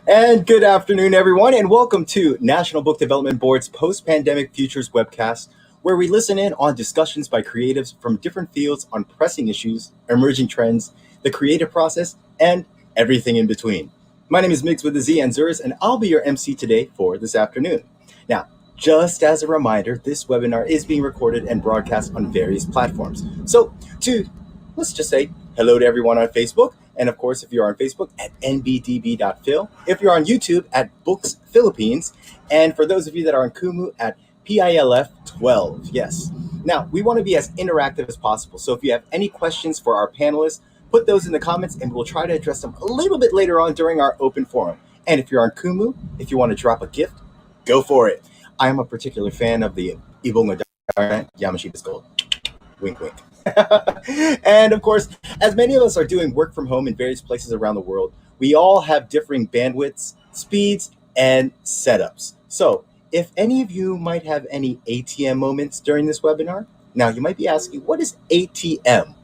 And good afternoon, everyone, and welcome to National Book Development Board's Post-Pandemic Futures webcast, where we listen in on discussions by creatives from different fields on pressing issues, emerging trends, the creative process, and everything in between. My name is Miggs with the Z and Zurs, and I'll be your MC today for this afternoon. Now, just as a reminder, this webinar is being recorded and broadcast on various platforms. So, let's just say hello to everyone on Facebook. And of course, if you're on Facebook, at nbdb.phil. If you're on YouTube, at Books Philippines. And for those of you that are on Kumu, at PILF12. Yes. Now, we want to be as interactive as possible. So if you have any questions for our panelists, put those in the comments and we'll try to address them a little bit later on during our open forum. And if you're on Kumu, if you want to drop a gift, go for it. I am a particular fan of the Ibong Yamashita's Gold. Wink, wink. And of course, as many of us are doing work from home in various places around the world, we all have differing bandwidths, speeds, and setups. So if any of you might have any ATM moments during this webinar, now you might be asking, what is ATM?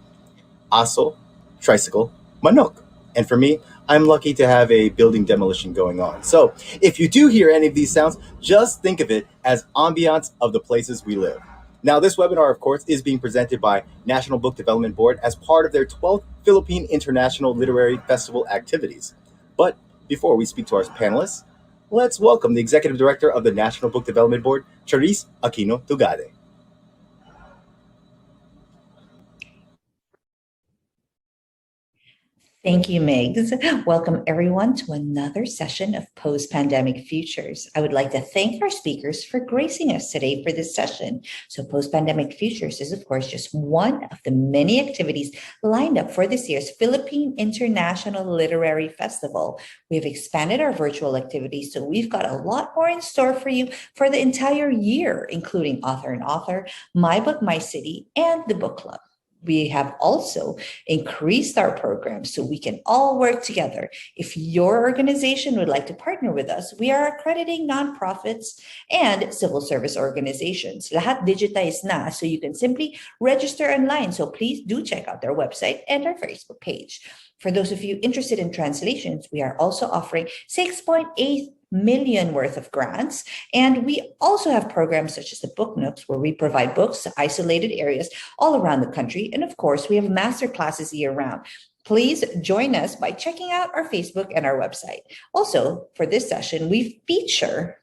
Aso, tricycle, manok. And for me, I'm lucky to have a building demolition going on. So if you do hear any of these sounds, just think of it as ambiance of the places we live. Now, this webinar, of course, is being presented by National Book Development Board as part of their 12th Philippine International Literary Festival activities. But before we speak to our panelists, let's welcome the Executive Director of the National Book Development Board, Charisse Aquino Tugade. Thank you, Miggs. Welcome everyone to another session of Post-Pandemic Futures. I would like to thank our speakers for gracing us today for this session. So Post-Pandemic Futures is, of course, just one of the many activities lined up for this year's Philippine International Literary Festival. We have expanded our virtual activities, so we've got a lot more in store for you for the entire year, including Author and Author, My Book, My City, and the Book Club. We have also increased our program so we can all work together. If your organization would like to partner with us, we are accrediting nonprofits and civil service organizations. Lahat digitized na, so you can simply register online. So please do check out their website and our Facebook page. For those of you interested in translations, we are also offering 6.8 million worth of grants. And we also have programs such as the Book Nooks, where we provide books to isolated areas all around the country. And of course, we have master classes year round. Please join us by checking out our Facebook and our website. Also, for this session, we feature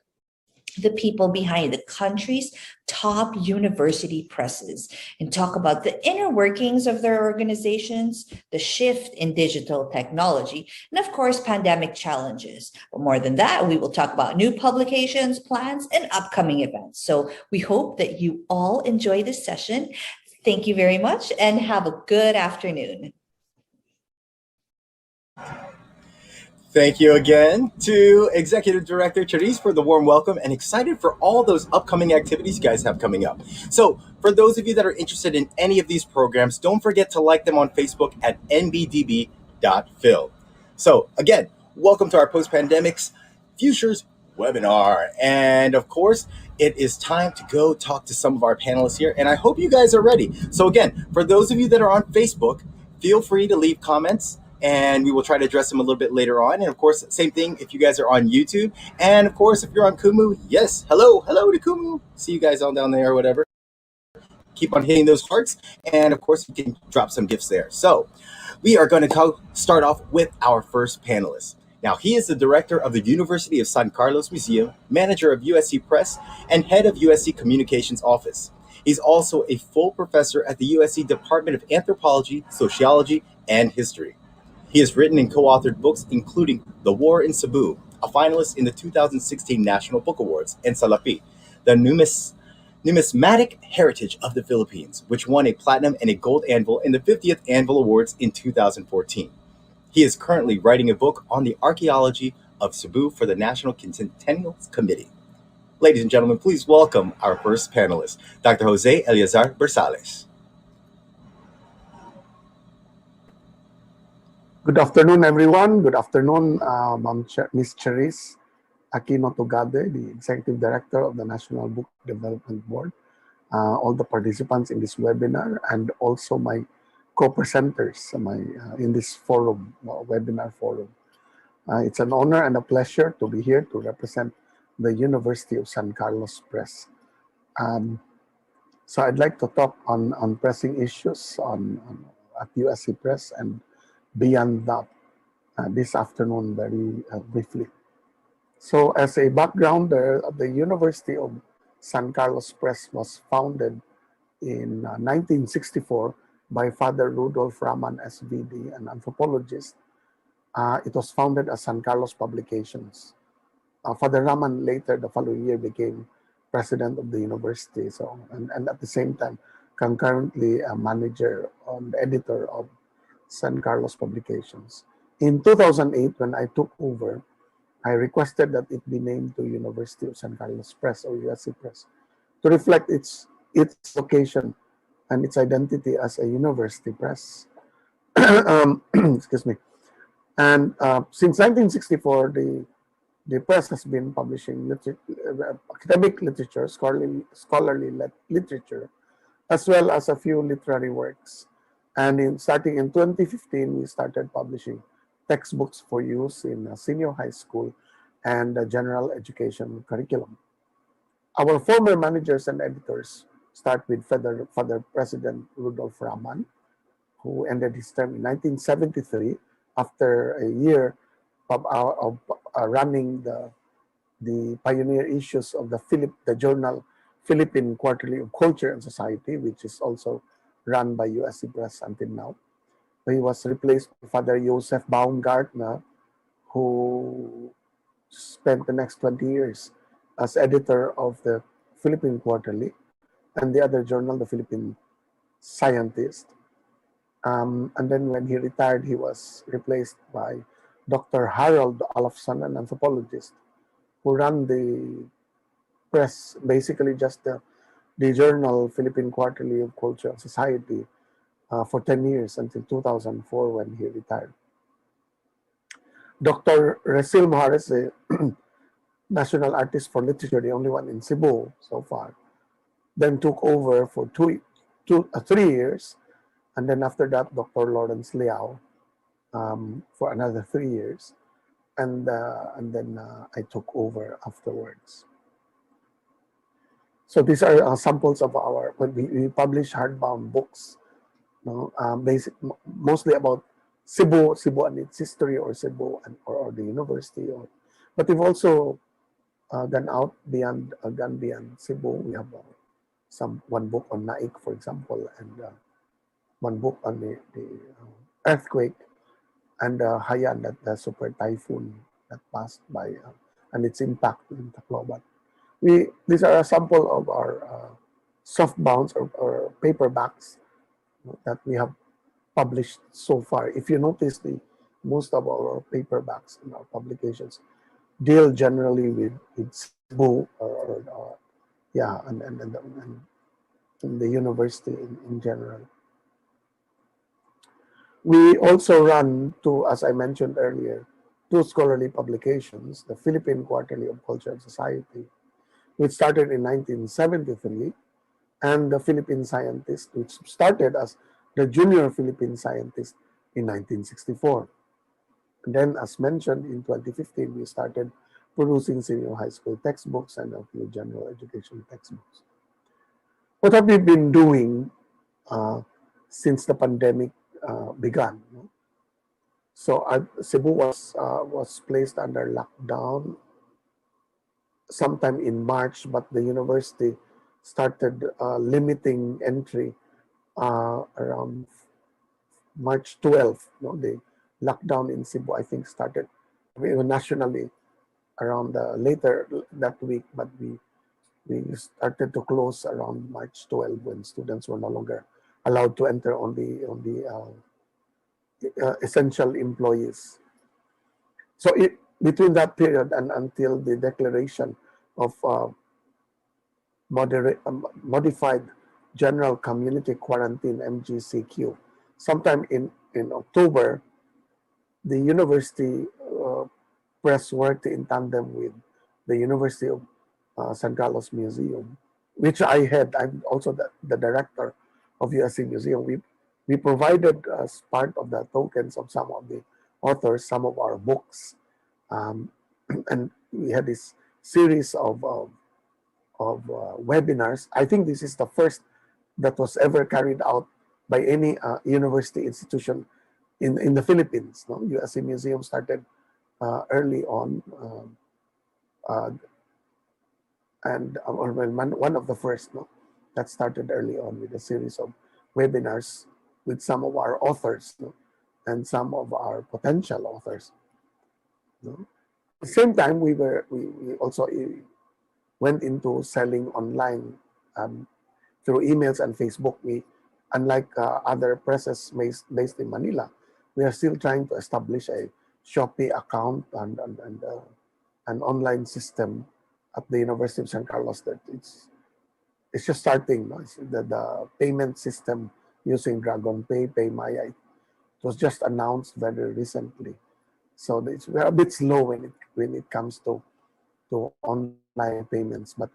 the people behind the country's top university presses and talk about the inner workings of their organizations, the shift in digital technology, and of course, pandemic challenges. But more than that, we will talk about new publications, plans, and upcoming events. So we hope that you all enjoy this session. Thank you very much and have a good afternoon. Thank you again to Executive Director Charisse for the warm welcome, and excited for all those upcoming activities you guys have coming up. So for those of you that are interested in any of these programs, don't forget to like them on Facebook at nbdb.phil. So again, welcome to our Post-Pandemics Futures webinar. And of course, it is time to go talk to some of our panelists here, and I hope you guys are ready. So again, for those of you that are on Facebook, feel free to leave comments, and we will try to address them a little bit later on. And of course, same thing if you guys are on YouTube. And of course, if you're on Kumu, yes, hello to Kumu. See you guys all down there or whatever. Keep on hitting those hearts. And of course, you can drop some gifts there. So we are going to start off with our first panelist. Now, he is the director of the University of San Carlos Museum, manager of USC Press, and head of USC Communications Office. He's also a full professor at the USC Department of Anthropology, Sociology, and History. He has written and co-authored books including The War in Cebu, a finalist in the 2016 National Book Awards, and Salapi, the Numismatic Heritage of the Philippines, which won a platinum and a gold anvil in the 50th Anvil Awards in 2014. He is currently writing a book on the archaeology of Cebu for the National Centennial Committee. Ladies and gentlemen, please welcome our first panelist, Dr. Jose Eleazar Bersales. Good afternoon, everyone. Good afternoon, Ms. Charisse Aquino Tugade, the Executive Director of the National Book Development Board, all the participants in this webinar, and also my co-presenters in this forum, webinar forum. It's an honor and a pleasure to be here to represent the University of San Carlos Press. So I'd like to talk on pressing issues at USC Press and beyond that this afternoon very briefly. So as a background, the University of San Carlos Press was founded in 1964 by Father Rudolph Raman, SVD, an anthropologist. It was founded as San Carlos Publications. Father Raman later, the following year, became president of the university. So, and at the same time, concurrently a manager and editor of San Carlos Publications. In 2008, when I took over, I requested that it be named to University of San Carlos Press or USC Press to reflect its location and its identity as a university press. Excuse me. And since 1964, the press has been publishing academic literature, scholarly literature, as well as a few literary works. And starting in 2015, we started publishing textbooks for use in senior high school and general education curriculum. Our former managers and editors start with Father President Rudolph Raman, who ended his term in 1973 after a year of running the pioneer issues of the journal Philippine Quarterly of Culture and Society, which is also run by USC Press until now. He was replaced by Father Joseph Baumgartner, who spent the next 20 years as editor of the Philippine Quarterly and the other journal, the Philippine Scientist. And then when he retired, he was replaced by Dr. Harold Olofsson, an anthropologist, who ran the press, basically just the journal Philippine Quarterly of Culture and Society for 10 years until 2004 when he retired. Dr. Resil Mojares, the National Artist for Literature, the only one in Cebu so far, then took over for 3 years. And then after that, Dr. Lawrence Liao for another 3 years. and then I took over afterwards. So these are samples of our, when we publish hardbound books, no, mostly about Cebu and its history, or Cebu or the university. But we've also gone beyond Cebu. We have one book on Naik, for example, and one book on the earthquake and Haiyan, that the super typhoon that passed by, and its impact in Tacloban. These are a sample of our soft bounds or paperbacks that we have published so far. If you notice, most of our paperbacks in our publications deal generally with Cebu and the university in general. We also run as I mentioned earlier, two scholarly publications: the Philippine Quarterly of Culture and Society, which started in 1973, and the Philippine Scientist, which started as the Junior Philippine Scientist in 1964. And then, as mentioned, in 2015, we started producing senior high school textbooks and a few general education textbooks. What have we been doing since the pandemic began? So Cebu was placed under lockdown sometime in March, but the university started limiting entry around March 12th. The lockdown in Cebu, I think, started nationally around later that week, but we started to close around March 12th, when students were no longer allowed to enter, on the essential employees. So between that period and until the declaration of modified general community quarantine, MGCQ, sometime in October, the university press worked in tandem with the University of San Carlos Museum, which I head. I'm also the director of USC Museum. We provided, as part of the tokens of some of the authors, some of our books, and we had this series of webinars. I think this is the first that was ever carried out by any university institution in the Philippines. USC Museum started early on, and one of the first that started early on with a series of webinars with some of our authors and some of our potential authors. At the same time, we also went into selling online through emails and Facebook. Unlike other presses based in Manila, we are still trying to establish a Shopee account and an online system at the University of San Carlos. That it's just starting. The payment system using Dragon Pay, PayMaya, it was just announced very recently. So we're a bit slow when it comes to online payments, but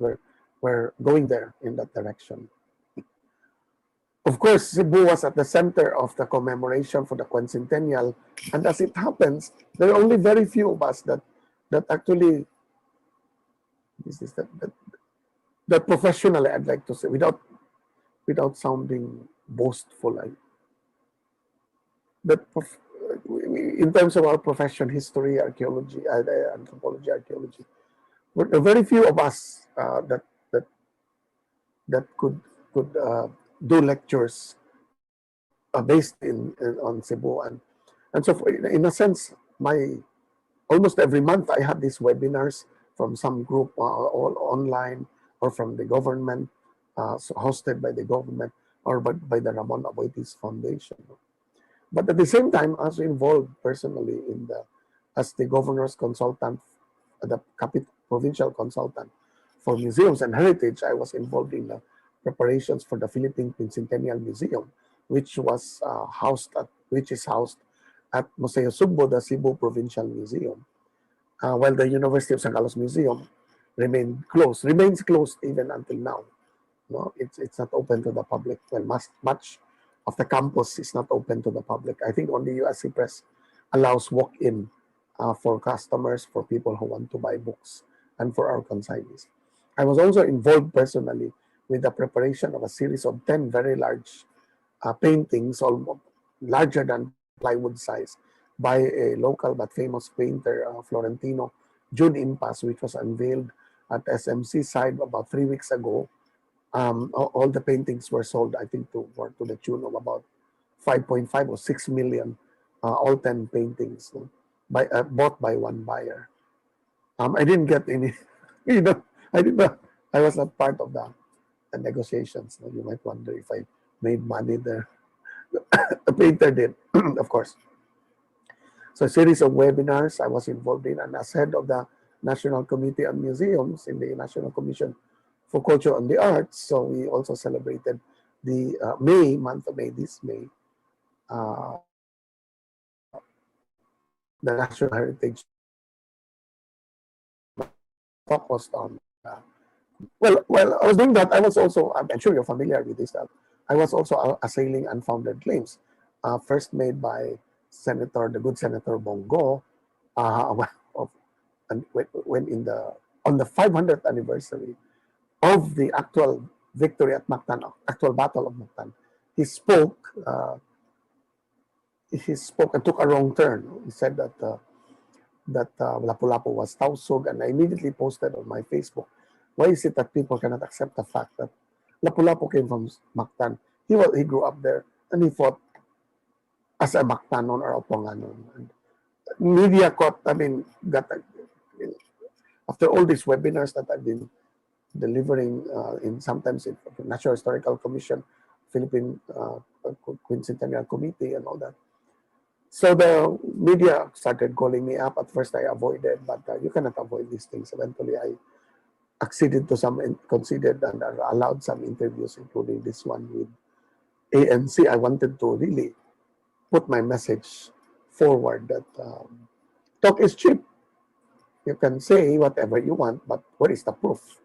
we're going there in that direction. Of course, Cebu was at the center of the commemoration for the quincentennial, and as it happens, there are only very few of us that actually, that professionally, I'd like to say, without sounding boastful, in terms of our profession, history, archaeology, anthropology, archaeology, there are very few of us that could do lectures based on Cebu, and so in a sense, almost every month I have these webinars from some group, all online, or from the government, hosted by the government, or by the Ramon Aboitiz Foundation. But at the same time, I was involved personally as the governor's consultant, the provincial consultant for museums and heritage. I was involved in the preparations for the Philippine Quincentennial Museum, which is housed at Museo Sugbo, the Cebu Provincial Museum, while the University of San Carlos Museum remains closed even until now. It's not open to the public. Well, much of the campus is not open to the public. I think only USC Press allows walk-in for customers, for people who want to buy books, and for our consignees. I was also involved personally with the preparation of a series of 10 very large paintings, almost larger than plywood size, by a local but famous painter, Florentino, June Impas, which was unveiled at SMC side about 3 weeks ago. All the paintings were sold, I think, to the tune of about 5.5 or 6 million, all 10 paintings, bought by one buyer. I didn't get any, you know, I did not, I was not part of the negotiations. You might wonder if I made money there. The painter did, of course. So a series of webinars I was involved in, and as head of the National Committee on Museums in the National Commission for Culture and the Arts. So we also celebrated the month of May, this May, the National Heritage focused on. Well, I was doing that. I was also, I'm sure you're familiar with this, that I was also assailing unfounded claims, first made by the good Senator Bongo, when on the 500th anniversary of the actual victory at Mactan, actual Battle of Mactan, he spoke and took a wrong turn. He said that Lapu-Lapu was Tausug, and I immediately posted on my Facebook, why is it that people cannot accept the fact that Lapu-Lapu came from Mactan? He grew up there, and he fought as a Mactanon or Oponganon. And media caught, after all these webinars that I've been delivering sometimes in National Historical Commission, Philippine Quincentennial Committee, and all that. So the media started calling me up. At first I avoided, but you cannot avoid these things. Eventually I conceded and allowed some interviews, including this one with ANC. I wanted to really put my message forward that talk is cheap. You can say whatever you want, but what is the proof?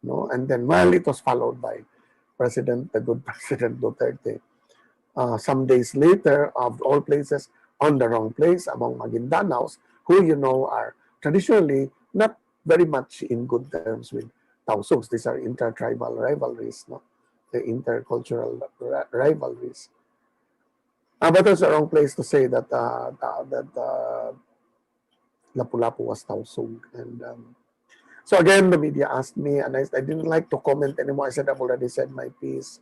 No? And then, well, it was followed by the good President Duterte. Some days later, of all places, on the wrong place, among Maguindanaos, who are traditionally not very much in good terms with Tausugs. These are intertribal rivalries, no? The intercultural rivalries. But it was the wrong place to say that Lapu-Lapu was Tausug. And so again, the media asked me, and I didn't like to comment anymore. I said, I've already said my piece.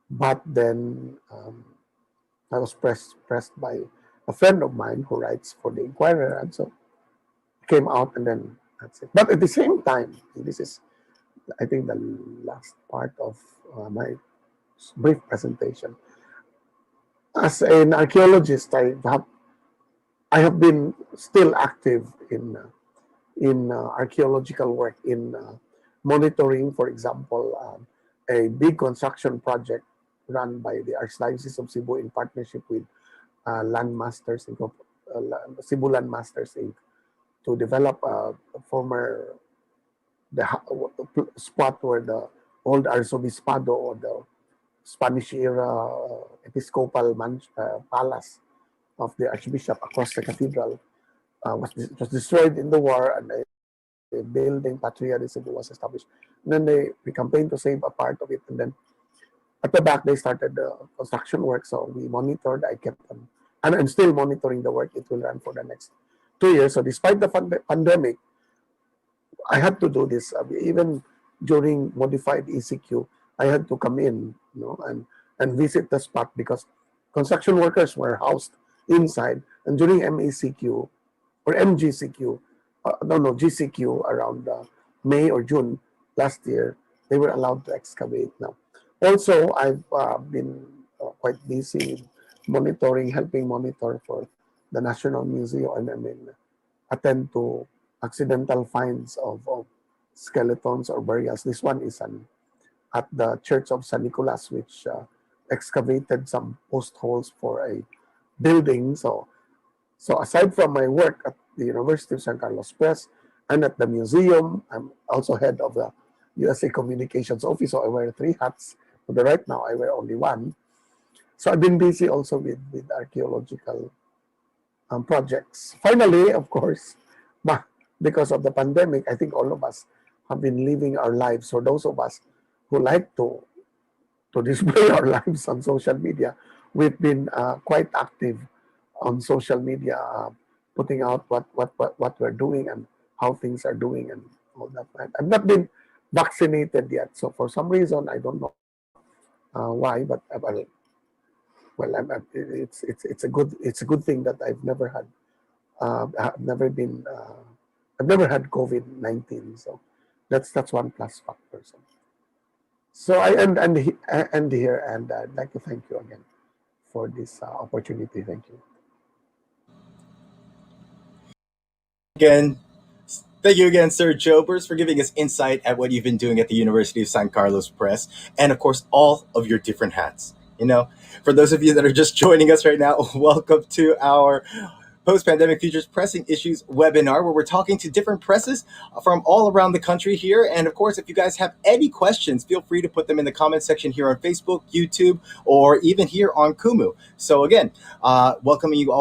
But then I was pressed by a friend of mine who writes for the Inquirer, and so came out, and then that's it. But at the same time, this is, I think, the last part of my brief presentation. As an archaeologist, I have been still active in archaeological work, in monitoring, for example, a big construction project run by the Archdiocese of Cebu in partnership with Landmasters, Cebu Landmasters Inc., to develop the spot where the old Arzobispado, or the Spanish era Episcopal palace of the Archbishop across the cathedral was destroyed in the war, and a building, Patria de Cebu, was established. And then we campaigned to save a part of it, and then at the back they started the construction work. So we monitored. I kept on, and I'm still monitoring the work. It will run for the next 2 years. So despite the pandemic, I had to do this. Even during modified ECQ, I had to come in, and visit the spot, because construction workers were housed inside. And during MECQ or MGCQ, GCQ, around May or June last year, they were allowed to excavate now. Also, I've been quite busy helping monitor for the National Museum, and attend to accidental finds of skeletons or burials. This one is at the Church of San Nicolas, which excavated some post holes for a building. So aside from my work at the University of San Carlos Press and at the museum, I'm also head of the USC Communications Office. So I wear 3 hats. But right now I wear only one. So I've been busy also with archaeological projects. Finally, of course, because of the pandemic, I think all of us have been living our lives. For those of us who like to display our lives on social media, we've been quite active on social media, putting out what we're doing and how things are doing and all that. I've not been vaccinated yet, so for some reason I don't know why, but it's a good thing that I've never had I've never had COVID-19, so that's one plus factor. So I end here, and I'd like to thank you again for this opportunity. Thank you. Again, thank you again, Sir Jobers, for giving us insight at what you've been doing at the University of San Carlos Press, and of course, all of your different hats. For those of you that are just joining us right now, welcome to our Post-Pandemic Futures Pressing Issues webinar, where we're talking to different presses from all around the country here. And of course, if you guys have any questions, feel free to put them in the comment section here on Facebook, YouTube, or even here on Kumu. So again, welcoming you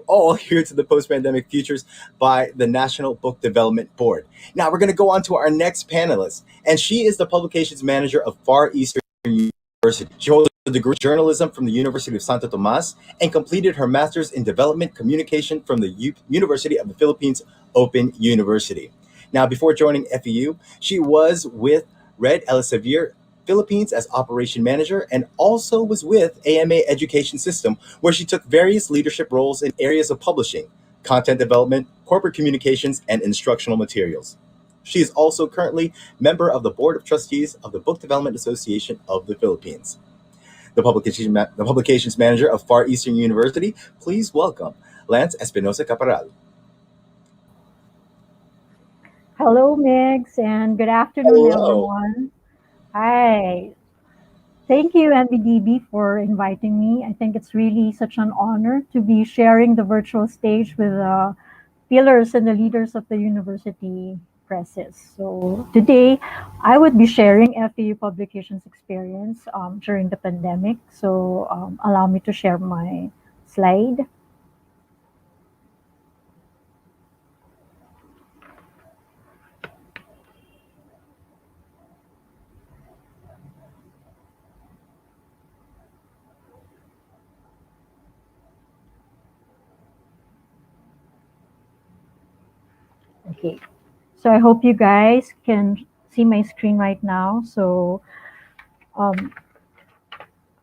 all here to the Post-Pandemic Futures by the National Book Development Board. Now we're going to go on to our next panelist, and she is the Publications Manager of Far Eastern University. She holds a degree in journalism from the University of Santo Tomas and completed her master's in development communication from the University of the Philippines Open University. Now, before joining FEU, she was with Red Elsevier Philippines as operation manager, and also was with AMA Education System, where she took various leadership roles in areas of publishing, content development, corporate communications, and instructional materials. She is also currently member of the Board of Trustees of the Book Development Association of the Philippines. The publications manager of Far Eastern University, please welcome Lance Espinosa-Caperal. Hello, Migs, and good afternoon, everyone. Hi. Thank you, NBDB, for inviting me. I think it's really such an honor to be sharing the virtual stage with the pillars and the leaders of the university presses. So today, I would be sharing FEU Publications experience during the pandemic. So allow me to share my slide. Okay, so I hope you guys can see my screen right now. So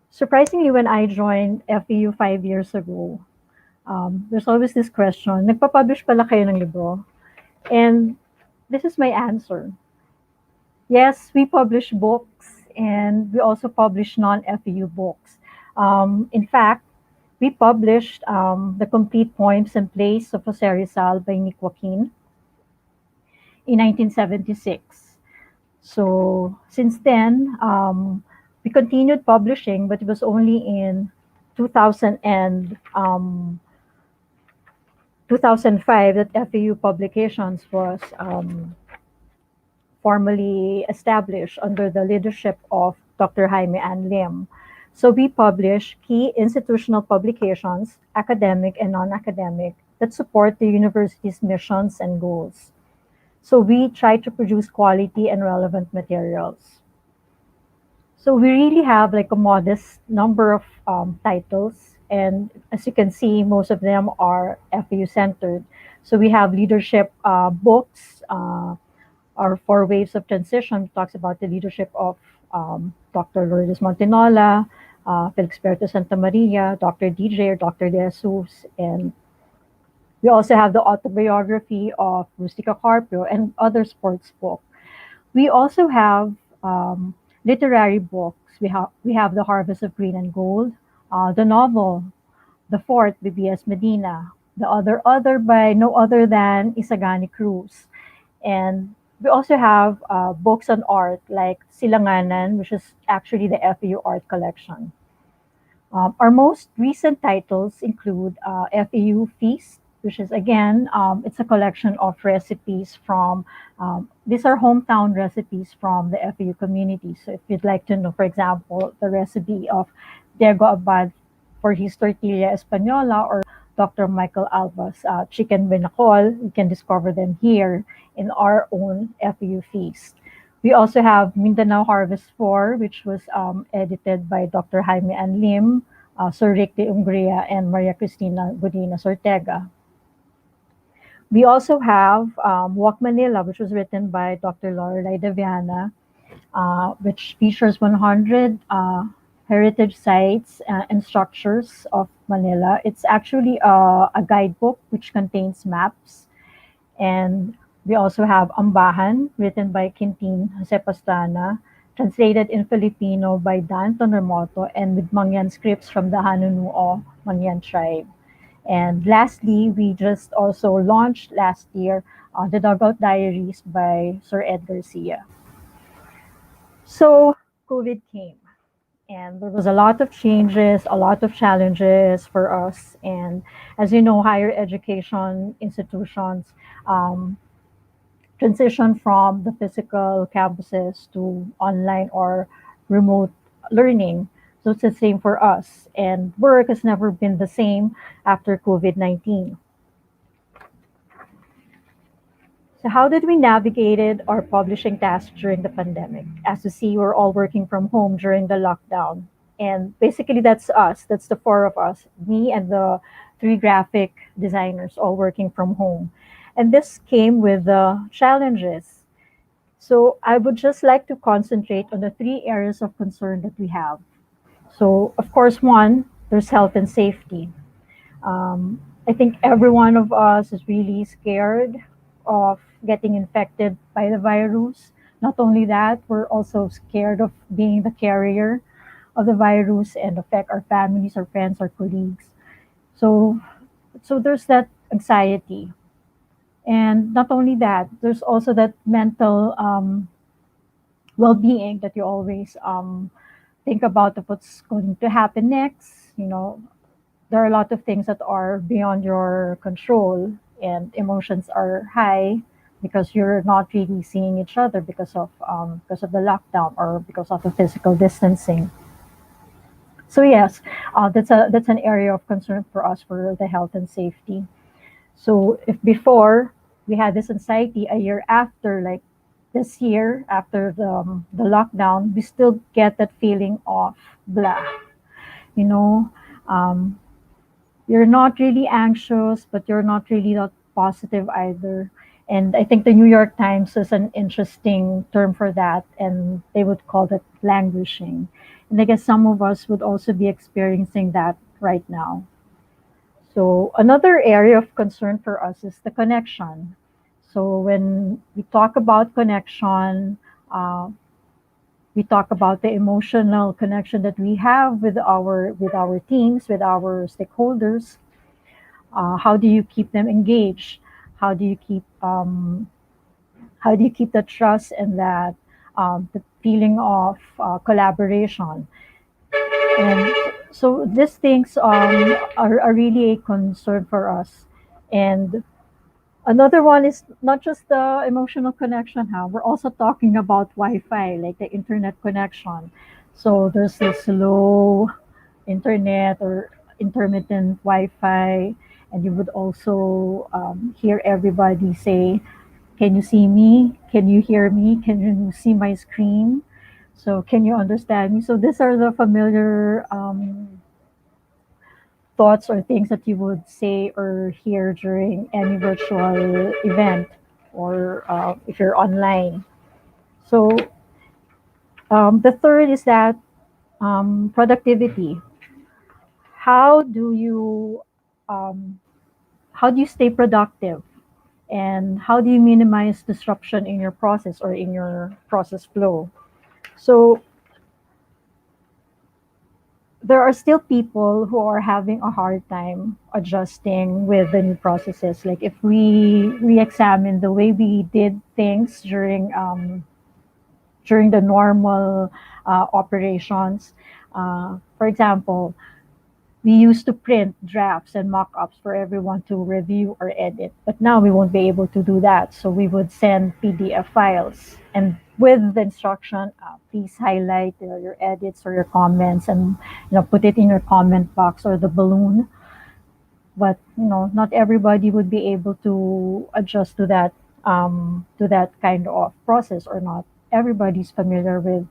surprisingly, when I joined FEU 5 years ago, there's always this question, nagpa-publish pala kayo ng libro? And this is my answer. Yes, we publish books, and we also publish non-FEU books. In fact, we published the complete poems and plays of Jose Rizal by Nick Joaquin in 1976. So since then, we continued publishing, but it was only in 2005 that FEU Publications was formally established under the leadership of Dr. Jaime Ann Lim. So we publish key institutional publications, academic and non-academic, that support the university's missions and goals. So we try to produce quality and relevant materials. So we really have like a modest number of titles. And as you can see, most of them are FEU centered. So we have leadership books, our 4 Waves of Transition talks about the leadership of Dr. Lourdes Montinola, Felix Berto Santa Maria, Dr. DJ or Dr. De Jesus, and we also have the autobiography of Rustica Carpio and other sports books. We also have literary books. We have The Harvest of Green and Gold, the novel, The Fort by B.S. Medina, the other by no other than Isagani Cruz. And we also have books on art like Silanganan, which is actually the FEU art collection. Our most recent titles include FEU Feast, which is again, it's a collection of recipes from, these are hometown recipes from the FEU community. So if you'd like to know, for example, the recipe of Diego Abad for his tortilla española, or Dr. Michael Alva's chicken binacol. You can discover them here in our own FEU feast. We also have Mindanao Harvest 4, which was edited by Dr. Jaime Ann Lim, Sir Rick de Ungria, and Maria Cristina Godinez Ortega. We also have Walk Manila, which was written by Dr. Lorelei de Viana, which features 100 heritage sites and structures of Manila. It's actually a guidebook which contains maps. And we also have Ambahan, written by Quintin Jose Pastrana, translated in Filipino by Dan Tonermoto, and with Mangyan scripts from the Hanunuo Mangyan tribe. And lastly, we just also launched last year the Dugout Diaries by Sir Ed Garcia. So COVID came, and there was a lot of changes, a lot of challenges for us. And as you know, higher education institutions transition from the physical campuses to online or remote learning. So it's the same for us. And work has never been the same after COVID-19. So how did we navigate our publishing tasks during the pandemic? As you see, we're all working from home during the lockdown. And basically that's us, that's the four of us, me and the 3 graphic designers all working from home. And this came with challenges. So I would just like to concentrate on the 3 areas of concern that we have. So of course, one, there's health and safety. I think every one of us is really scared of getting infected by the virus. Not only that, we're also scared of being the carrier of the virus and affect our families, our friends, our colleagues. So there's that anxiety. And not only that, there's also that mental well-being that you always think about of what's going to happen next. You know, there are a lot of things that are beyond your control, and emotions are high because you're not really seeing each other because of the lockdown or because of the physical distancing. So yes, that's an area of concern for us for the health and safety. So if before we had this anxiety a year after, like this year after the lockdown, we still get that feeling of blah. You know, you're not really anxious, but you're not really not positive either. And I think the New York Times is an interesting term for that, and they would call it languishing. And I guess some of us would also be experiencing that right now. So another area of concern for us is the connection. So when we talk about connection, we talk about the emotional connection that we have with our teams, with our stakeholders. How do you keep them engaged? How do you keep the trust and that the feeling of collaboration? And so these things are really a concern for us. And another one is not just the emotional connection, we're also talking about Wi-Fi, like the internet connection. So there's this low internet or intermittent Wi-Fi, and you would also hear everybody say, can you see me? Can you hear me? Can you see my screen? So can you understand me? So these are the familiar thoughts or things that you would say or hear during any virtual event or if you're online. So the third is that productivity. How do you stay productive, and how do you minimize disruption in your process or in your process flow? So there are still people who are having a hard time adjusting with the new processes. Like if we re-examine the way we did things during the normal operations. For example, we used to print drafts and mock-ups for everyone to review or edit, but now we won't be able to do that. So we would send PDF files, and with the instruction, please highlight your edits or your comments, and put it in your comment box or the balloon but not everybody would be able to adjust to that kind of process, or not everybody's familiar with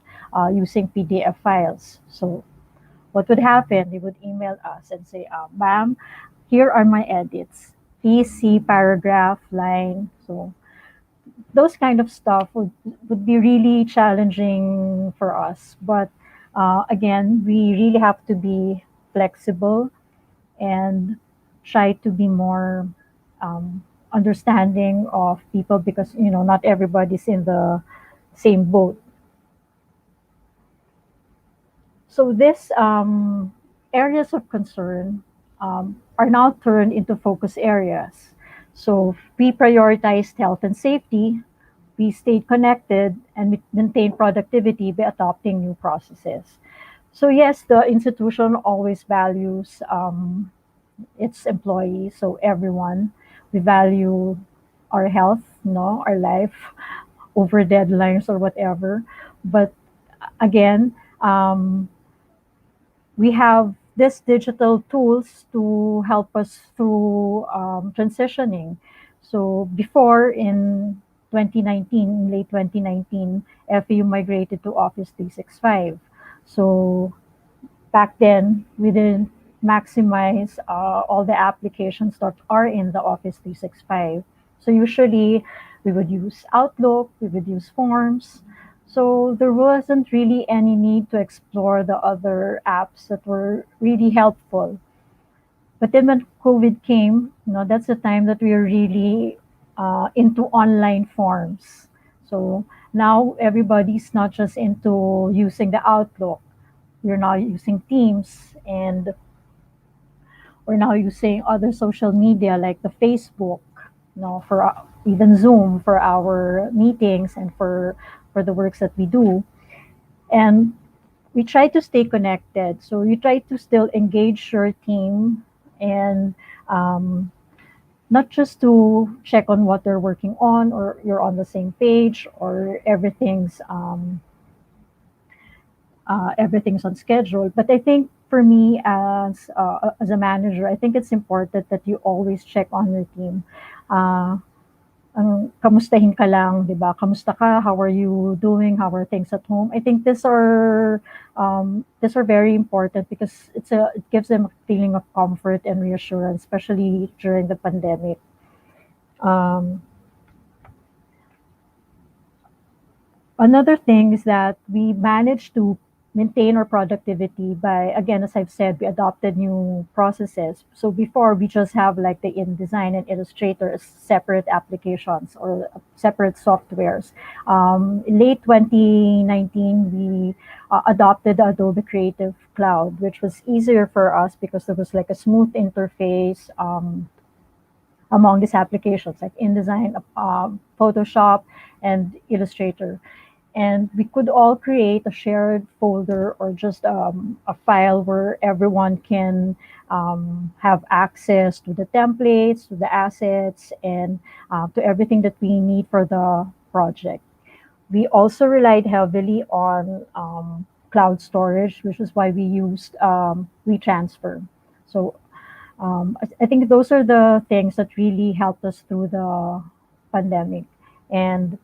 using PDF files. So what would happen? They would email us and say, "Ma'am, here are my edits. Please see paragraph, line." So those kind of stuff would be really challenging for us. But again, we really have to be flexible and try to be more understanding of people, because not everybody's in the same boat. So these areas of concern are now turned into focus areas. So we prioritized health and safety, we stayed connected, and we maintained productivity by adopting new processes. So yes, the institution always values its employees, so everyone. We value our health, our life over deadlines or whatever. But again, we have these digital tools to help us through transitioning. So before, in 2019, late 2019, FEU migrated to Office 365. So back then, we didn't maximize all the applications that are in the Office 365. So usually we would use Outlook, we would use Forms. So there wasn't really any need to explore the other apps that were really helpful. But then when COVID came, that's the time that we were really into online forms. So now everybody's not just into using the Outlook. We're now using Teams, and we're now using other social media like the Facebook, for even Zoom for our meetings and for the works that we do. And we try to stay connected. So you try to still engage your team, and not just to check on what they're working on, or you're on the same page, or everything's on schedule. But I think for me, as a manager, I think it's important that you always check on your team. Kamustahin ka lang, di ba? Kamusta ka? How are you doing? How are things at home? I think these are very important, because it gives them a feeling of comfort and reassurance, especially during the pandemic. Another thing is that we managed to maintain our productivity by, again, as I've said, we adopted new processes. So before, we just have like the InDesign and Illustrator as separate applications or separate softwares. In late 2019, we adopted the Adobe Creative Cloud, which was easier for us because there was like a smooth interface among these applications like InDesign, Photoshop, and Illustrator. And we could all create a shared folder, or just a file where everyone can have access to the templates, to the assets, and to everything that we need for the project. We also relied heavily on cloud storage, which is why we used WeTransfer. So I think those are the things that really helped us through the pandemic. And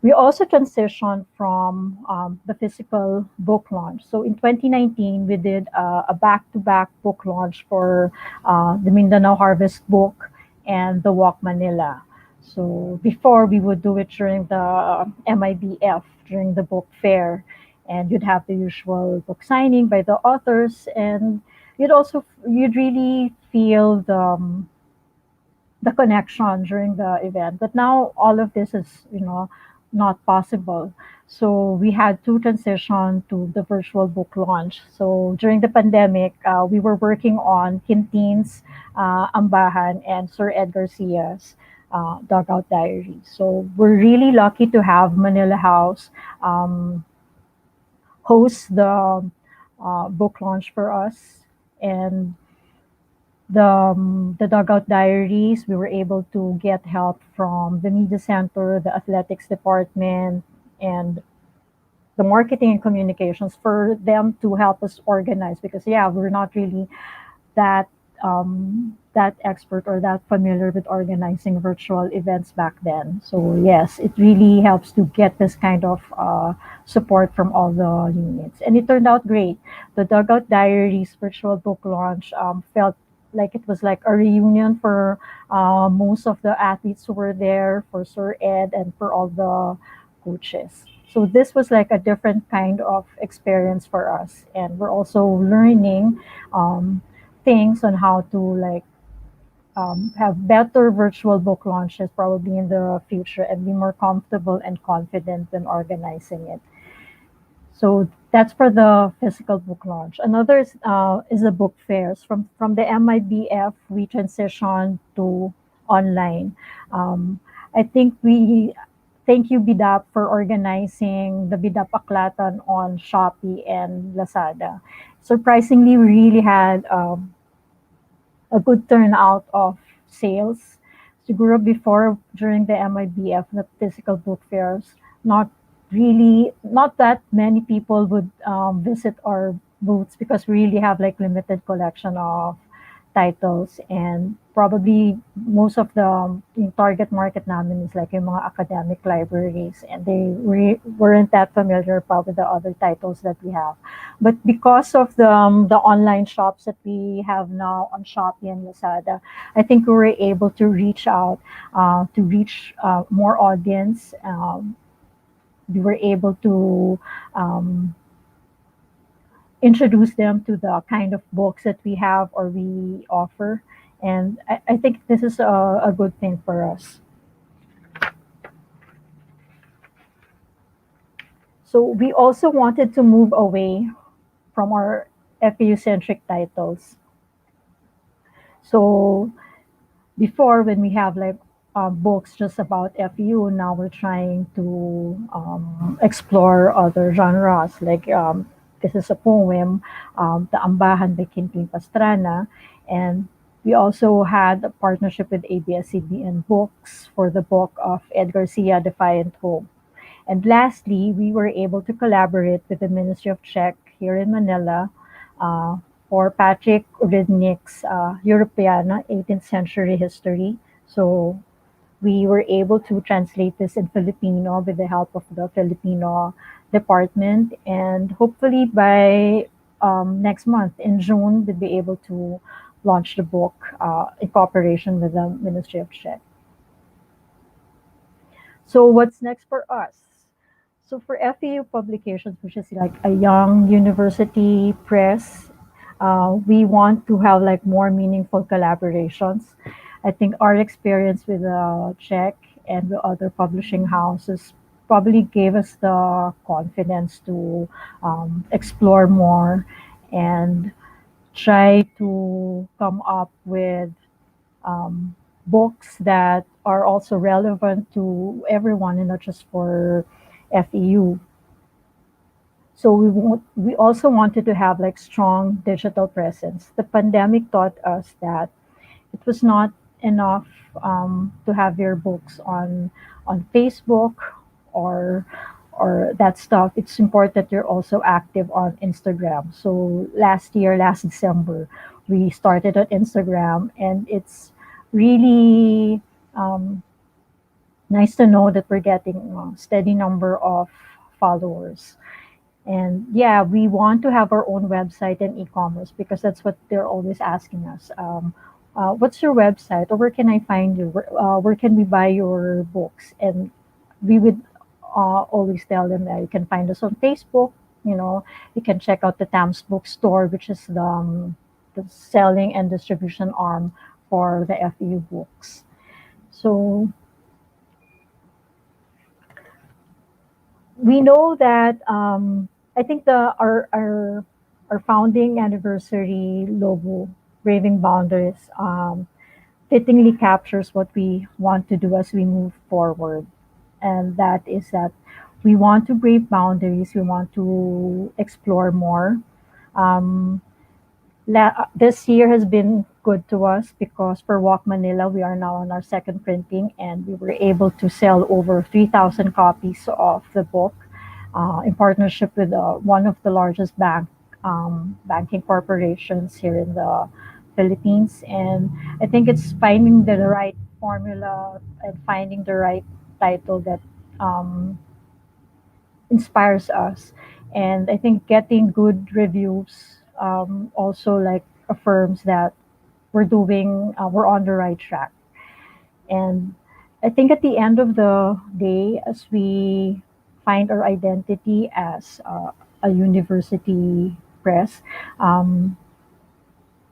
we also transitioned from the physical book launch. So in 2019, we did a back-to-back book launch for the Mindanao Harvest book and the Walk Manila. So before, we would do it during the MIBF, during the book fair, and you'd have the usual book signing by the authors, and you'd really feel the connection during the event. But now all of this is, not possible. So we had to transition to the virtual book launch. So during the pandemic, we were working on Quintin's Ambahan and Sir Ed Garcia's Dugout Diary. So we're really lucky to have Manila House host the book launch for us. And the Dugout Diaries, we were able to get help from the media center, the athletics department, and the marketing and communications for them to help us organize, because yeah, we're not really that that expert or that familiar with organizing virtual events back then. So yes, it really helps to get this kind of support from all the units, and it turned out great. The Dugout Diaries virtual book launch felt like it was like a reunion for most of the athletes who were there, for Sir Ed, and for all the coaches. So this was like a different kind of experience for us, and we're also learning things on how to like have better virtual book launches probably in the future, and be more comfortable and confident when organizing it. So that's for the physical book launch. Another is the book fairs. From the MIBF, we transitioned to online. I think we thank you BIDAP for organizing the BIDAP Aklatan on Shopee and Lazada. Surprisingly, we really had a good turnout of sales. Siguro before, during the MIBF, the physical book fairs, not not that many people would visit our booths, because we really have like limited collection of titles, and probably most of the yung target market namin is like yung mga academic libraries, and they weren't that familiar pa with the other titles that we have. But because of the online shops that we have now on Shopee and Lazada, I think we were able to reach out to reach more audience. We were able to introduce them to the kind of books that we have or we offer. And I think this is a good thing for us. So we also wanted to move away from our FEU-centric titles. So before, when we have like books just about FEU, now we're trying to explore other genres, like this is a poem, The Ambahan by Quintin Pastrana. And we also had a partnership with ABS-CBN Books for the book of Ed Garcia, Defiant Hope. And lastly, we were able to collaborate with the Ministry of Czech here in Manila for Patrick Rydnik's Europeana, 18th Century History. So we were able to translate this in Filipino with the help of the Filipino department, and hopefully by next month in June we'll be able to launch the book in cooperation with the Ministry of Czech. So what's next for us? So for FEU Publications, which is like a young university press, we want to have like more meaningful collaborations. I think our experience with Czech and the other publishing houses probably gave us the confidence to explore more and try to come up with books that are also relevant to everyone and not just for FEU. So we also wanted to have like strong digital presence. The pandemic taught us that it was not enough to have your books on Facebook or that stuff. It's important that you're also active on Instagram. So last December, we started on Instagram, and it's really nice to know that we're getting a steady number of followers. And yeah, we want to have our own website and e-commerce, because that's what they're always asking us. What's your website, or where can I find you? Where can we buy your books? And we would always tell them that you can find us on Facebook. You can check out the Tams Bookstore, which is the selling and distribution arm for the FEU books. So we know that I think our founding anniversary logo, Braving Boundaries, fittingly captures what we want to do as we move forward. And that is that we want to brave boundaries, we want to explore more. This year has been good to us, because for Walk Manila, we are now on our second printing, and we were able to sell over 3,000 copies of the book. in partnership with one of the largest banking corporations here in the Philippines. And I think it's finding the right formula and finding the right title that um, inspires us. And I think getting good reviews also like affirms that we're on the right track. And I think at the end of the day, as we find our identity as a university press, um,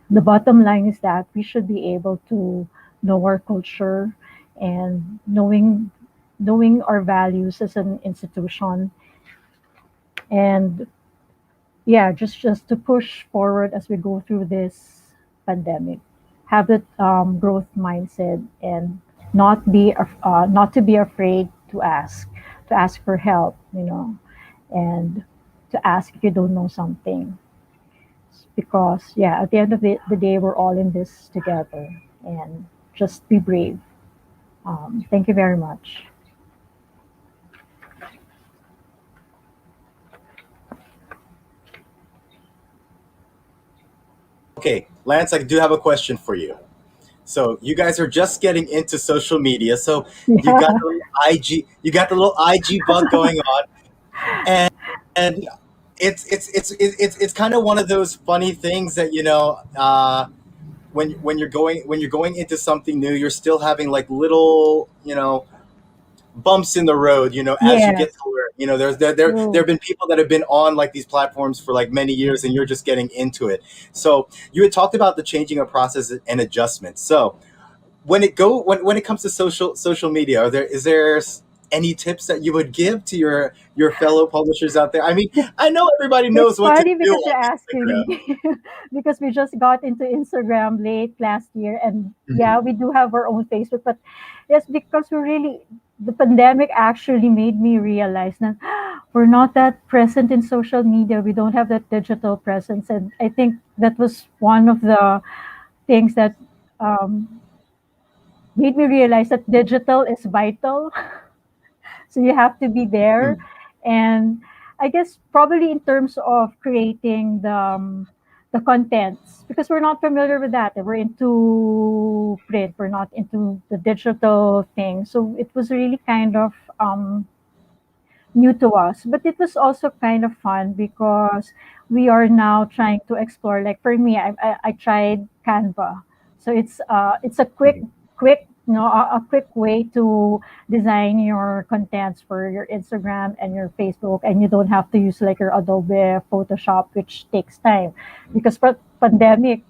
the bottom line is that we should be able to know our culture and knowing our values as an institution, and yeah, just to push forward as we go through this pandemic, have that growth mindset, and not to be afraid to ask for help, and to ask if you don't know something, because yeah, at the end of the day, we're all in this together, and just be brave. Thank you very much. Okay, Lance, I do have a question for you. So you guys are just getting into social media, so Yeah. you got the little IG bug going on, and and it's kind of one of those funny things that when you're going into something new, you're still having like little bumps in the road, as you get Yes. to learn. There True. have been people that have been on like these platforms for like many years, and you're just getting into it. So you had talked about the changing of process and adjustments. So when it comes to social media, is there any tips that you would give to your fellow publishers out there? I mean, I know everybody It's knows what to funny do because you're on asking Instagram. me because we just got into Instagram late last year, and Mhm. yeah, we do have our own Facebook, but yes, because the pandemic actually made me realize that we're not that present in social media. We don't have that digital presence, and I think that was one of the things that um, made me realize that digital is vital. So you have to be there. Mm. And I guess probably in terms of creating the contents, because we're not familiar with that, we're into print, we're not into the digital thing, so it was really kind of new to us, but it was also kind of fun because we are now trying to explore. Like for me, I tried Canva, so it's a quick a quick way to design your contents for your Instagram and your Facebook, and you don't have to use like your Adobe Photoshop, which takes time, because for pandemic,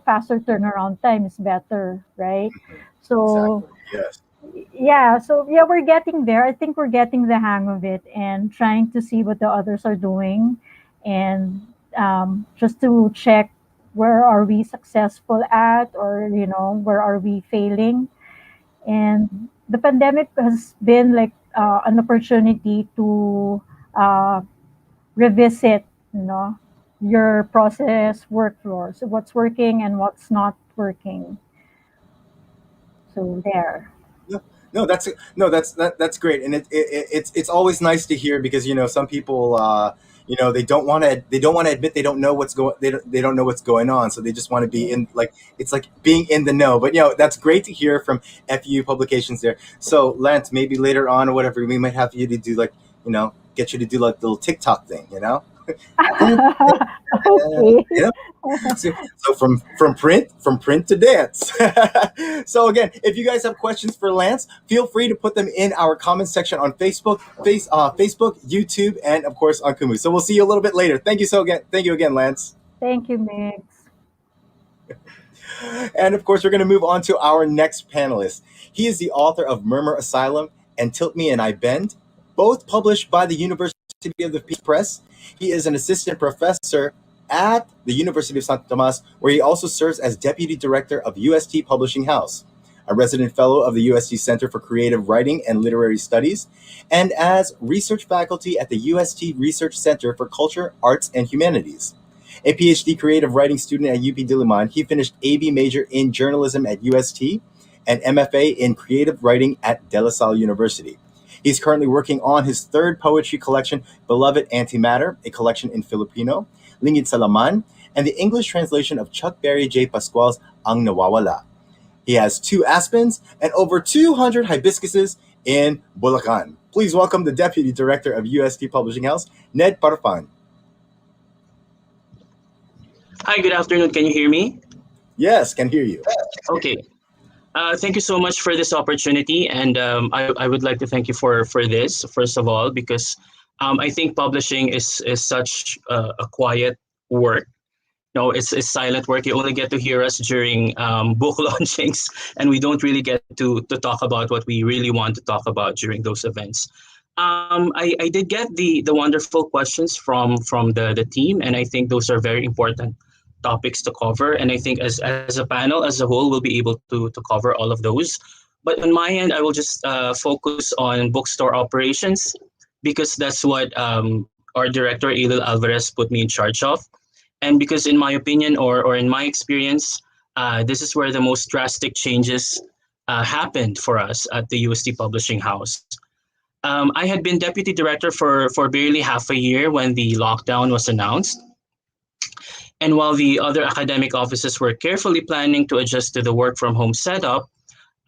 faster turnaround time is better, right? So Exactly. Yes. yeah, so yeah, we're getting there. I think we're getting the hang of it and trying to see what the others are doing, and just to check where are we successful at, or where are we failing. And the pandemic has been like an opportunity to uh, revisit, you know your process workflow, so what's working and what's not working. So there. No, no, that's great, and it's always nice to hear because some people they don't want to admit they don't know they don't know what's going on, so they just want to be in, like, it's like being in the know. But that's great to hear from FEU Publications there. So Lance, maybe later on or whatever, we might have you to do like get you to do like the little TikTok thing, Okay. you know so from print to dance. So again, if you guys have questions for Lance, feel free to put them in our comment section on Facebook, YouTube, and of course on Kumu. So we'll see you a little bit later. Thank you again, Lance. Thank you, Mix. And of course, we're going to move on to our next panelist. He is the author of Murmur Asylum and Tilt Me and I Bend, both published by the University of the Peace Press. He is an assistant professor at the University of Santo Tomas, where he also serves as deputy director of UST Publishing House, a resident fellow of the UST Center for Creative Writing and Literary Studies, and as research faculty at the UST Research Center for Culture, Arts, and Humanities. A PhD creative writing student at UP Diliman, he finished AB major in journalism at UST and MFA in creative writing at De La Salle University. He's currently working on his third poetry collection, Beloved Antimatter, a collection in Filipino, Lingid sa Laman, and the English translation of Chuck Berry J. Pascual's Ang Nawawala. He has 2 aspens and over 200 hibiscuses in Bulacan. Please welcome the Deputy Director of UST Publishing House, Ned Parfan. Hi, good afternoon. Can you hear me? Yes, can hear you. Okay. Thank you so much for this opportunity, and I would like to thank you for this, first of all, because I think publishing is such a quiet work. No, it's silent work. You only get to hear us during book launchings, and we don't really get to talk about what we really want to talk about during those events. I did get the wonderful questions from the team, and I think those are very important topics to cover. And I think as a panel as a whole, we'll be able to cover all of those. But on my end, I will just focus on bookstore operations because that's what our director, Elil Alvarez, put me in charge of. And because in my opinion or in my experience, this is where the most drastic changes happened for us at the UST Publishing House. I had been deputy director for barely half a year when the lockdown was announced. And while the other academic offices were carefully planning to adjust to the work from home setup,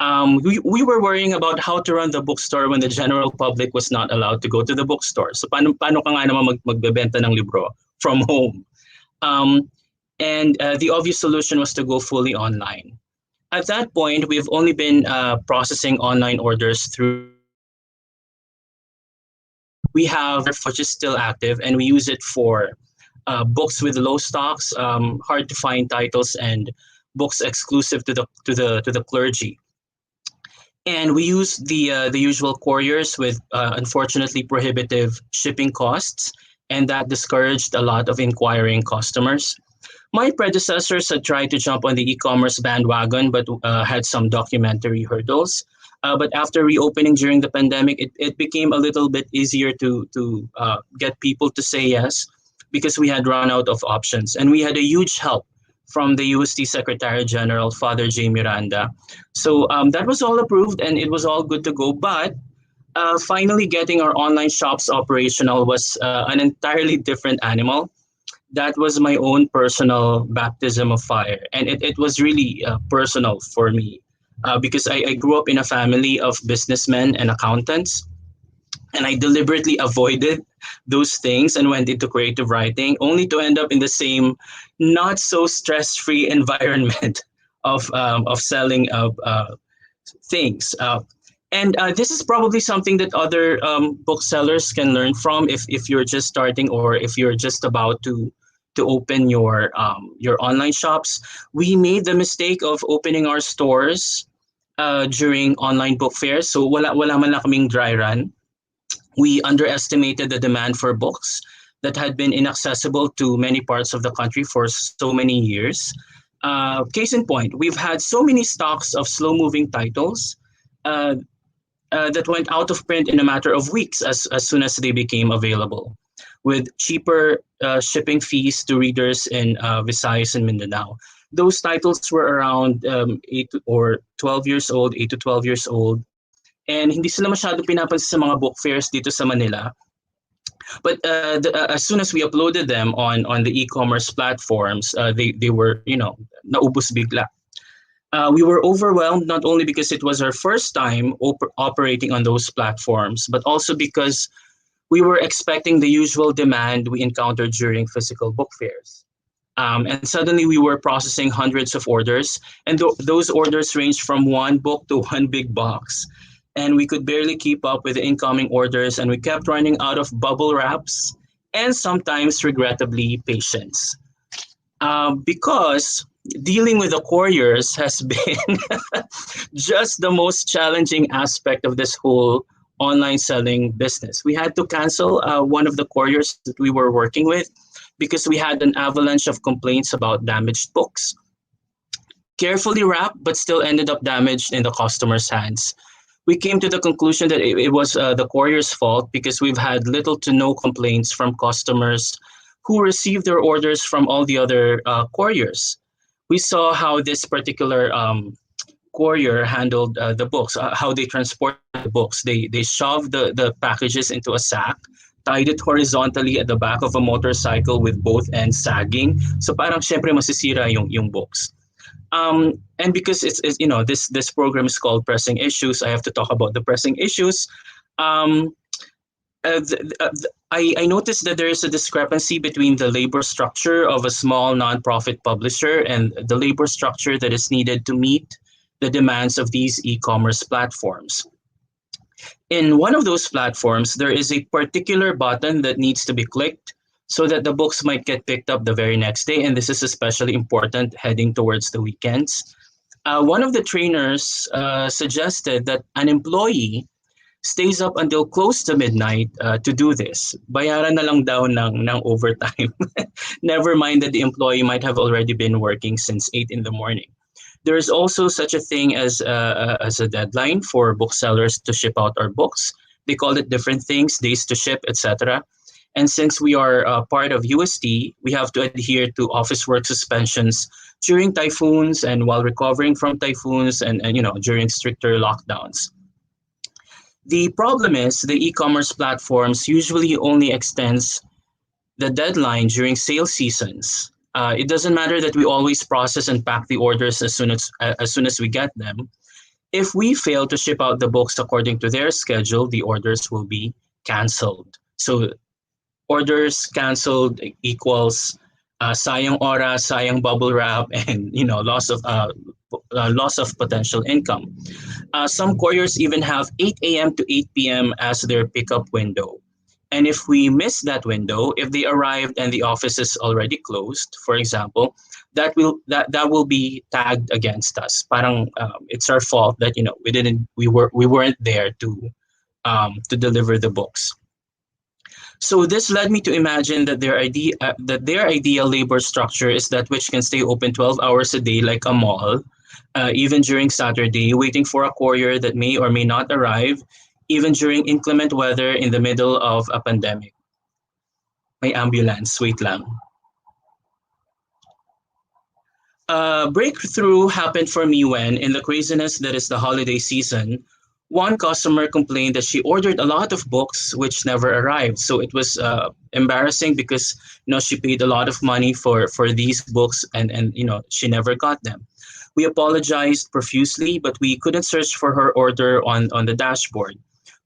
we were worrying about how to run the bookstore when the general public was not allowed to go to the bookstore. So paano ka nga naman magbebenta ng libro from home? And the obvious solution was to go fully online. At that point, we've only been processing online orders through. We have which is still active, and we use it for books with low stocks, hard to find titles, and books exclusive to the clergy. And we use the usual couriers with unfortunately prohibitive shipping costs, and that discouraged a lot of inquiring customers. My predecessors had tried to jump on the e-commerce bandwagon, but had some documentary hurdles. But after reopening during the pandemic, it became a little bit easier to get people to say yes, because we had run out of options. And we had a huge help from the UST Secretary General, Father J. Miranda. So that was all approved and it was all good to go. But finally getting our online shops operational was an entirely different animal. That was my own personal baptism of fire. And it was really personal for me because I grew up in a family of businessmen and accountants. And I deliberately avoided those things and went into creative writing, only to end up in the same not so stress-free environment of selling things. And this is probably something that other booksellers can learn from if you're just starting or if you're just about to open your online shops. We made the mistake of opening our stores during online book fairs. So wala man lang kaming dry run. We underestimated the demand for books that had been inaccessible to many parts of the country for so many years. Case in point, we've had so many stocks of slow-moving titles that went out of print in a matter of weeks as soon as they became available, with cheaper shipping fees to readers in Visayas and Mindanao. Those titles were around 8 or 12 years old, 8 to 12 years old. And hindi sila masyado pinapansin sa mga book fairs dito sa Manila. But as soon as we uploaded them on the e-commerce platforms, they were, naubos bigla. We were overwhelmed not only because it was our first time operating on those platforms, but also because we were expecting the usual demand we encountered during physical book fairs. And suddenly we were processing hundreds of orders, and those orders ranged from one book to one big box. And we could barely keep up with the incoming orders, and we kept running out of bubble wraps and sometimes, regrettably, patience. Because dealing with the couriers has been just the most challenging aspect of this whole online selling business. We had to cancel one of the couriers that we were working with because we had an avalanche of complaints about damaged books. Carefully wrapped, but still ended up damaged in the customer's hands. We came to the conclusion that it was the courier's fault because we've had little to no complaints from customers who received their orders from all the other couriers. We saw how this particular courier handled the books, how they transport the books. They shove the packages into a sack, tied it horizontally at the back of a motorcycle with both ends sagging. So parang syempre masisira yung books. And because it's this program is called Pressing Issues, I have to talk about the pressing issues. Um, I noticed that there is a discrepancy between the labor structure of a small nonprofit publisher and the labor structure that is needed to meet the demands of these e-commerce platforms. In one of those platforms, there is a particular button that needs to be clicked so that the books might get picked up the very next day. And this is especially important heading towards the weekends. One of the trainers suggested that an employee stays up until close to midnight to do this. Bayaran na lang daw ng overtime. Never mind that the employee might have already been working since 8 in the morning. There is also such a thing as a deadline for booksellers to ship out our books. They call it different things, days to ship, etc. And since we are part of UST, we have to adhere to office work suspensions during typhoons and while recovering from typhoons and during stricter lockdowns. The problem is the e-commerce platforms usually only extends the deadline during sale seasons. It doesn't matter that we always process and pack the orders as soon as we get them. If we fail to ship out the books according to their schedule, the orders will be canceled. So orders canceled equals sayang oras, sayang bubble wrap, and loss of potential income. Some couriers even have 8 a.m. to 8 p.m. as their pickup window. And if we miss that window, if they arrived and the office is already closed, for example, that will be tagged against us. Parang it's our fault that we weren't there to deliver the books. So this led me to imagine that their ideal labor structure is that which can stay open 12 hours a day like a mall, even during Saturday, waiting for a courier that may or may not arrive, even during inclement weather in the middle of a pandemic. May ambulance, wait lang. Breakthrough happened for me when, in the craziness that is the holiday season, one customer complained that she ordered a lot of books which never arrived. So it was embarrassing because she paid a lot of money for these books and she never got them. We apologized profusely, but we couldn't search for her order on the dashboard.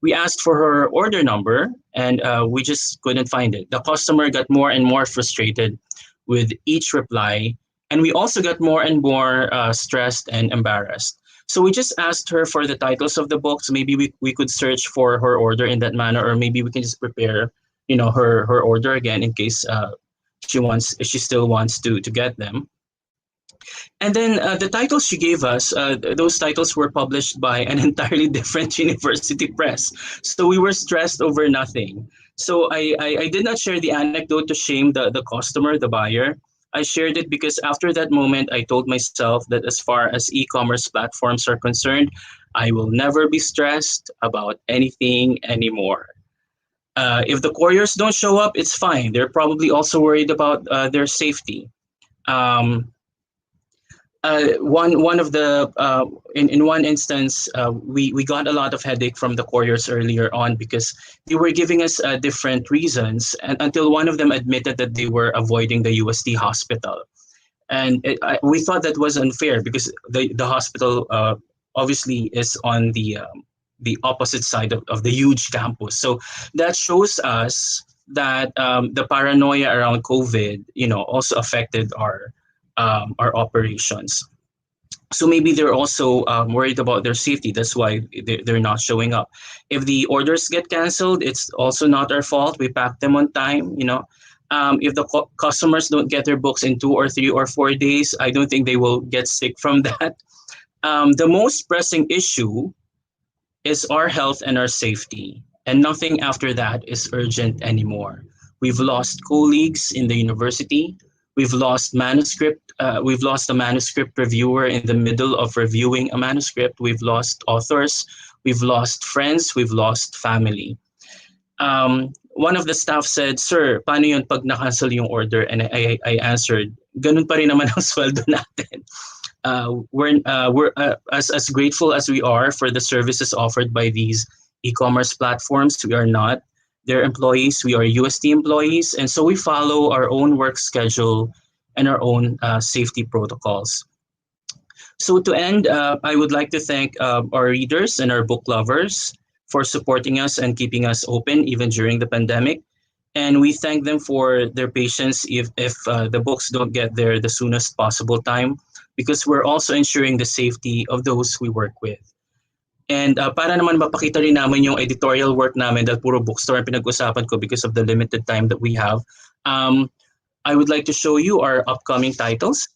We asked for her order number and we just couldn't find it. The customer got more and more frustrated with each reply, and we also got more and more stressed and embarrassed. So we just asked her for the titles of the books. Maybe we could search for her order in that manner, or maybe we can just prepare, her order again in case she still wants to get them. And then the titles she gave us, those titles were published by an entirely different university press. So we were stressed over nothing. So I did not share the anecdote to shame the customer, the buyer. I shared it because after that moment, I told myself that as far as e-commerce platforms are concerned, I will never be stressed about anything anymore. If the couriers don't show up, it's fine. They're probably also worried about their safety. One of the in one instance, we got a lot of headache from the couriers earlier on because they were giving us different reasons, and until one of them admitted that they were avoiding the UST hospital, and we thought that was unfair because the hospital obviously is on the opposite side of the huge campus. So that shows us that the paranoia around COVID, also affected our operations. So maybe they're also worried about their safety. That's why they're not showing up. If the orders get canceled, it's also not our fault. We pack them on time. If the customers don't get their books in 2 or 3 or 4 days, I don't think they will get sick from that. The most pressing issue is our health and our safety, and nothing after that is urgent anymore. We've lost colleagues in the university. We've lost manuscript. We've lost a manuscript reviewer in the middle of reviewing a manuscript. We've lost authors. We've lost friends. We've lost family. One of the staff said, "Sir, paano yun pag na-cancel yung order?" And I answered, "Ganun pa rin naman ang sweldo natin." we're as grateful as we are for the services offered by these e-commerce platforms. We are not their employees. We are UST employees, and so we follow our own work schedule and our own safety protocols. So to end, I would like to thank our readers and our book lovers for supporting us and keeping us open even during the pandemic. And we thank them for their patience if the books don't get there the soonest possible time, because we're also ensuring the safety of those we work with. And para naman mapakita rin namin yung editorial work namin dahil puro bookstore ang pinag-usapan ko because of the limited time that we have, I would like to show you our upcoming titles.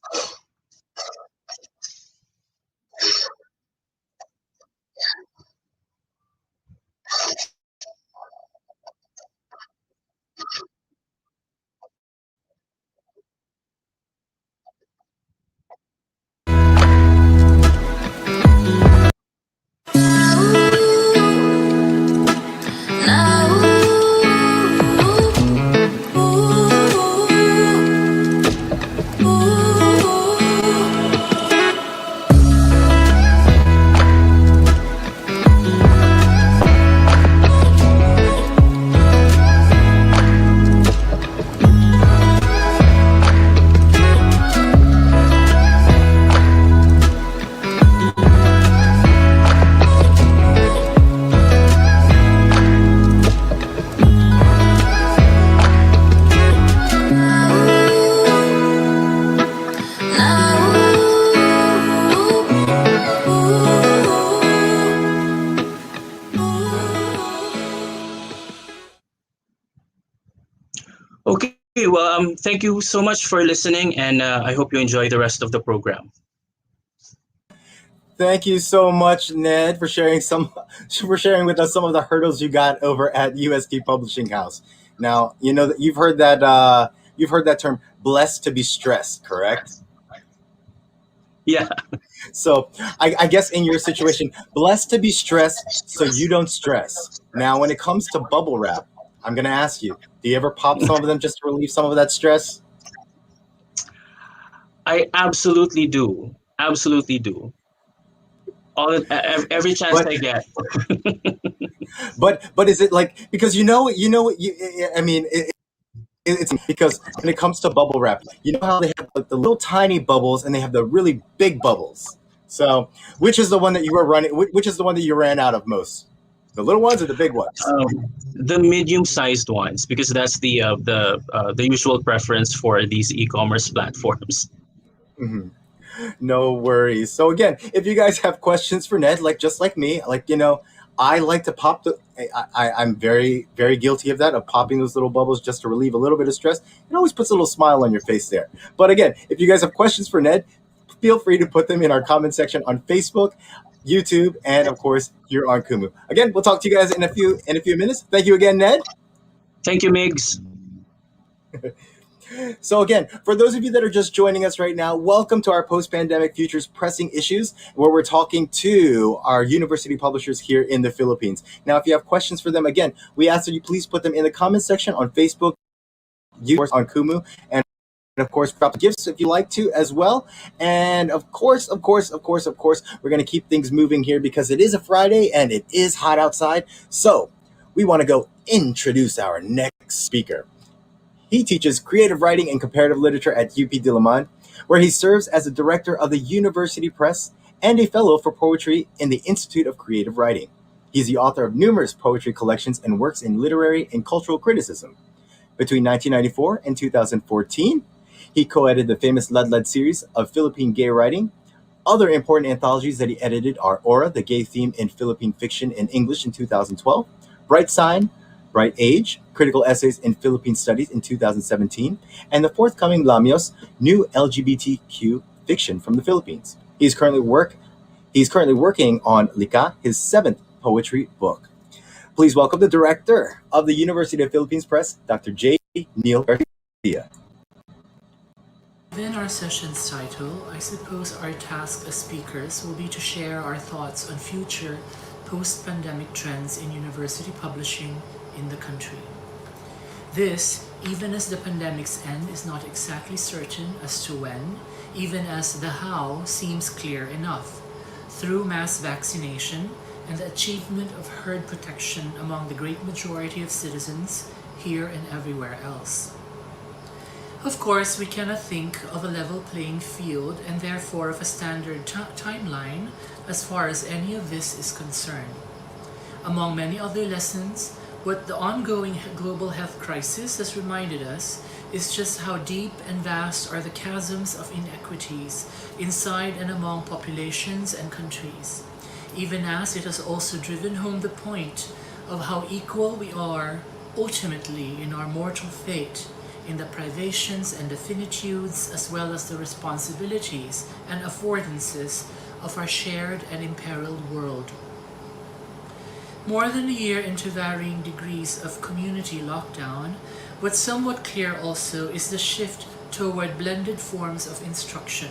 Okay, well, thank you so much for listening, and I hope you enjoy the rest of the program. Thank you so much, Ned, for sharing with us some of the hurdles you got over at UST Publishing House. Now, you know that you've heard that term "blessed to be stressed," correct? Yeah. So I guess in your situation, blessed to be stressed so you don't stress. Now, when it comes to bubble wrap, I'm going to ask you, do you ever pop some of them just to relieve some of that stress? I absolutely do. Absolutely do. Every chance I get. But is it like, because I mean, it's because when it comes to bubble wrap, you know how they have the little tiny bubbles and they have the really big bubbles. So which is the one that you were running? Which is the one that you ran out of most? The little ones or the big ones? The medium-sized ones, because that's the usual preference for these e-commerce platforms. Mm-hmm. No worries. So again, if you guys have questions for Ned, just like me, I like to pop I'm very, very guilty of that, of popping those little bubbles just to relieve a little bit of stress. It always puts a little smile on your face there. But again, if you guys have questions for Ned, feel free to put them in our comment section on Facebook, YouTube, and of course here on Kumu. Again, we'll talk to you guys in a few minutes. Thank you again, Ned. Thank you, Migs. So again, for those of you that are just joining us right now, welcome to our Post-Pandemic Futures Pressing Issues, where we're talking to our university publishers here in the Philippines. Now, if you have questions for them, again, we ask that you please put them in the comment section on Facebook, YouTube, on Kumu, and of course, drop gifts if you like to as well. And of course, we're going to keep things moving here because it is a Friday and it is hot outside. So we want to go introduce our next speaker. He teaches creative writing and comparative literature at UP Diliman, where he serves as the director of the University Press and a fellow for poetry in the Institute of Creative Writing. He's the author of numerous poetry collections and works in literary and cultural criticism. Between 1994 and 2014, he co-edited the famous Ladlad series of Philippine gay writing. Other important anthologies that he edited are Aura, the gay theme in Philippine fiction in English in 2012, Bright Sign, Bright Age, Critical Essays in Philippine Studies in 2017, and the forthcoming Lamios, New LGBTQ Fiction from the Philippines. He's currently working on Lika, his 7th poetry book. Please welcome the director of the University of Philippines Press, Dr. J. Neil Garcia. Given our session's title, I suppose our task as speakers will be to share our thoughts on future post-pandemic trends in university publishing in the country. This even as the pandemic's end is not exactly certain as to when, even as the how seems clear enough, through mass vaccination and the achievement of herd protection among the great majority of citizens here and everywhere else. Of course, we cannot think of a level playing field and therefore of a standard timeline as far as any of this is concerned. Among many other lessons, what the ongoing global health crisis has reminded us is just how deep and vast are the chasms of inequities inside and among populations and countries, even as it has also driven home the point of how equal we are ultimately in our mortal fate, in the privations and the finitudes as well as the responsibilities and affordances of our shared and imperiled world. More than a year into varying degrees of community lockdown, what's somewhat clear also is the shift toward blended forms of instruction,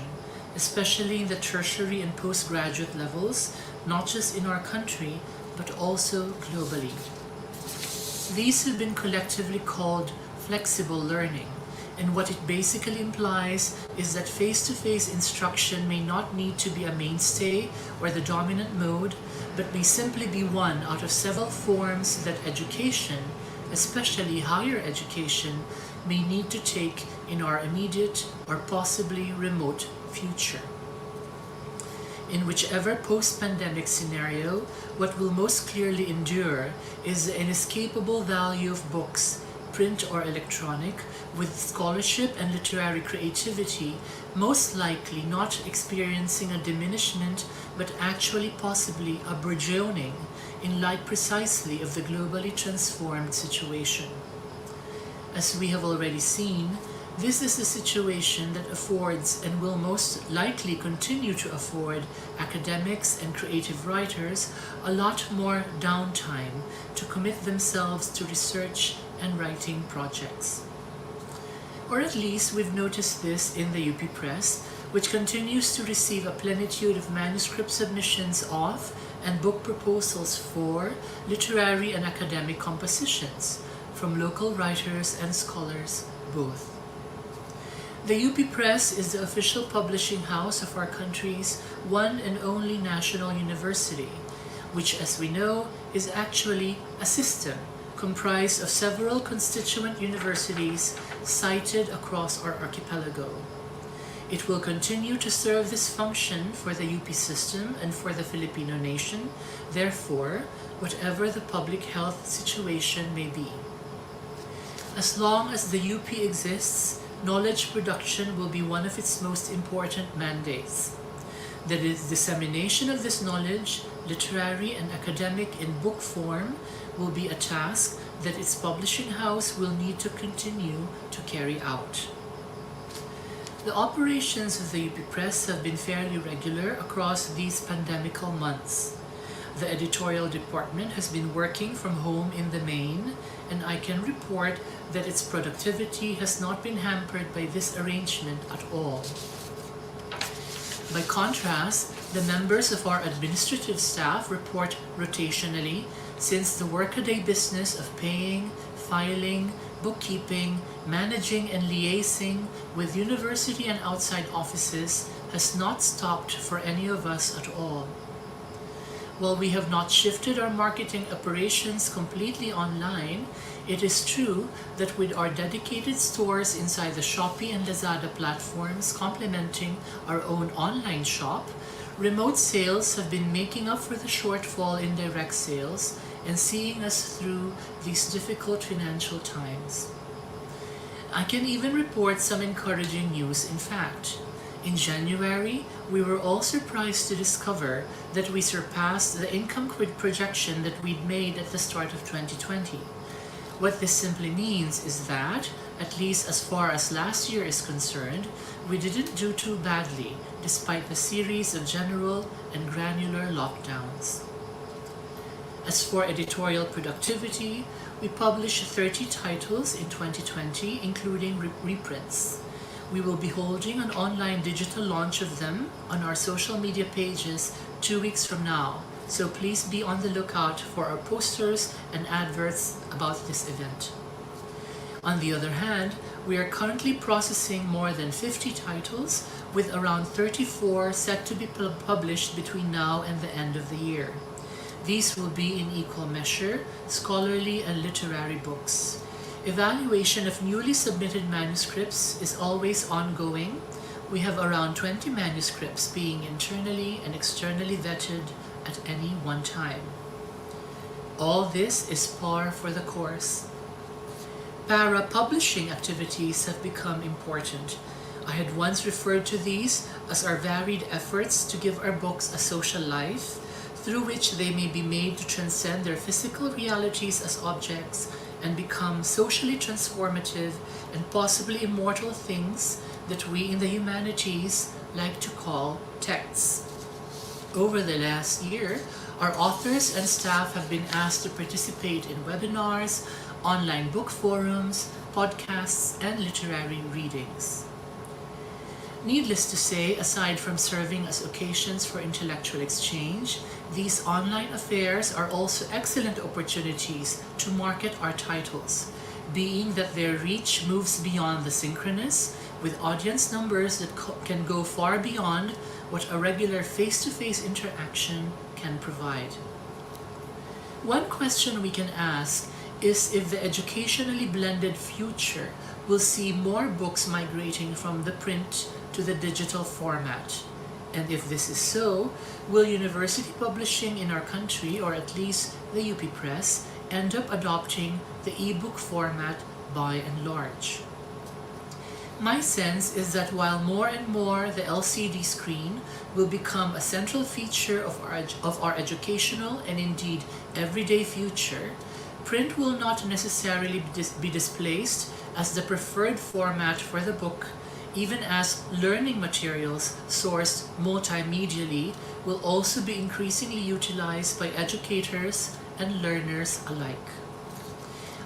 especially in the tertiary and postgraduate levels, not just in our country, but also globally. These have been collectively called flexible learning, and what it basically implies is that face-to-face instruction may not need to be a mainstay or the dominant mode, but may simply be one out of several forms that education, especially higher education, may need to take in our immediate or possibly remote future. In whichever post-pandemic scenario, what will most clearly endure is the inescapable value of books, print or electronic, with scholarship and literary creativity most likely not experiencing a diminishment but actually possibly a burgeoning in light precisely of the globally transformed situation. As we have already seen, this is a situation that affords and will most likely continue to afford academics and creative writers a lot more downtime to commit themselves to research and writing projects. Or at least we've noticed this in the UP Press, which continues to receive a plenitude of manuscript submissions of and book proposals for literary and academic compositions from local writers and scholars both. The UP Press is the official publishing house of our country's one and only national university, which, as we know, is actually a system comprised of several constituent universities sited across our archipelago. It will continue to serve this function for the UP system and for the Filipino nation, therefore, whatever the public health situation may be. As long as the UP exists, knowledge production will be one of its most important mandates. The dissemination of this knowledge, literary and academic in book form, will be a task that its publishing house will need to continue to carry out. The operations of the UP Press have been fairly regular across these pandemical months. The editorial department has been working from home in the main, and I can report that its productivity has not been hampered by this arrangement at all. By contrast, the members of our administrative staff report rotationally, since the workaday business of paying, filing, bookkeeping, managing and liaising with university and outside offices has not stopped for any of us at all. While we have not shifted our marketing operations completely online, it is true that with our dedicated stores inside the Shopee and Lazada platforms complementing our own online shop, remote sales have been making up for the shortfall in direct sales and seeing us through these difficult financial times. I can even report some encouraging news, in fact. In January, we were all surprised to discover that we surpassed the income projection that we'd made at the start of 2020. What this simply means is that, at least as far as last year is concerned, we didn't do too badly despite the series of general and granular lockdowns. As for editorial productivity, we published 30 titles in 2020, including reprints. We will be holding an online digital launch of them on our social media pages 2 weeks from now, so please be on the lookout for our posters and adverts about this event. On the other hand, we are currently processing more than 50 titles, with around 34 set to be published between now and the end of the year. These will be in equal measure scholarly and literary books. Evaluation of newly submitted manuscripts is always ongoing. We have around 20 manuscripts being internally and externally vetted at any one time. All this is par for the course. Para-publishing activities have become important. I had once referred to these as our varied efforts to give our books a social life, through which they may be made to transcend their physical realities as objects and become socially transformative and possibly immortal things that we in the humanities like to call texts. Over the last year, our authors and staff have been asked to participate in webinars, online book forums, podcasts, and literary readings. Needless to say, aside from serving as occasions for intellectual exchange, these online affairs are also excellent opportunities to market our titles, being that their reach moves beyond the synchronous, with audience numbers that can go far beyond what a regular face-to-face interaction can provide. One question we can ask is if the educationally blended future will see more books migrating from the print to the digital format. And if this is so, will university publishing in our country, or at least the UP Press, end up adopting the e-book format by and large? My sense is that while more and more the LCD screen will become a central feature of our educational and indeed everyday future, print will not necessarily be displaced as the preferred format for the book, even as learning materials sourced multimedially will also be increasingly utilized by educators and learners alike.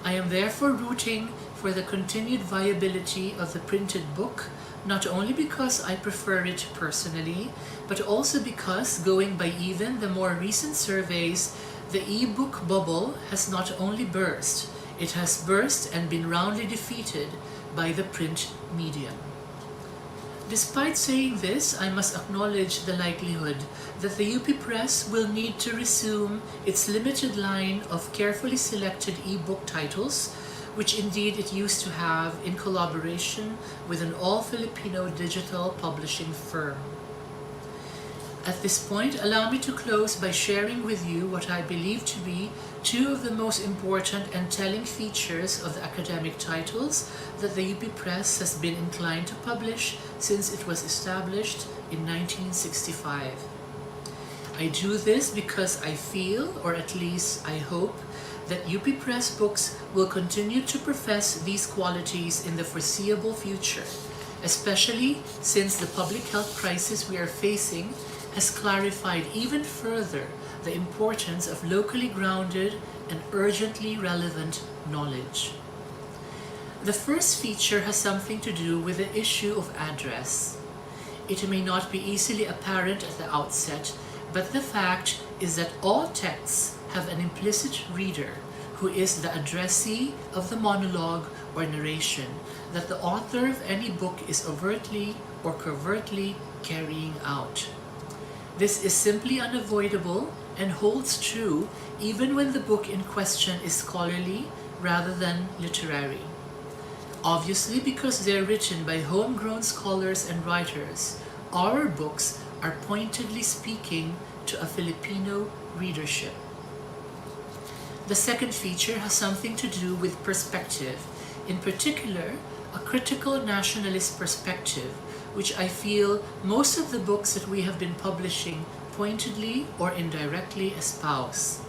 I am therefore rooting for the continued viability of the printed book, not only because I prefer it personally, but also because, going by even the more recent surveys, the e-book bubble has not only burst, it has burst and been roundly defeated by the print medium. Despite saying this, I must acknowledge the likelihood that the UP Press will need to resume its limited line of carefully selected e-book titles, which indeed it used to have in collaboration with an all-Filipino digital publishing firm. At this point, allow me to close by sharing with you what I believe to be two of the most important and telling features of the academic titles that the UP Press has been inclined to publish since it was established in 1965. I do this because I feel, or at least I hope, that UP Press books will continue to profess these qualities in the foreseeable future, especially since the public health crisis we are facing has clarified even further the importance of locally grounded and urgently relevant knowledge. The first feature has something to do with the issue of address. It may not be easily apparent at the outset, but the fact is that all texts have an implicit reader who is the addressee of the monologue or narration that the author of any book is overtly or covertly carrying out. This is simply unavoidable and holds true even when the book in question is scholarly rather than literary. Obviously, because they're written by homegrown scholars and writers, our books are pointedly speaking to a Filipino readership. The second feature has something to do with perspective, in particular, a critical nationalist perspective, which I feel most of the books that we have been publishing pointedly or indirectly espouse.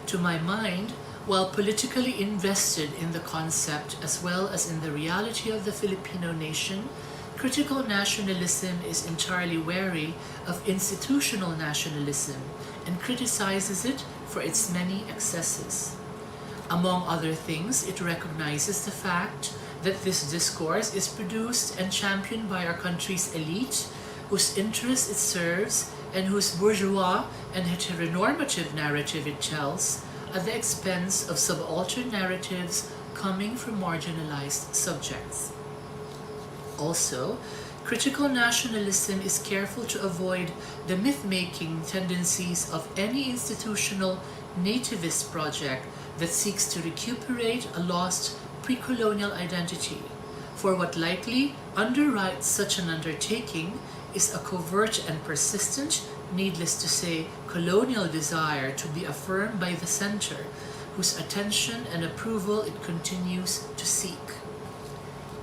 To my mind, while politically invested in the concept as well as in the reality of the Filipino nation, critical nationalism is entirely wary of institutional nationalism and criticizes it for its many excesses. Among other things, it recognizes the fact that this discourse is produced and championed by our country's elite, whose interests it serves and whose bourgeois and heteronormative narrative it tells, at the expense of subaltern narratives coming from marginalized subjects. Also, critical nationalism is careful to avoid the myth-making tendencies of any institutional nativist project that seeks to recuperate a lost pre-colonial identity, for what likely underwrites such an undertaking is a covert and persistent, needless to say, colonial desire to be affirmed by the center, whose attention and approval it continues to seek.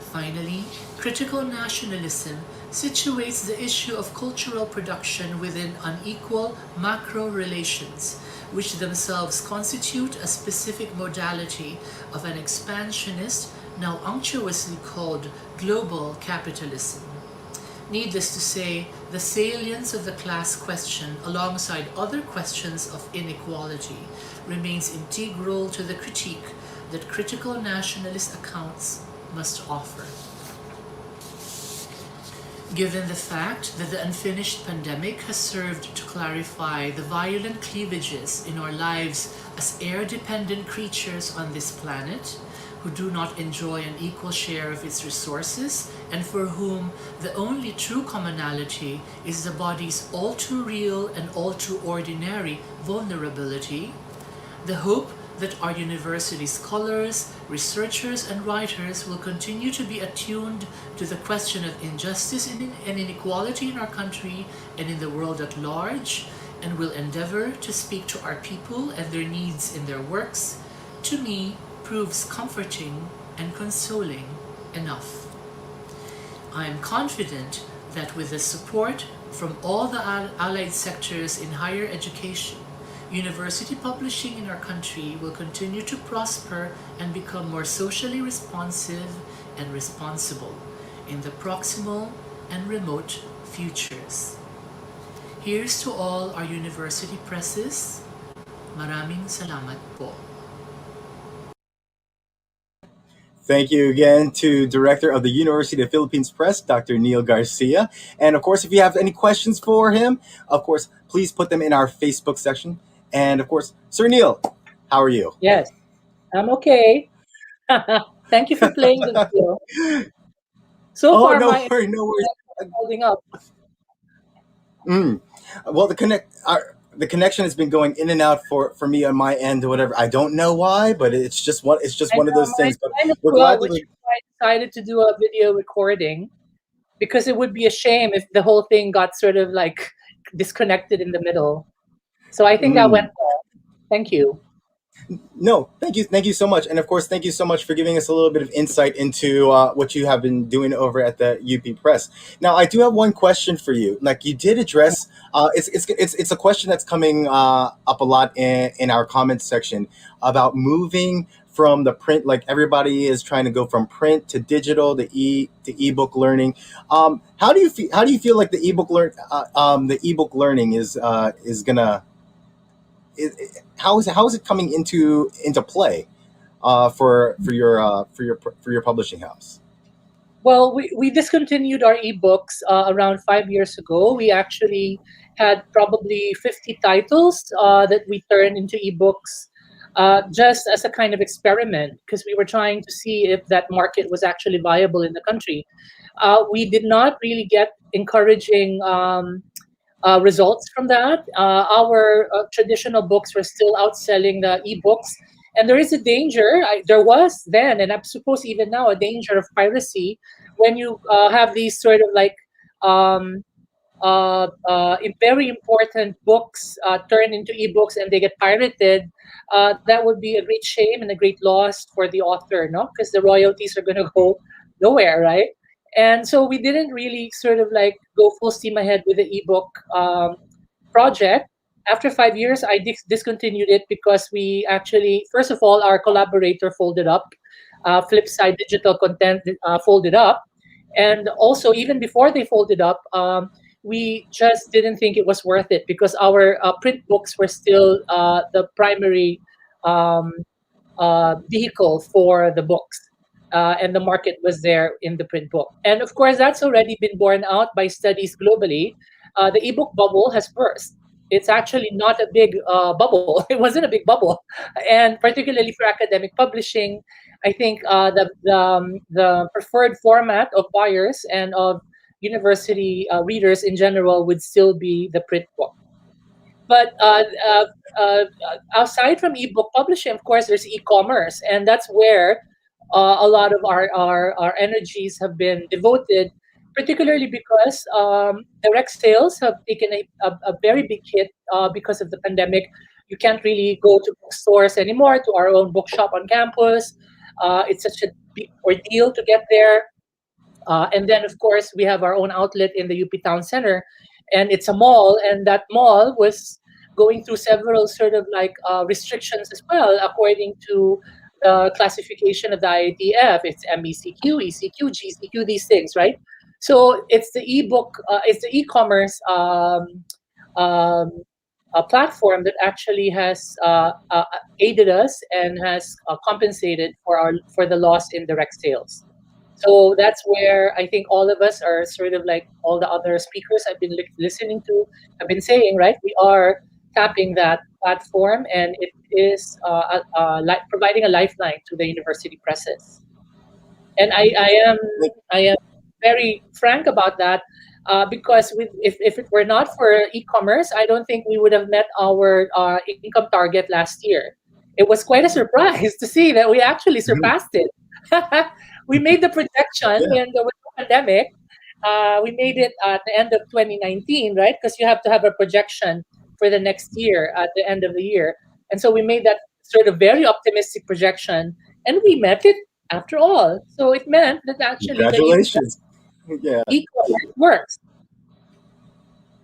Finally, critical nationalism situates the issue of cultural production within unequal macro relations, which themselves constitute a specific modality of an expansionist, now unctuously called global capitalism. Needless to say, the salience of the class question, alongside other questions of inequality, remains integral to the critique that critical nationalist accounts must offer. Given the fact that the unfinished pandemic has served to clarify the violent cleavages in our lives as air-dependent creatures on this planet, who do not enjoy an equal share of its resources, and for whom the only true commonality is the body's all too real and all too ordinary vulnerability, the hope that our university scholars, researchers, and writers will continue to be attuned to the question of injustice and inequality in our country and in the world at large, and will endeavor to speak to our people and their needs in their works, to me, proves comforting and consoling enough. I am confident that with the support from all the allied sectors in higher education, university publishing in our country will continue to prosper and become more socially responsive and responsible in the proximal and remote futures. Here's to all our university presses. Maraming salamat po. Thank you again to Director of the University of the Philippines Press, Dr. Neil Garcia. And of course, if you have any questions for him, of course, please put them in our Facebook section. And of course, Sir Neil, how are you? Yes, I'm okay. Thank you for playing the video. So far, no my worries, no worries. internet is holding up. Well, the connection has been going in and out for me on my end or whatever. I don't know why, but it's just one of those things. But we're glad which is why I decided to do a video recording, because it would be a shame if the whole thing got sort of like disconnected in the middle. So I think that went well. Thank you. No, thank you so much, and of course, thank you so much for giving us a little bit of insight into what you have been doing over at the UP Press. Now, I do have one question for you. Like you did address, it's a question that's coming up a lot in our comments section about moving from the print. Like everybody is trying to go from print to digital to ebook learning. How do you feel like the ebook learning is gonna? How is it coming into play for your publishing house? Well, we discontinued our ebooks around 5 years ago. We actually had probably 50 titles that we turned into ebooks just as a kind of experiment, because we were trying to see if that market was actually viable in the country. We did not really get encouraging results from that. Our traditional books were still outselling the ebooks, and there is a danger. There was then, and I suppose even now, a danger of piracy when you have these sort of like very important books turned into ebooks and they get pirated. That would be a great shame and a great loss for the author, no? Because the royalties are going to go nowhere, right? And so we didn't really sort of like go full steam ahead with the ebook project. After 5 years, I discontinued it because we actually, first of all, our collaborator folded up, Flipside Digital Content folded up. And also, even before they folded up, we just didn't think it was worth it because our print books were still the primary vehicle for the books. And the market was there in the print book. And of course, that's already been borne out by studies globally. The ebook bubble has burst. it's actually not a big bubble. It wasn't a big bubble, and particularly for academic publishing, I think the preferred format of buyers and of university readers in general would still be the print book. But outside from ebook publishing, of course, there's e-commerce, and that's where a lot of our energies have been devoted, particularly because direct sales have taken a very big hit because of the pandemic. You can't really go to bookstores anymore, to our own bookshop on campus. It's such a big ordeal to get there. And then, of course, we have our own outlet in the UP Town Center, and it's a mall, and that mall was going through several sort of like restrictions as well, according to the classification of the IATF. It's MECQ, ECQ, GCQ, these things, right? So it's the ebook, it's the e-commerce platform that actually has aided us and has compensated for the loss in direct sales. So that's where I think all of us are sort of like all the other speakers I've been listening to have been saying, right? We are tapping that platform, and it is providing a lifeline to the university presses. And I am very frank about that because if it were not for e-commerce, I don't think we would have met our income target last year. It was quite a surprise to see that we actually surpassed it. We made the projection when there was no pandemic. We made it at the end of 2019, right? Because you have to have a projection for the next year at the end of the year. And so we made that sort of very optimistic projection, and we met it after all. So it meant that actually congratulations. e-commerce works.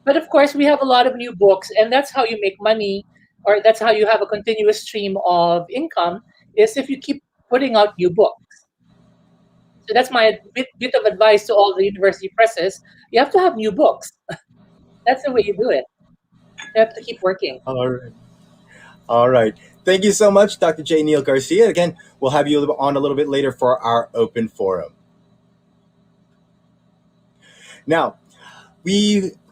But of course, we have a lot of new books, and that's how you make money, or that's how you have a continuous stream of income, is if you keep putting out new books. So that's my bit of advice to all the university presses. You have to have new books. That's the way you do it. You have to keep working. All right. Thank you so much, Dr. J. Neil Garcia. Again, we'll have you on a little bit later for our open forum. Now,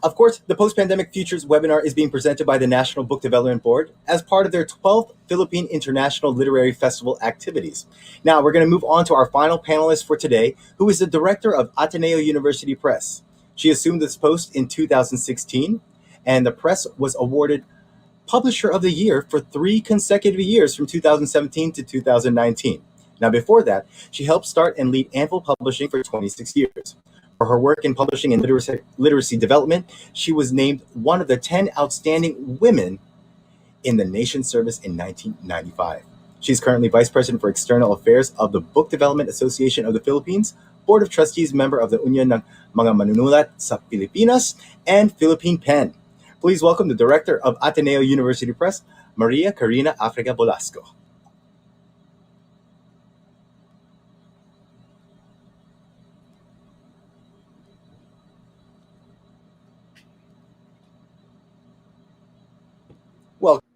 of course, the Post-Pandemic Futures webinar is being presented by the National Book Development Board as part of their 12th Philippine International Literary Festival activities. Now, we're going to move on to our final panelist for today, who is the director of Ateneo University Press. She assumed this post in 2016, and the press was awarded Publisher of the Year for 3 consecutive years from 2017 to 2019. Now, before that, she helped start and lead Anvil Publishing for 26 years. For her work in publishing and literacy development, she was named one of the 10 outstanding women in the nation's service in 1995. She's currently Vice President for External Affairs of the Book Development Association of the Philippines, Board of Trustees member of the Union ng Mga Manunulat sa Pilipinas, and Philippine Pen. Please welcome the Director of Ateneo University Press, Maria Karina Africa Bolasco. Welcome.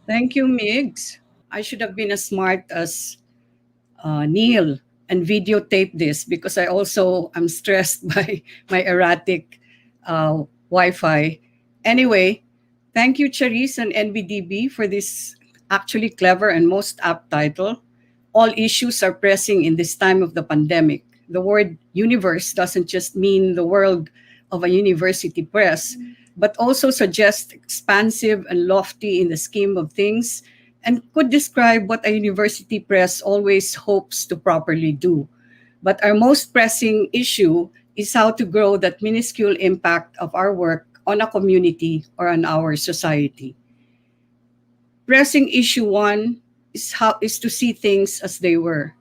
Thank you, Migs. I should have been as smart as Neil and videotape this, because I also am stressed by my erratic Wi-Fi. Anyway, thank you, Charisse and NBDB, for this actually clever and most apt title. All issues are pressing in this time of the pandemic. The word universe doesn't just mean the world of a university press, but also suggests expansive and lofty in the scheme of things, and could describe what a university press always hopes to properly do. But our most pressing issue is how to grow that minuscule impact of our work on a community or on our society. Pressing issue 1 is to see things as they were.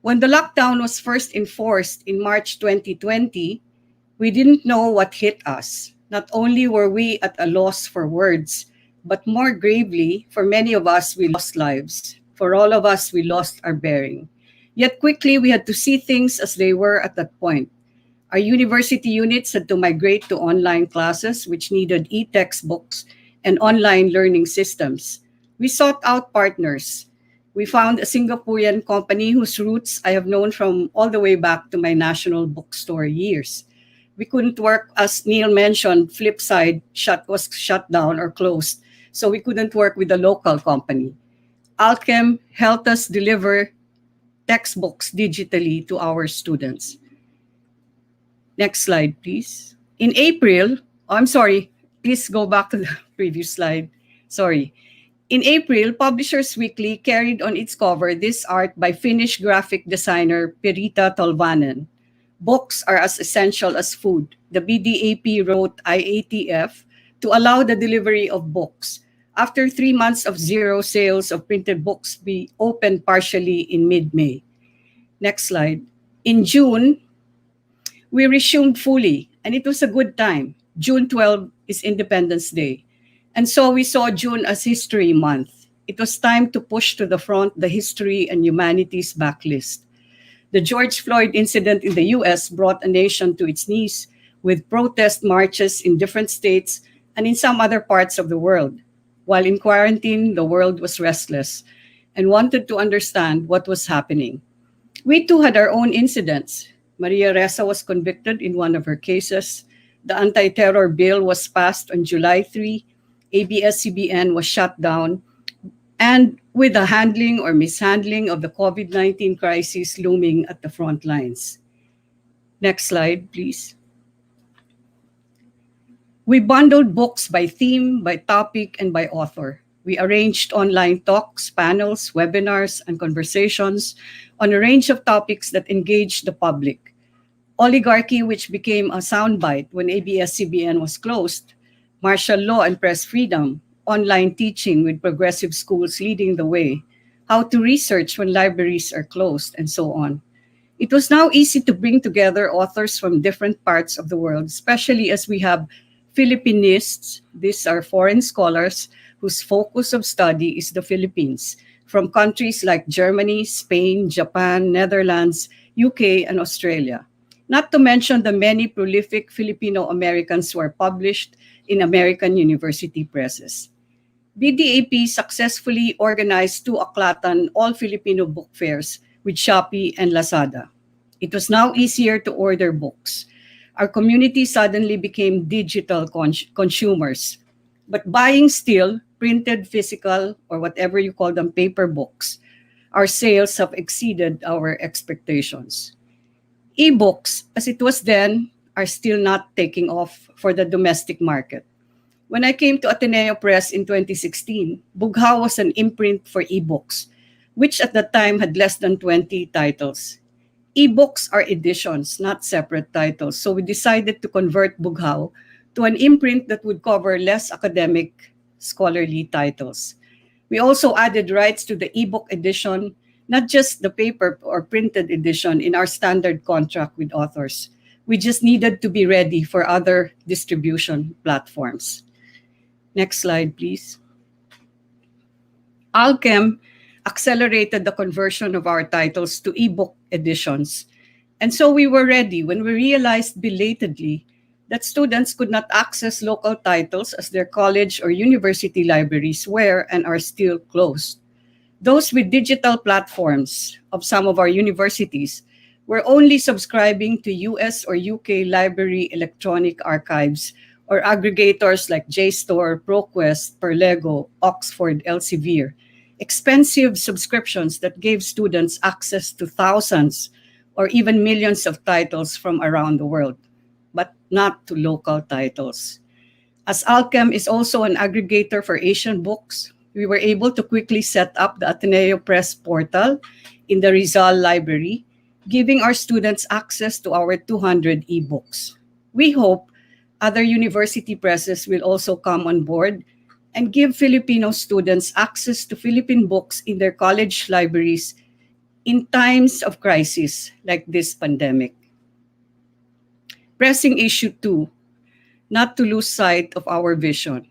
When the lockdown was first enforced in March 2020, we didn't know what hit us. Not only were we at a loss for words, but more gravely, for many of us, we lost lives. For all of us, we lost our bearing. Yet quickly, we had to see things as they were at that point. Our university units had to migrate to online classes, which needed e-textbooks and online learning systems. We sought out partners. We found a Singaporean company whose roots I have known from all the way back to my national bookstore years. We couldn't work, as Neil mentioned, Flipside was shut down or closed, so we couldn't work with the local company. Alchem helped us deliver textbooks digitally to our students. Next slide, please. In April, I'm sorry, please go back to the previous slide. Sorry. In April, Publishers Weekly carried on its cover this art by Finnish graphic designer Pirita Tolvanen. Books are as essential as food. The BDAP wrote IATF to allow the delivery of books. After 3 months of zero sales of printed books, we opened partially in mid-May. Next slide. In June, we resumed fully, and it was a good time. June 12 is Independence Day. And so we saw June as History Month. It was time to push to the front the history and humanities backlist. The George Floyd incident in the US brought a nation to its knees with protest marches in different states and in some other parts of the world. While in quarantine, the world was restless and wanted to understand what was happening. We too had our own incidents. Maria Ressa was convicted in one of her cases. The anti-terror bill was passed on July 3. ABS-CBN was shut down. And with the handling or mishandling of the COVID-19 crisis looming at the front lines. Next slide, please. We bundled books by theme, by topic, and by author. We arranged online talks, panels, webinars, and conversations on a range of topics that engaged the public. Oligarchy, which became a soundbite when ABS-CBN was closed, martial law and press freedom, online teaching with progressive schools leading the way, how to research when libraries are closed, and so on. It was now easy to bring together authors from different parts of the world, especially as we have Philippinists. These are foreign scholars whose focus of study is the Philippines, from countries like Germany, Spain, Japan, Netherlands, UK, and Australia. Not to mention the many prolific Filipino-Americans who are published in American university presses. BDAP successfully organized 2 Aklatan all-Filipino book fairs with Shopee and Lazada. It was now easier to order books. Our community suddenly became digital consumers. But buying still, printed, physical, or whatever you call them, paper books, our sales have exceeded our expectations. E-books, as it was then, are still not taking off for the domestic market. When I came to Ateneo Press in 2016, Bughaw was an imprint for e-books, which at the time had less than 20 titles. E-books are editions, not separate titles, so we decided to convert Bughaw to an imprint that would cover less academic, scholarly titles. We also added rights to the e-book edition, not just the paper or printed edition, in our standard contract with authors. We just needed to be ready for other distribution platforms. Next slide, please. Alchem accelerated the conversion of our titles to ebook editions. And so we were ready when we realized belatedly that students could not access local titles as their college or university libraries were and are still closed. Those with digital platforms of some of our universities were only subscribing to US or UK library electronic archives or aggregators like JSTOR, ProQuest, Perlego, Oxford, Elsevier, expensive subscriptions that gave students access to thousands or even millions of titles from around the world, but not to local titles. As Alchem is also an aggregator for Asian books, we were able to quickly set up the Ateneo Press portal in the Rizal Library, giving our students access to our 200 ebooks. We hope other university presses will also come on board and give Filipino students access to Philippine books in their college libraries in times of crisis like this pandemic. Pressing issue 2, not to lose sight of our vision.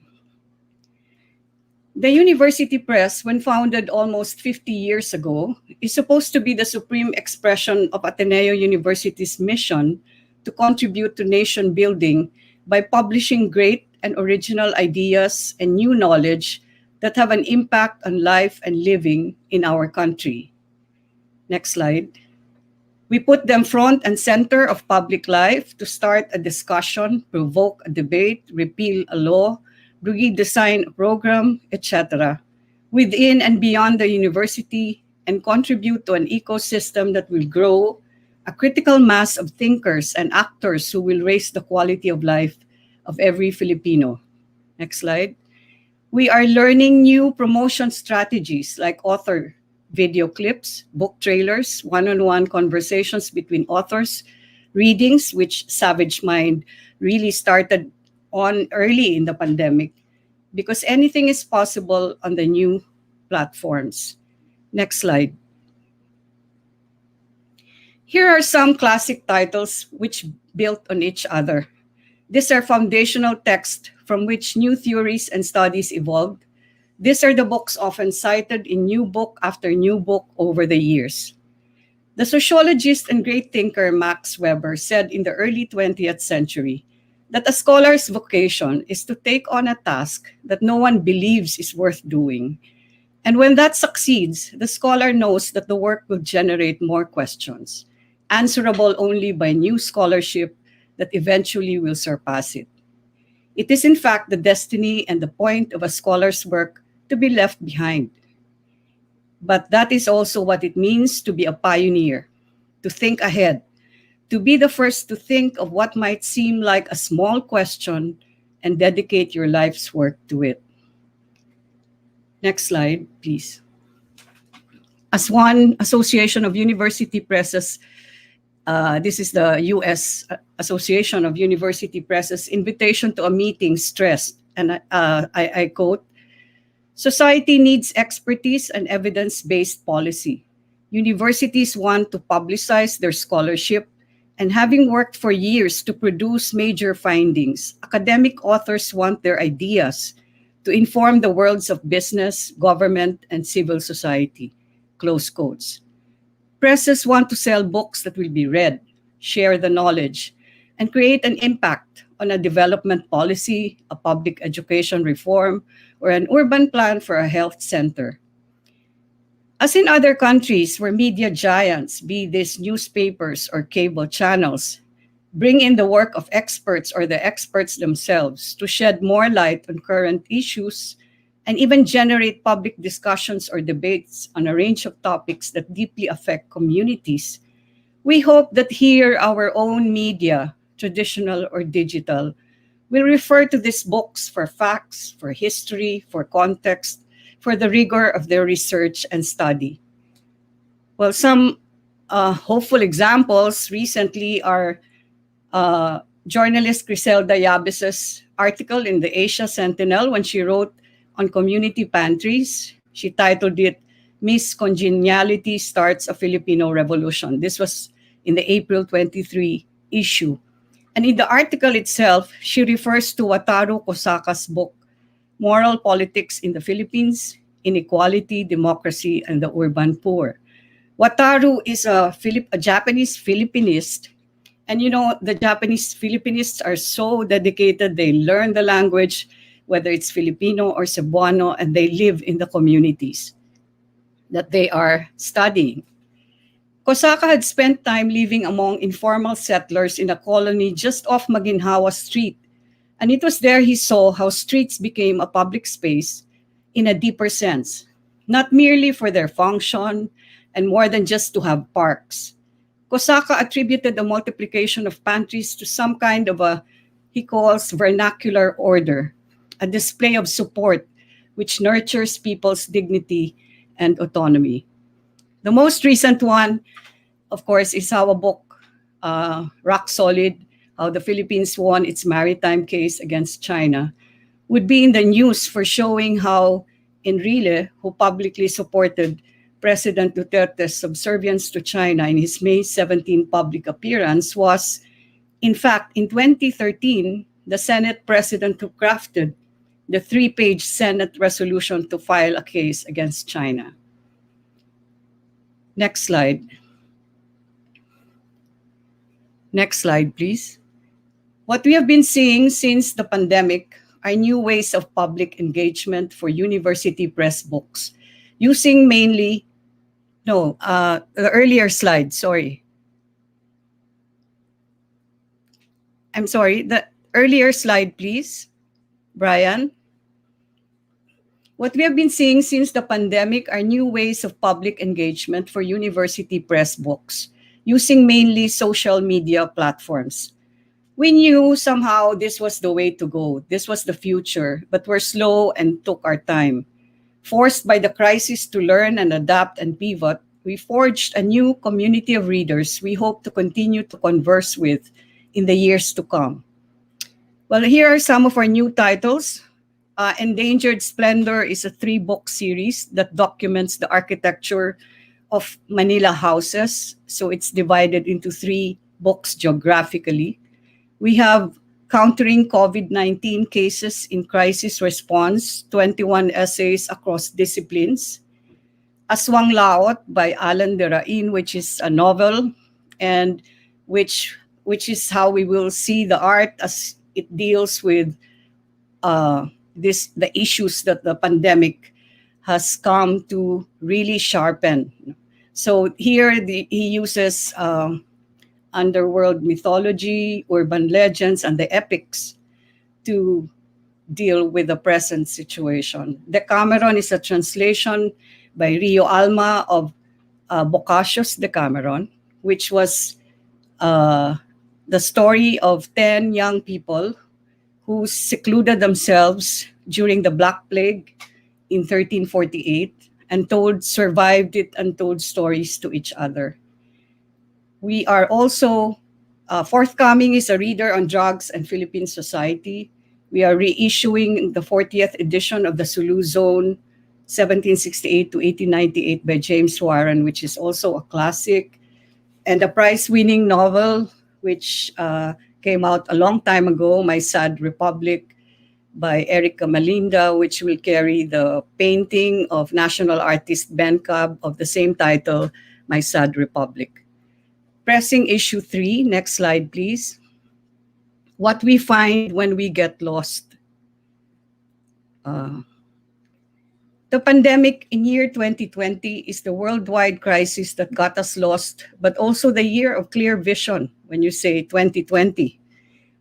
The University Press, when founded almost 50 years ago, is supposed to be the supreme expression of Ateneo University's mission to contribute to nation building by publishing great and original ideas and new knowledge that have an impact on life and living in our country. Next slide. We put them front and center of public life to start a discussion, provoke a debate, repeal a law, redesign a program, etc., within and beyond the university, and contribute to an ecosystem that will grow a critical mass of thinkers and actors who will raise the quality of life of every Filipino. Next slide. We are learning new promotion strategies like author video clips, book trailers, one-on-one conversations between authors, readings, which Savage Mind really started on early in the pandemic, because anything is possible on the new platforms. Next slide. Here are some classic titles which built on each other. These are foundational texts from which new theories and studies evolved. These are the books often cited in new book after new book over the years. The sociologist and great thinker Max Weber said in the early 20th century that a scholar's vocation is to take on a task that no one believes is worth doing. And when that succeeds, the scholar knows that the work will generate more questions, answerable only by new scholarship that eventually will surpass it. It is in fact the destiny and the point of a scholar's work to be left behind. But that is also what it means to be a pioneer, to think ahead, to be the first to think of what might seem like a small question and dedicate your life's work to it. Next slide, please. As one Association of University Presses, this is the U.S. Association of University Presses invitation to a meeting stressed, and I quote, "Society needs expertise and evidence-based policy. Universities want to publicize their scholarship, and having worked for years to produce major findings, academic authors want their ideas to inform the worlds of business, government, and civil society." Close quotes. Presses want to sell books that will be read, share the knowledge, and create an impact on a development policy, a public education reform, or an urban plan for a health center. As in other countries where media giants, be these newspapers or cable channels, bring in the work of experts or the experts themselves to shed more light on current issues and even generate public discussions or debates on a range of topics that deeply affect communities, we hope that here our own media, traditional or digital, will refer to these books for facts, for history, for context, for the rigor of their research and study. Well, some hopeful examples recently are journalist Griselda Yabes's article in the Asia Sentinel when she wrote on community pantries. She titled it, "Miss Congeniality Starts a Filipino Revolution." This was in the April 23 issue. And in the article itself, she refers to Wataru Kosaka's book, Moral Politics in the Philippines, Inequality, Democracy, and the Urban Poor. Wataru is a Japanese Filipinist. And you know, the Japanese Filipinists are so dedicated. They learn the language, whether it's Filipino or Cebuano, and they live in the communities that they are studying. Kosaka had spent time living among informal settlers in a colony just off Maginhawa Street, and it was there he saw how streets became a public space in a deeper sense, not merely for their function and more than just to have parks. Kosaka attributed the multiplication of pantries to some kind of a, he calls, vernacular order, a display of support which nurtures people's dignity and autonomy. The most recent one, of course, is our book, Rock Solid, How the Philippines Won Its Maritime Case Against China, would be in the news for showing how Enrile, who publicly supported President Duterte's subservience to China in his May 17 public appearance, was, in fact, in 2013, the Senate president who crafted the 3-page Senate resolution to file a case against China. Next slide. Next slide, please. What we have been seeing since the pandemic are new ways of public engagement for university press books, using mainly, the earlier slide, sorry. I'm sorry, the earlier slide, please, Brian. What we have been seeing since the pandemic are new ways of public engagement for university press books, using mainly social media platforms. We knew somehow this was the way to go. This was the future, but we're slow and took our time. Forced by the crisis to learn and adapt and pivot, we forged a new community of readers we hope to continue to converse with in the years to come. Well, here are some of our new titles. Endangered Splendor is a 3-book series that documents the architecture of Manila houses. So it's divided into 3 books geographically. We have Countering COVID-19 Cases in Crisis Response, 21 essays across disciplines. Aswang Laot by Alan de Rain, which is a novel, and which is how we will see the art as it deals with the issues that the pandemic has come to really sharpen. So here he uses underworld mythology, urban legends, and the epics to deal with the present situation. Decameron is a translation by Rio Alma of Boccaccio's Decameron, which was the story of 10 young people who secluded themselves during the Black Plague in 1348 and survived it and told stories to each other. We are also forthcoming is a reader on drugs and Philippine society. We are reissuing the 40th edition of the Sulu Zone, 1768 to 1898 by James Warren, which is also a classic, and a prize-winning novel, which came out a long time ago, My Sad Republic by Erica Malinda, which will carry the painting of national artist Ben Cab of the same title, My Sad Republic. Pressing issue 3, next slide, please. What we find when we get lost. The pandemic in year 2020 is the worldwide crisis that got us lost, but also the year of clear vision when you say 2020.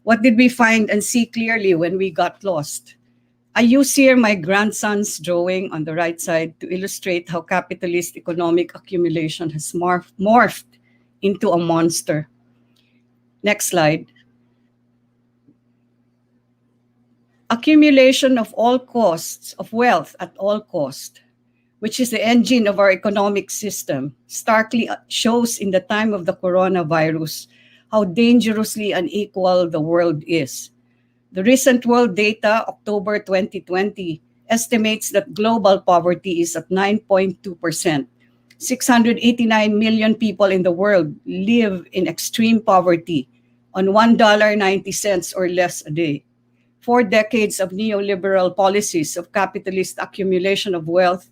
What did we find and see clearly when we got lost? I use here my grandson's drawing on the right side to illustrate how capitalist economic accumulation has morphed into a monster. Next slide. Accumulation of all costs, of wealth at all cost, which is the engine of our economic system, starkly shows in the time of the coronavirus how dangerously unequal the world is. The recent world data, October 2020, estimates that global poverty is at 9.2%. 689 million people in the world live in extreme poverty on $1.90 or less a day. 4 decades of neoliberal policies of capitalist accumulation of wealth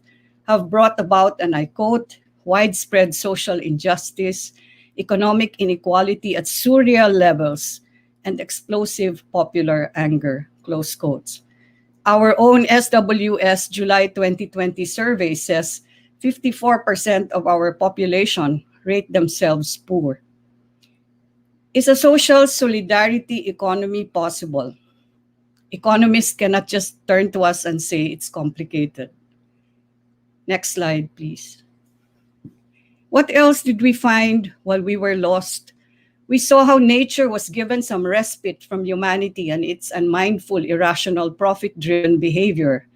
have brought about, and I quote, widespread social injustice, economic inequality at surreal levels, and explosive popular anger, close quotes. Our own SWS July 2020 survey says 54% of our population rate themselves poor. Is a social solidarity economy possible? Economists cannot just turn to us and say it's complicated. Next slide, please. What else did we find while we were lost? We saw how nature was given some respite from humanity and its unmindful, irrational, profit-driven behavior.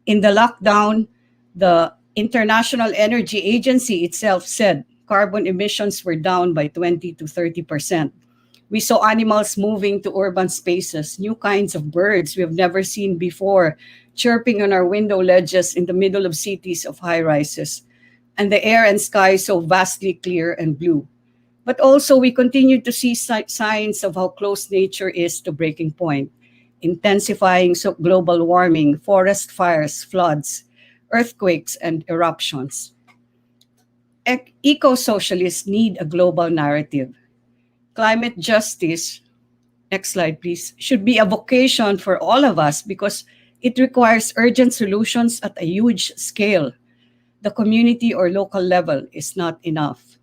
In the lockdown, the International Energy Agency itself said carbon emissions were down by 20 to 30%. We saw animals moving to urban spaces, new kinds of birds we have never seen before, chirping on our window ledges in the middle of cities of high-rises, and the air and sky so vastly clear and blue. But also we continue to see signs of how close nature is to breaking point, intensifying global warming, forest fires, floods, earthquakes, and eruptions. Eco-socialists need a global narrative. Climate justice, next slide please, should be a vocation for all of us because it requires urgent solutions at a huge scale. The community or local level is not enough.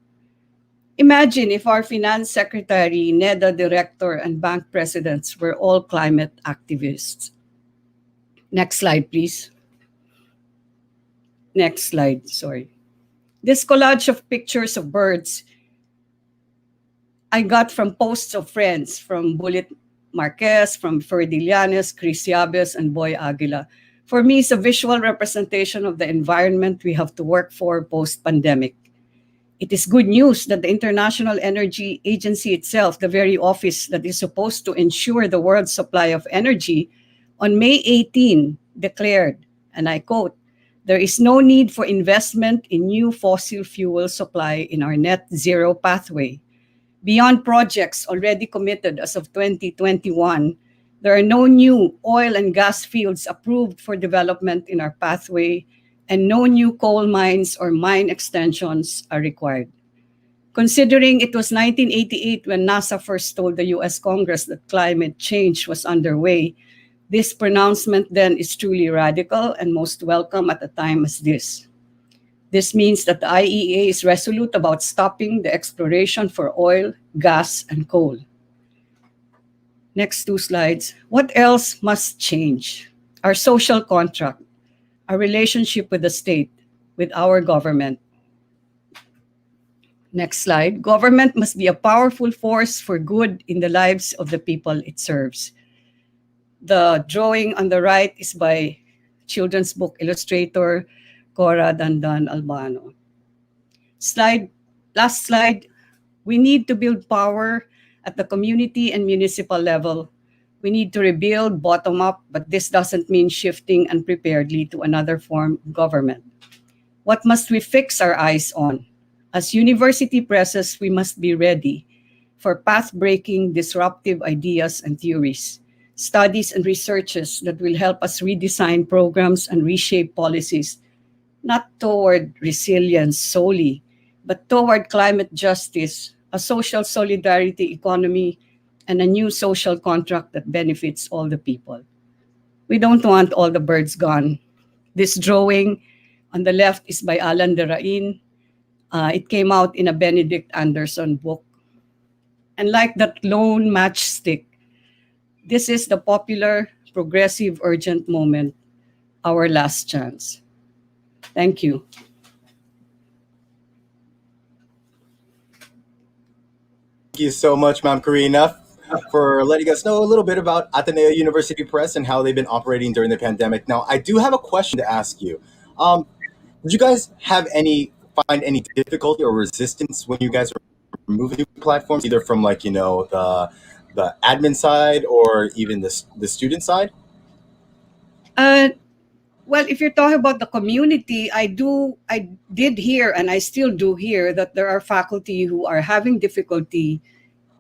Imagine if our finance secretary, NEDA director, and bank presidents were all climate activists. Next slide, please. Next slide, sorry. This collage of pictures of birds I got from posts of friends, from Bullet Marquez, from Ferdilianes, Chris Yabes, and Boy Aguila. For me, it's a visual representation of the environment we have to work for post-pandemic. It is good news that the International Energy Agency itself, the very office that is supposed to ensure the world's supply of energy, on May 18 declared, and I quote, "There is no need for investment in new fossil fuel supply in our net zero pathway. Beyond projects already committed as of 2021, there are no new oil and gas fields approved for development in our pathway, and no new coal mines or mine extensions are required." Considering it was 1988 when NASA first told the US Congress that climate change was underway, this pronouncement then is truly radical and most welcome at a time as this. This means that the IEA is resolute about stopping the exploration for oil, gas, and coal. Next two slides. What else must change? Our social contract, our relationship with the state, with our government. Next slide. Government must be a powerful force for good in the lives of the people it serves. The drawing on the right is by children's book illustrator Cora Dandan Albano. Last slide. We need to build power at the community and municipal level. We need to rebuild bottom up, but this doesn't mean shifting unpreparedly to another form of government. What must we fix our eyes on? As university presses, we must be ready for path-breaking, disruptive ideas and theories, studies and researches that will help us redesign programs and reshape policies, not toward resilience solely, but toward climate justice, a social solidarity economy, and a new social contract that benefits all the people. We don't want all the birds gone. This drawing on the left is by Alan de Rain. It came out in a Benedict Anderson book. And like that lone matchstick, this is the popular, progressive, urgent moment, our last chance. Thank you. Thank you so much, Ma'am Karina, for letting us know a little bit about Ateneo University Press and how they've been operating during the pandemic. Now, I do have a question to ask you. Did you guys find any difficulty or resistance when you guys were moving new platforms, either from the admin side or even the student side? Well, if you're talking about the community, I did hear, and I still do hear, that there are faculty who are having difficulty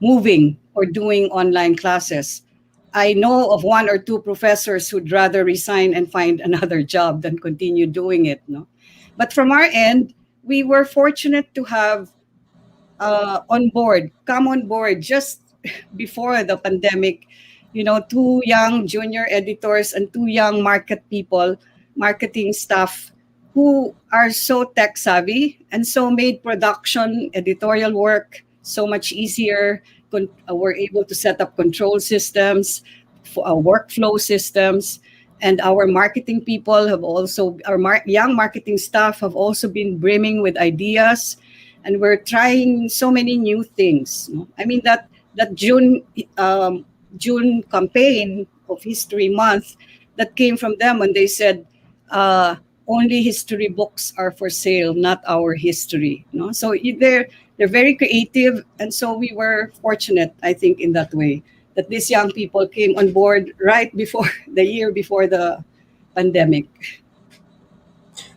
moving or doing online classes. I know of one or two professors who'd rather resign and find another job than continue doing it. No, but from our end, we were fortunate to have come on board just before the pandemic, two young junior editors and two young marketing staff who are so tech savvy and so made production, editorial work so much easier. We're able to set up control systems, workflow systems, and our marketing people have also, young marketing staff have also been brimming with ideas, and we're trying so many new things. I mean, that June campaign of History Month, that came from them when they said, only history books are for sale, not our history. So they're very creative, and so we were fortunate, I think, in that way, that these young people came on board right before the year before the pandemic.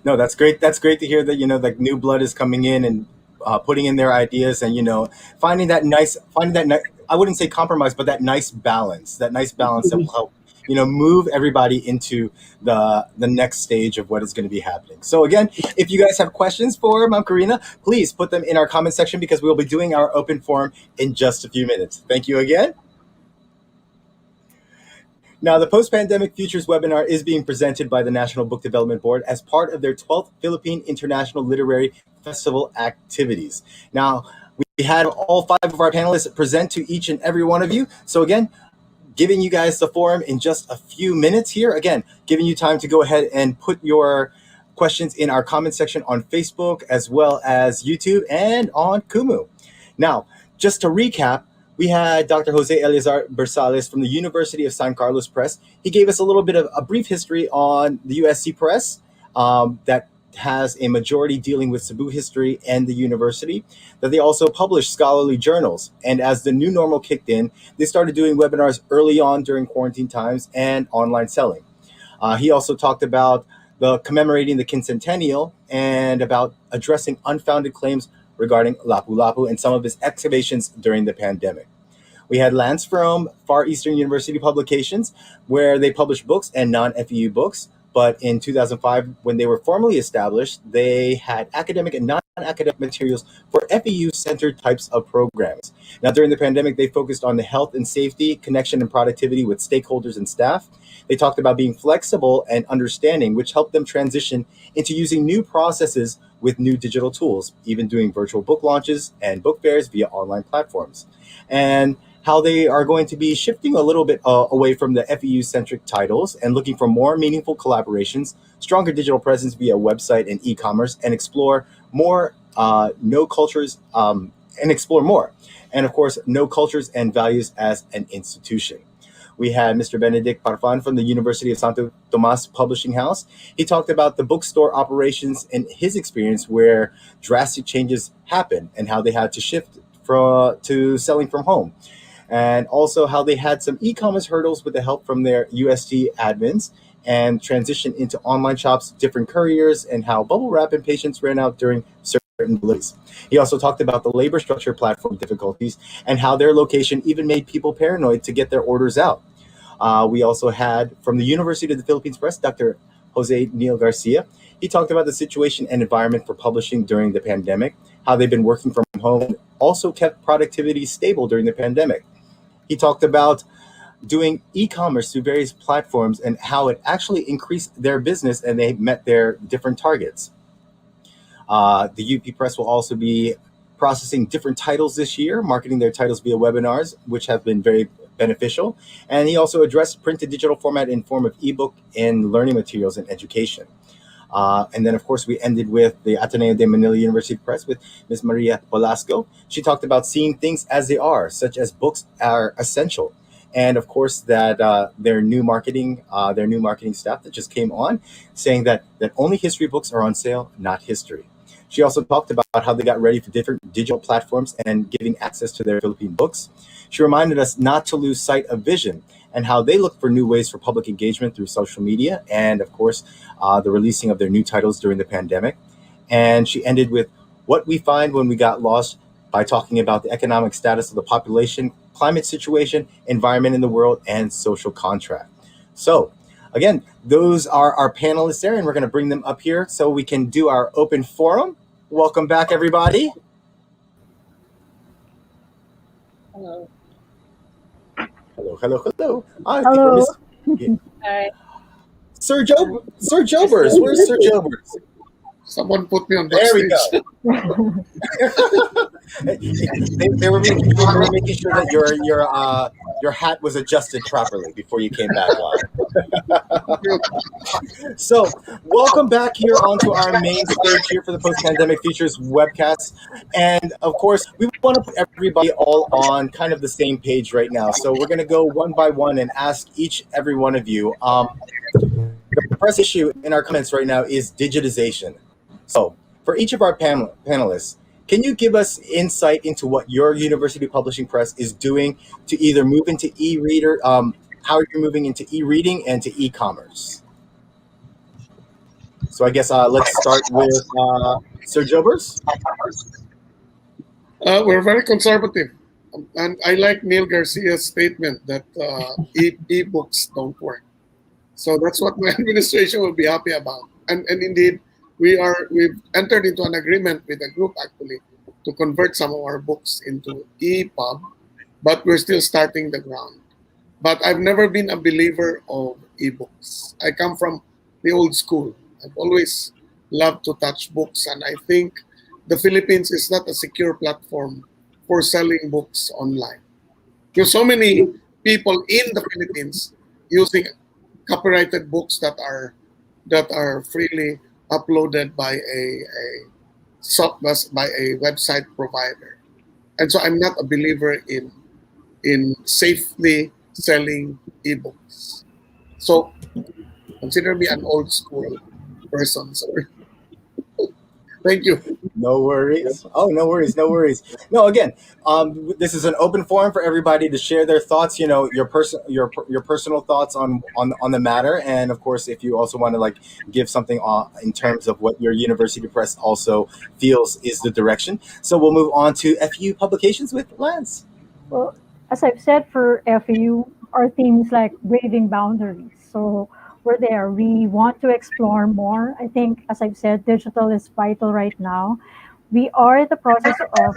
No, that's great. That's great to hear that, like new blood is coming in and putting in their ideas and, finding that nice, I wouldn't say compromise, but that nice balance that will help, move everybody into the next stage of what is going to be happening. So again, if you guys have questions for Ma'am Karina, please put them in our comment section, because we'll be doing our open forum in just a few minutes. Thank you again. Now, the Post-Pandemic Futures webinar is being presented by the National Book Development Board as part of their 12th Philippine International Literary Festival activities. Now, we had all 5 of our panelists present to each and every one of you. So again, giving you guys the forum in just a few minutes here. Again, giving you time to go ahead and put your questions in our comment section on Facebook, as well as YouTube and on Kumu. Now, just to recap, we had Dr. Jose Eleazar Bersales from the University of San Carlos Press. He gave us a little bit of a brief history on the USC Press that has a majority dealing with Cebu history and the university, that they also publish scholarly journals. And as the new normal kicked in, they started doing webinars early on during quarantine times and online selling. He also talked about the commemorating the quincentennial and about addressing unfounded claims regarding Lapu-Lapu and some of his excavations during the pandemic. We had Lance from Far Eastern University Publications, where they publish books and non-FEU books. But in 2005, when they were formally established, they had academic and non-academic materials for FEU-centered types of programs. Now, during the pandemic, they focused on the health and safety, connection and productivity with stakeholders and staff. They talked about being flexible and understanding, which helped them transition into using new processes with new digital tools, even doing virtual book launches and book fairs via online platforms. And how they are going to be shifting a little bit away from the FEU-centric titles and looking for more meaningful collaborations, stronger digital presence via website and e-commerce, and explore more no cultures and explore more. And of course, no cultures and values as an institution. We had Mr. Benedict Parfan from the University of Santo Tomas Publishing House. He talked about the bookstore operations and his experience where drastic changes happened and how they had to shift to selling from home. And also how they had some e-commerce hurdles with the help from their UST admins and transition into online shops, different couriers, and how bubble wrap and patience ran out during certain delays. He also talked about the labor structure platform difficulties and how their location even made people paranoid to get their orders out. We also had from the University of the Philippines Press, Dr. Jose Neil Garcia. He talked about the situation and environment for publishing during the pandemic, how they've been working from home, and also kept productivity stable during the pandemic. He talked about doing e-commerce through various platforms and how it actually increased their business and they met their different targets. The UP Press will also be processing different titles this year, marketing their titles via webinars, which have been very beneficial. And he also addressed print to digital format in form of ebook and learning materials and education. And then, of course, we ended with the Ateneo de Manila University Press with Ms. Maria Bolasco. She talked about seeing things as they are, such as books are essential. And of course, that their new marketing staff that just came on, saying that only history books are on sale, not history. She also talked about how they got ready for different digital platforms and giving access to their Philippine books. She reminded us not to lose sight of vision and how they look for new ways for public engagement through social media and, of course, the releasing of their new titles during the pandemic. And she ended with what we find when we got lost by talking about the economic status of the population, climate situation, environment in the world, and social contract. So, again, those are our panelists there, and we're going to bring them up here so we can do our open forum. Welcome back, everybody. Hello. Hello. I Hello. think we're Hi. Sir Jobers. Where's Sir Jobers? Someone put me on There we backstage. go. they were making sure that your hat was adjusted properly before you came back on. So, welcome back here onto our main stage here for the Post-Pandemic Futures webcast. And of course, we want to put everybody all on kind of the same page right now. So we're going to go one by one and ask every one of you. The press issue in our comments right now is digitization. So, for each of our panelists, can you give us insight into what your university publishing press is doing to either move into e-reader, how you're moving into e-reading and to e-commerce? So I guess let's start with Sir Jobers. We're very conservative. And I like Neil Garcia's statement that e-books don't work. So that's what my administration will be happy about. And indeed, we've entered into an agreement with a group actually to convert some of our books into EPUB, but we're still starting the ground. But I've never been a believer of ebooks. I come from the old school. I've always loved to touch books, and I think the Philippines is not a secure platform for selling books online. Because so many people in the Philippines using copyrighted books that are freely uploaded by by a website provider. And so I'm not a believer in safely selling ebooks. So consider me an old school person. Sorry. Thank you. No worries. Oh, no worries. No worries. No, again, this is an open forum for everybody to share their thoughts. You know, your personal thoughts on the matter, and of course, if you also want to like give something in terms of what your university press also feels is the direction. So we'll move on to FEU Publications with Lance. Well, as I've said for FEU, our theme is like braving boundaries. So we're there. We want to explore more. I think, as I've said, digital is vital right now. We are in the process of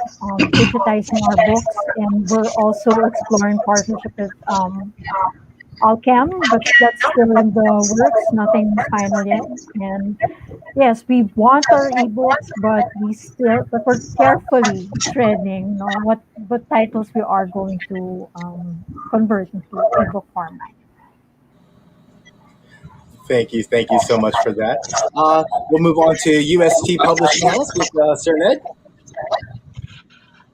digitizing our books, and we're also exploring partnership with Alchem, but that's still in the works, nothing final yet. And yes, we want our ebooks, but we're carefully treading, what titles we are going to convert into ebook format. Thank you so much for that. We'll move on to UST Publishing House with Sir Ned.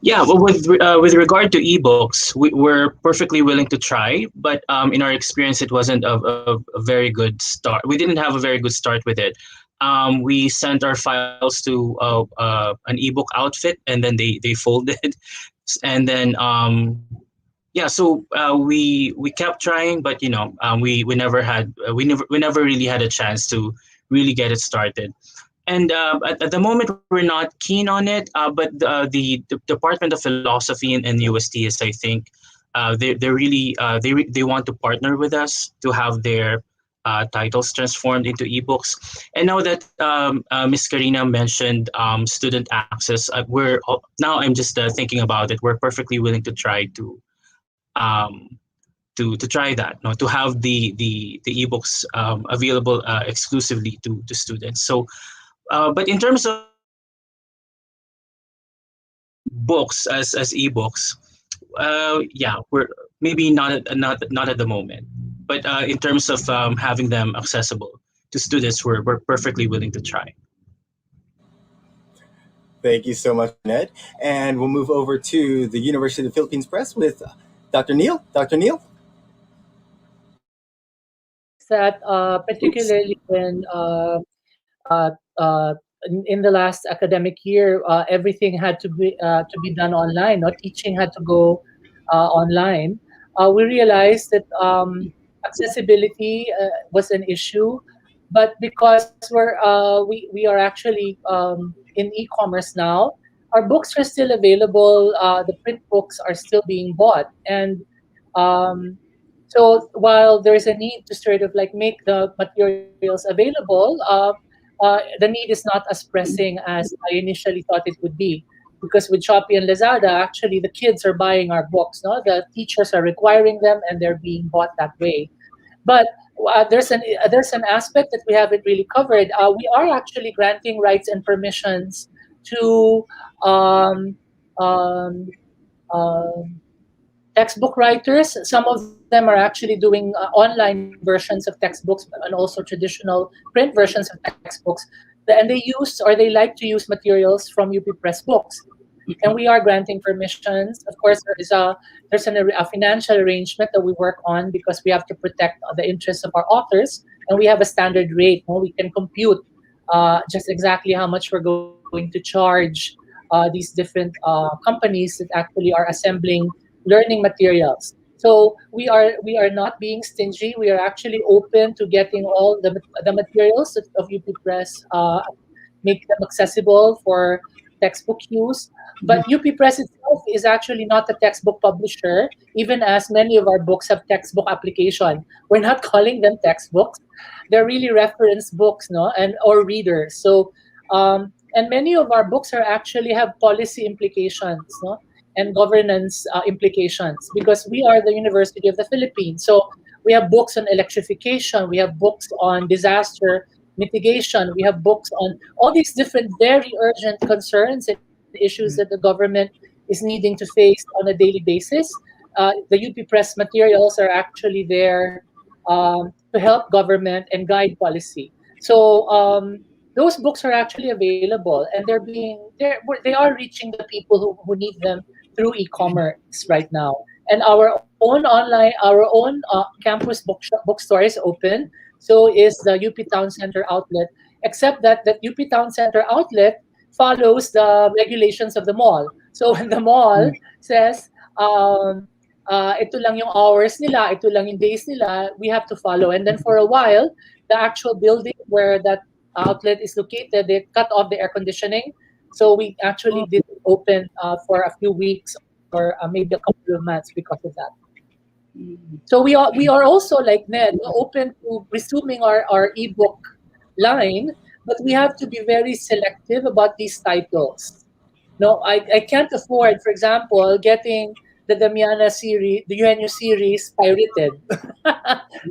Yeah, well, with regard to ebooks, we're perfectly willing to try, but in our experience, it wasn't a very good start. We didn't have a very good start with it. We sent our files to an ebook outfit, and then they folded, and then so we kept trying, but we never really had a chance to really get it started. And at the moment, we're not keen on it. But the Department of Philosophy and UST, I think, they really they want to partner with us to have their titles transformed into ebooks. And now that Miss Karina mentioned student access, now I'm just thinking about it. We're perfectly willing to try to try that, to have the ebooks available exclusively to students. So. But in terms of books as ebooks, we're maybe not at the moment. But in terms of having them accessible to students, we're perfectly willing to try. Thank you so much, Ned. And we'll move over to the University of the Philippines Press with Dr. Neil. Dr. Neil. That particularly when uh, in the last academic year, everything had to be done online. Not teaching had to go online. We realized that accessibility was an issue, but because we are actually in e-commerce now, our books are still available. The print books are still being bought, and so while there is a need to sort of like make the materials available, the need is not as pressing as I initially thought it would be. Because with Shopee and Lazada, actually the kids are buying our books. No, the teachers are requiring them, and they're being bought that way. But there's an aspect that we haven't really covered. We are actually granting rights and permissions to textbook writers. Some of them are actually doing online versions of textbooks and also traditional print versions of textbooks. And they like to use materials from UP Press books. And we are granting permissions. Of course, there's a financial arrangement that we work on because we have to protect the interests of our authors. And we have a standard rate. We can compute just exactly how much we're going to charge these different companies that actually are assembling learning materials. So we are not being stingy. We are actually open to getting all the materials of UP Press, make them accessible for textbook use. But UP Press itself is actually not a textbook publisher, even as many of our books have textbook application. We're not calling them textbooks. They're really reference books, or readers. So and many of our books actually have policy implications, and governance implications, because we are the University of the Philippines. So we have books on electrification, we have books on disaster mitigation, we have books on all these different very urgent concerns and issues that the government is needing to face on a daily basis. The UP Press materials are actually there to help government and guide policy. So those books are actually available, and they are reaching the people who need them through e-commerce right now. And our own online, our own campus bookstore is open. So is the UP Town Center outlet, except that UP Town Center outlet follows the regulations of the mall. So when the mall says, ito lang yung hours nila, ito lang yung days nila, we have to follow. And then for a while, the actual building where that outlet is located, they cut off the air conditioning. So we actually didn't open for a few weeks or maybe a couple of months because of that. So we are also, like Ned, open to resuming our ebook line, but we have to be very selective about these titles. No, I can't afford, for example, getting the Damiana series, the UNU series pirated.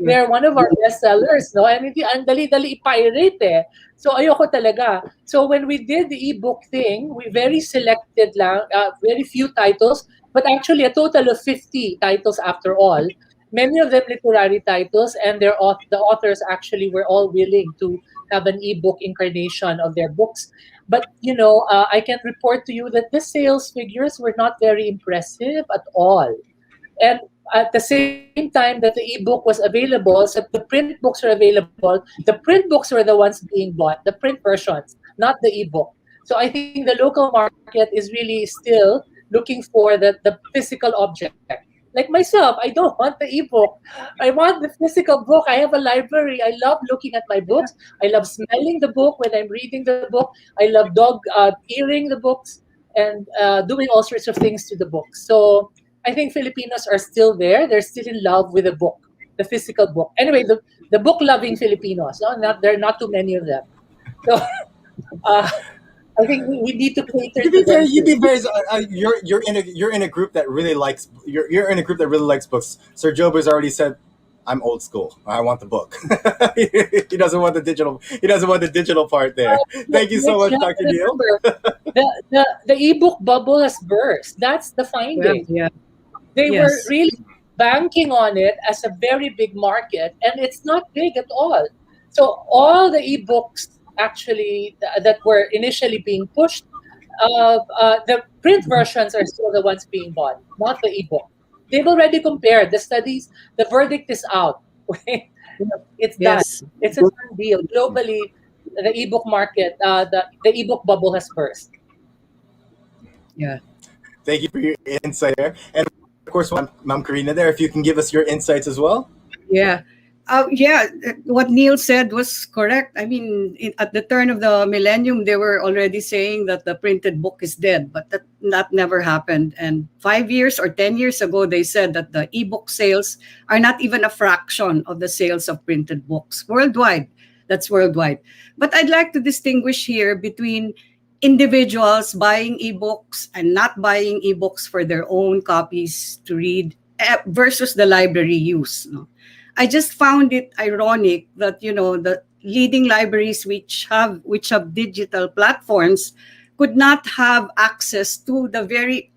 They're one of our bestsellers, no? I mean, ang dali-dali i-pirate eh. So ayoko talaga. So when we did the ebook thing, we very selected lang, very few titles, but actually a total of 50 titles after all. Many of them literary titles, and the authors actually were all willing to have an ebook incarnation of their books. But, I can report to you that the sales figures were not very impressive at all. And at the same time that the ebook was available, so the print books are available, the print books were the ones being bought, the print versions, not the ebook. So I think the local market is really still looking for the physical object. Like myself, I don't want the ebook. I want the physical book. I have a library. I love looking at my books. I love smelling the book when I'm reading the book. I love earing the books and doing all sorts of things to the book. So I think Filipinos are still there. They're still in love with the book, the physical book. Anyway, the book-loving Filipinos. There are not too many of them. So I think we need to cater to them. You're in a group that really likes you're in a group that really likes books. Sir Job has already said, I'm old school. I want the book. He doesn't want the digital. He doesn't want the digital part there. Thank you so much, Dr. Neil. The ebook bubble has burst. That's the finding. Yeah. They were really banking on it as a very big market, and it's not big at all. So all the ebooks actually that were initially being pushed, the print versions are still the ones being bought, not the ebook. They've already compared the studies. The verdict is out. It's done. It's a done deal. Globally, the ebook market, the ebook bubble has burst. Yeah. Thank you for your insight there. And of course, Ma'am Karina there, if you can give us your insights as well. Yeah. What Neil said was correct. I mean, at the turn of the millennium, they were already saying that the printed book is dead, but that never happened. And 5 years or 10 years ago, they said that the ebook sales are not even a fraction of the sales of printed books worldwide. That's worldwide. But I'd like to distinguish here between individuals buying ebooks and not buying ebooks for their own copies to read versus the library use. No? I just found it ironic that the leading libraries which have digital platforms could not have access to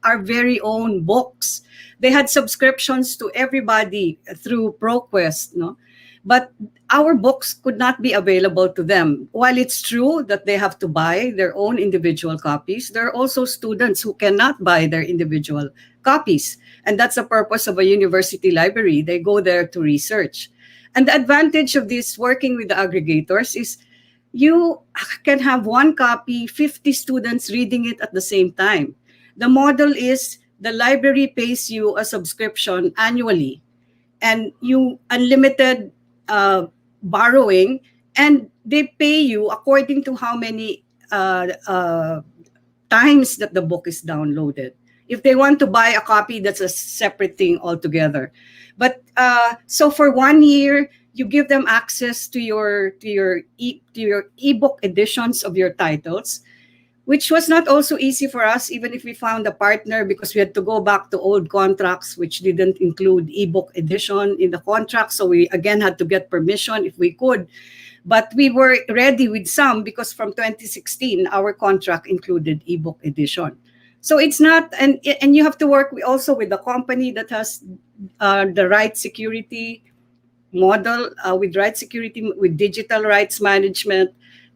our very own books. They had subscriptions to everybody through ProQuest, no? But our books could not be available to them. While it's true that they have to buy their own individual copies, there are also students who cannot buy their individual copies. And that's the purpose of a university library. They go there to research. And the advantage of this working with the aggregators is you can have one copy, 50 students reading it at the same time. The model is the library pays you a subscription annually and you unlimited borrowing, and they pay you according to how many times that the book is downloaded. If they want to buy a copy, that's a separate thing altogether. But so for 1 year, you give them access to your ebook editions of your titles, which was not also easy for us, even if we found a partner, because we had to go back to old contracts, which didn't include ebook edition in the contract. So we again had to get permission if we could. But we were ready with some because from 2016, our contract included ebook edition. So it's not, and you have to work also with the company that has the right security model, with right security, with digital rights management.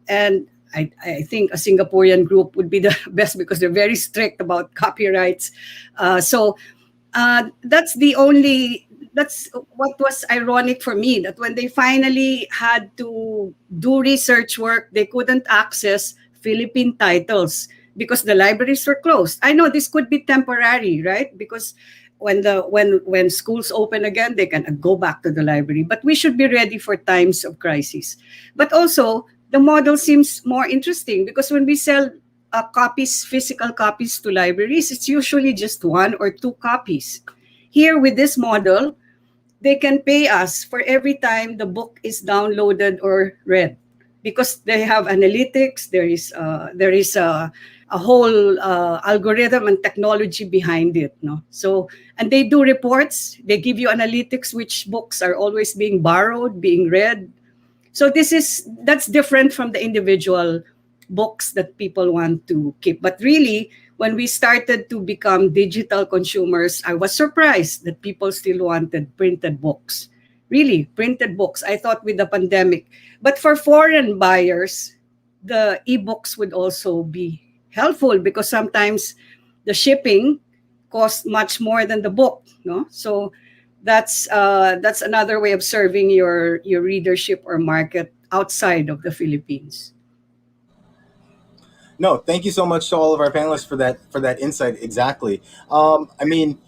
And I think a Singaporean group would be the best because they're very strict about copyrights. So that's what was ironic for me, that when they finally had to do research work, they couldn't access Philippine titles because the libraries were closed. I know this could be temporary, right? Because when schools open again, they can go back to the library. But we should be ready for times of crisis. But also, the model seems more interesting because when we sell physical copies to libraries, it's usually just 1 or 2 copies. Here with this model, they can pay us for every time the book is downloaded or read, because they have analytics. There is a whole algorithm and technology behind it. No, so, and they do reports. They give you analytics which books are always being borrowed, being read. So that's different from the individual books that people want to keep. But really, when we started to become digital consumers, I was surprised that people still wanted printed books. Really, printed books. I thought with the pandemic. But for foreign buyers, the ebooks would also be helpful because sometimes the shipping costs much more than the book. No, so that's another way of serving your readership or market outside of the Philippines. No, thank you so much to all of our panelists for that insight. Exactly. I mean,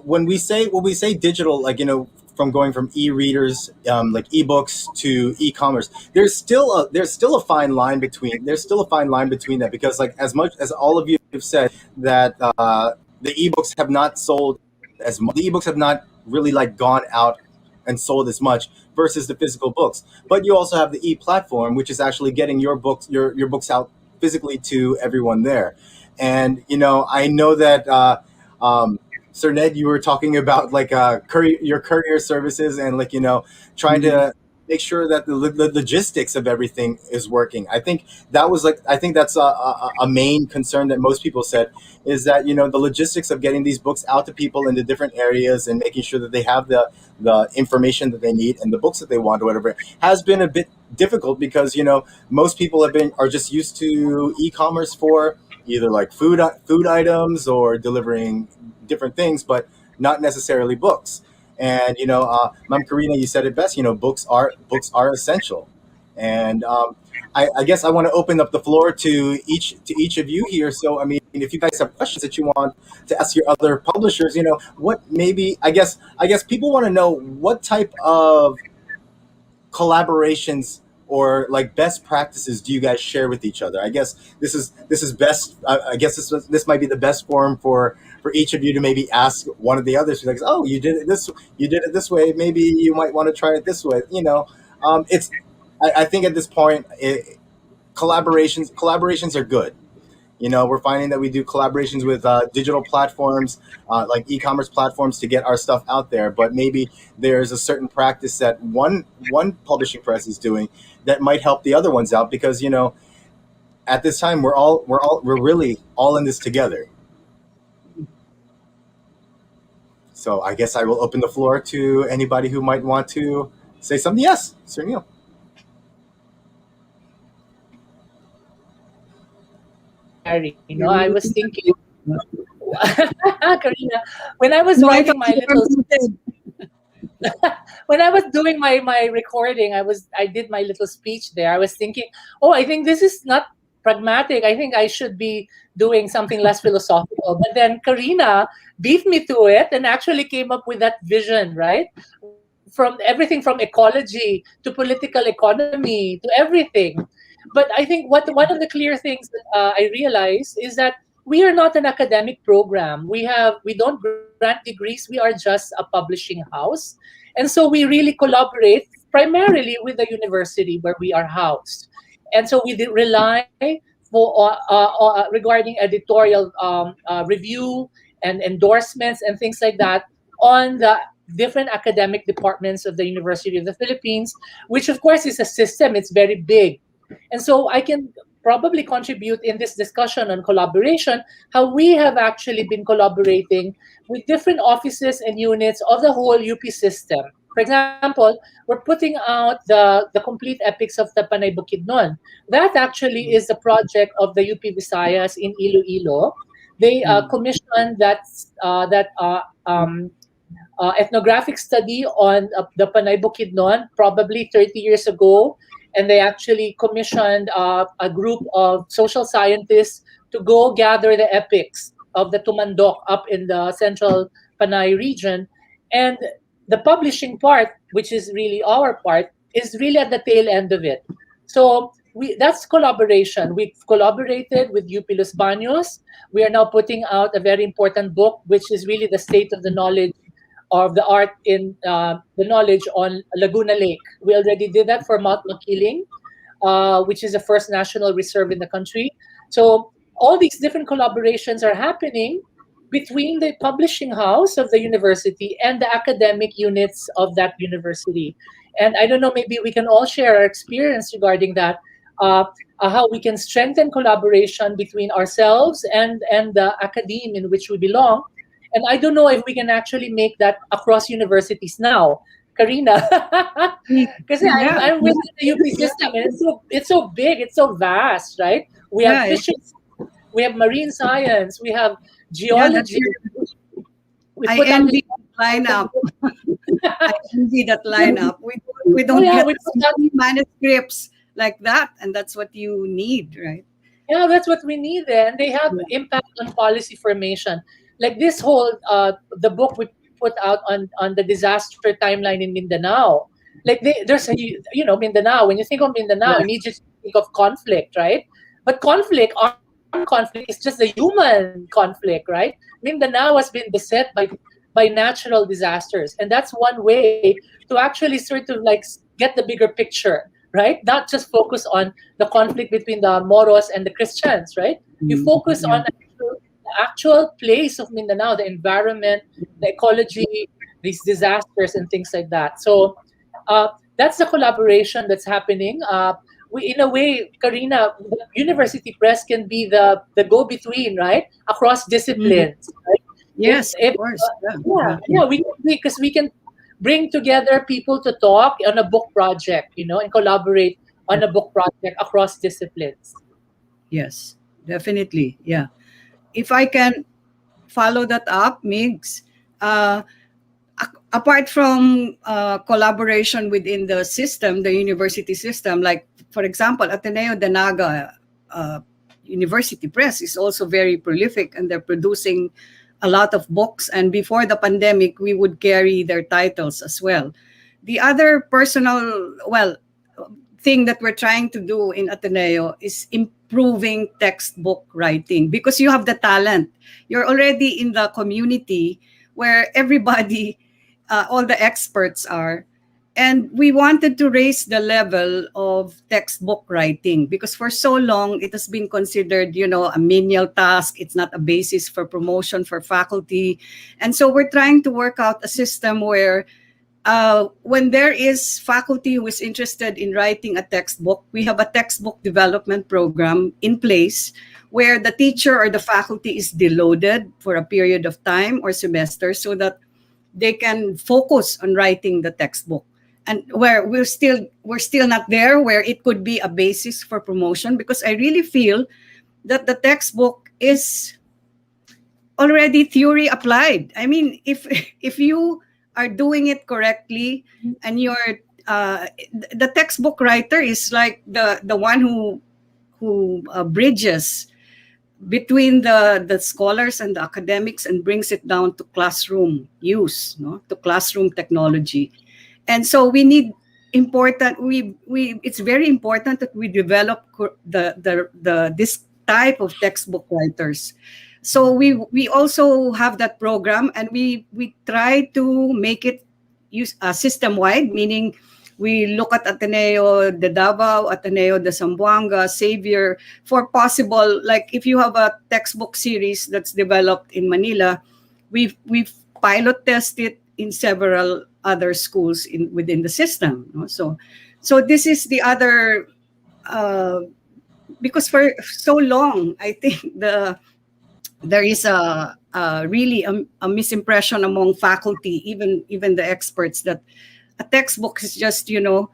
when we say digital, like, from going from e-readers, like ebooks, to e-commerce, there's still a fine line between that, because, like, as much as all of you have said that the ebooks have not sold as much, the ebooks have not really, like, gone out and sold as much versus the physical books. But you also have the e-platform, which is actually getting your books out physically to everyone there. And I know that Sir Ned, you were talking about, like, your courier services, and, like, trying to make sure that the logistics of everything is working. I think that's a main concern that most people said, is that the logistics of getting these books out to people in the different areas and making sure that they have the information that they need and the books that they want, or whatever, has been a bit difficult, because most people are just used to e-commerce for either, like, food items or delivering different things, but not necessarily books. And Ma'am Karina, you said it best. Books are essential. And I guess I want to open up the floor to each of you here. So, I mean, if you guys have questions that you want to ask your other publishers, what maybe I guess people want to know what type of collaborations or, like, best practices do you guys share with each other? I guess this is best. I guess this might be the best forum for each of you to maybe ask one of the others, like, oh, you did it this way. Maybe you might want to try it this way. I think at this point, collaborations are good. We're finding that we do collaborations with digital platforms, like e-commerce platforms, to get our stuff out there. But maybe there's a certain practice that one publishing press is doing that might help the other ones out, because at this time we're really all in this together. So I guess I will open the floor to anybody who might want to say something. Yes, Sir Neil. I was thinking, Karina, when I was writing my little, when I was doing my recording, I did my little speech there. I was thinking, I think this is not pragmatic. I think I should be doing something less philosophical. But then Karina beat me to it and actually came up with that vision, right? From everything from ecology to political economy to everything. But I think one of the clear things that I realized is that we are not an academic program. We don't grant degrees. We are just a publishing house. And so we really collaborate primarily with the university where we are housed. And so we rely regarding editorial review and endorsements and things like that on the different academic departments of the University of the Philippines, which of course is a system. It's very big. And so I can probably contribute in this discussion on collaboration, how we have actually been collaborating with different offices and units of the whole UP system. For example, we're putting out the complete epics of the Panay Bukidnon. That actually is the project of the UP Visayas in Iloilo. They commissioned ethnographic study on the Panay Bukidnon probably 30 years ago, and they actually commissioned a group of social scientists to go gather the epics of the Tumandok up in the central Panay region. And the publishing part, which is really our part, is really at the tail end of it. So that's collaboration. We've collaborated with UP Los Baños. We are now putting out a very important book, which is really the state of the knowledge of the art in the knowledge on Laguna Lake. We already did that for Mount Makiling, which is the first national reserve in the country. So all these different collaborations are happening between the publishing house of the university and the academic units of that university. And I don't know, maybe we can all share our experience regarding that, how we can strengthen collaboration between ourselves and the academe in which we belong. And I don't know if we can actually make that across universities now. Karina, because I'm with the UP system, and it's so big, it's so vast, right? We have fishes, we have marine science, we have geology. I envy that lineup. I envy that lineup. We don't get manuscripts like that, and that's what you need, right? Yeah, that's what we need, and they have impact on policy formation. Like this whole the book we put out on the disaster timeline in Mindanao. Like there's a Mindanao. When you think of Mindanao, you just think of conflict, right? But armed conflict is just a human conflict, right? Mindanao has been beset by natural disasters, and that's one way to actually sort of like get the bigger picture, right? Not just focus on the conflict between the Moros and the Christians, right? You focus on the actual place of Mindanao, the environment, the ecology, these disasters and things like that. So that's the collaboration that's happening. In a way, Karina, the University Press can be the go-between, right? Across disciplines, right? Yes, of course. Because we can bring together people to talk on a book project, and collaborate on a book project across disciplines. Yes, definitely. Yeah. If I can follow that up, Migs, apart from collaboration within the system, the university system, like, for example, Ateneo de Naga University Press is also very prolific, and they're producing a lot of books. And before the pandemic, we would carry their titles as well. The other personal, thing that we're trying to do in Ateneo is improving textbook writing, because you have the talent. You're already in the community where everybody, all the experts are. And we wanted to raise the level of textbook writing, because for so long it has been considered, a menial task. It's not a basis for promotion for faculty. And so we're trying to work out a system where when there is faculty who is interested in writing a textbook, we have a textbook development program in place where the teacher or the faculty is deloaded for a period of time or semester so that they can focus on writing the textbook. And where we're still not there where it could be a basis for promotion, because I really feel that the textbook is already theory applied. I mean, if you are doing it correctly, and you're the textbook writer is like the one who bridges between the scholars and the academics and brings it down to classroom use, to classroom technology. And so we need it's very important that we develop this type of textbook writers. So we also have that program, and we try to make it system-wide, meaning we look at Ateneo de Davao, Ateneo de Zamboanga, Xavier, for possible, like if you have a textbook series that's developed in Manila, we've pilot tested in several other schools within the system. So this is the other because for so long, I think there is really a misimpression among faculty, even the experts, that a textbook is just, you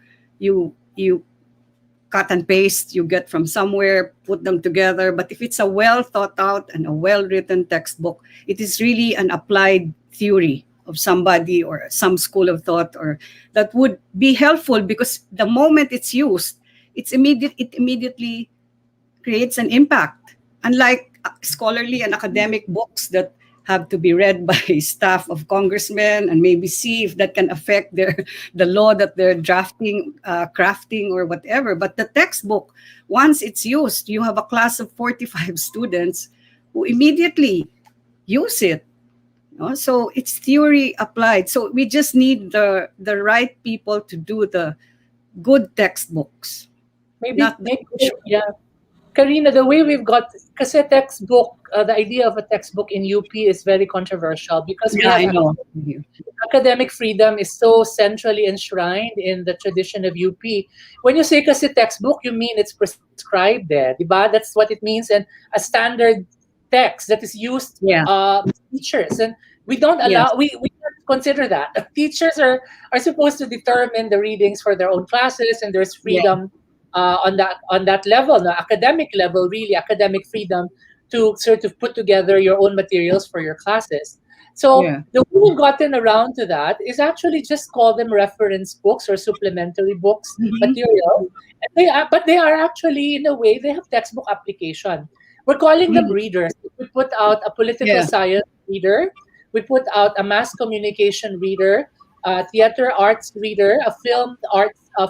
cut and paste, you get from somewhere, put them together. But if it's a well thought out and a well written textbook, it is really an applied theory of somebody or some school of thought, or that would be helpful, because the moment it's used, it immediately creates an impact. Unlike scholarly and academic books that have to be read by staff of congressmen and maybe see if that can affect the law that they're drafting, crafting, or whatever. But the textbook, once it's used, you have a class of 45 students who immediately use it. So it's theory applied. So we just need the right people to do the good textbooks. Maybe yeah. Karina, the way we've got, kasi textbook, the idea of a textbook in UP is very controversial, because I know. Academic freedom is so centrally enshrined in the tradition of UP. When you say kasi textbook, you mean it's prescribed there, diba? That's what it means, and a standard text that is used by teachers. And we don't allow, we can't consider that. Teachers are supposed to determine the readings for their own classes, and there's freedom on that level, the academic level, really academic freedom to sort of put together your own materials for your classes. So the way we've gotten around to that is actually just call them reference books or supplementary books, material. And but they are actually, in a way, they have textbook application. We're calling them readers. We put out a political science reader. We put out a mass communication reader, a theater arts reader, a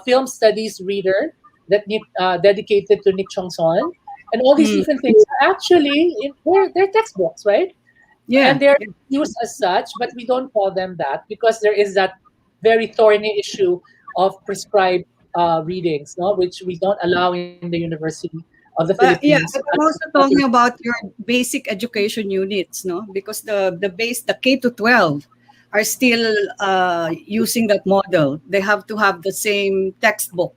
film studies reader that dedicated to Nick Chongson, and all these different things are actually they're textbooks, right? Yeah, and they're used as such, but we don't call them that because there is that very thorny issue of prescribed readings, no, which we don't allow in the University of the Philippines. But I'm also talking about your basic education units, no, because the K to 12 are still using that model. They have to have the same textbook.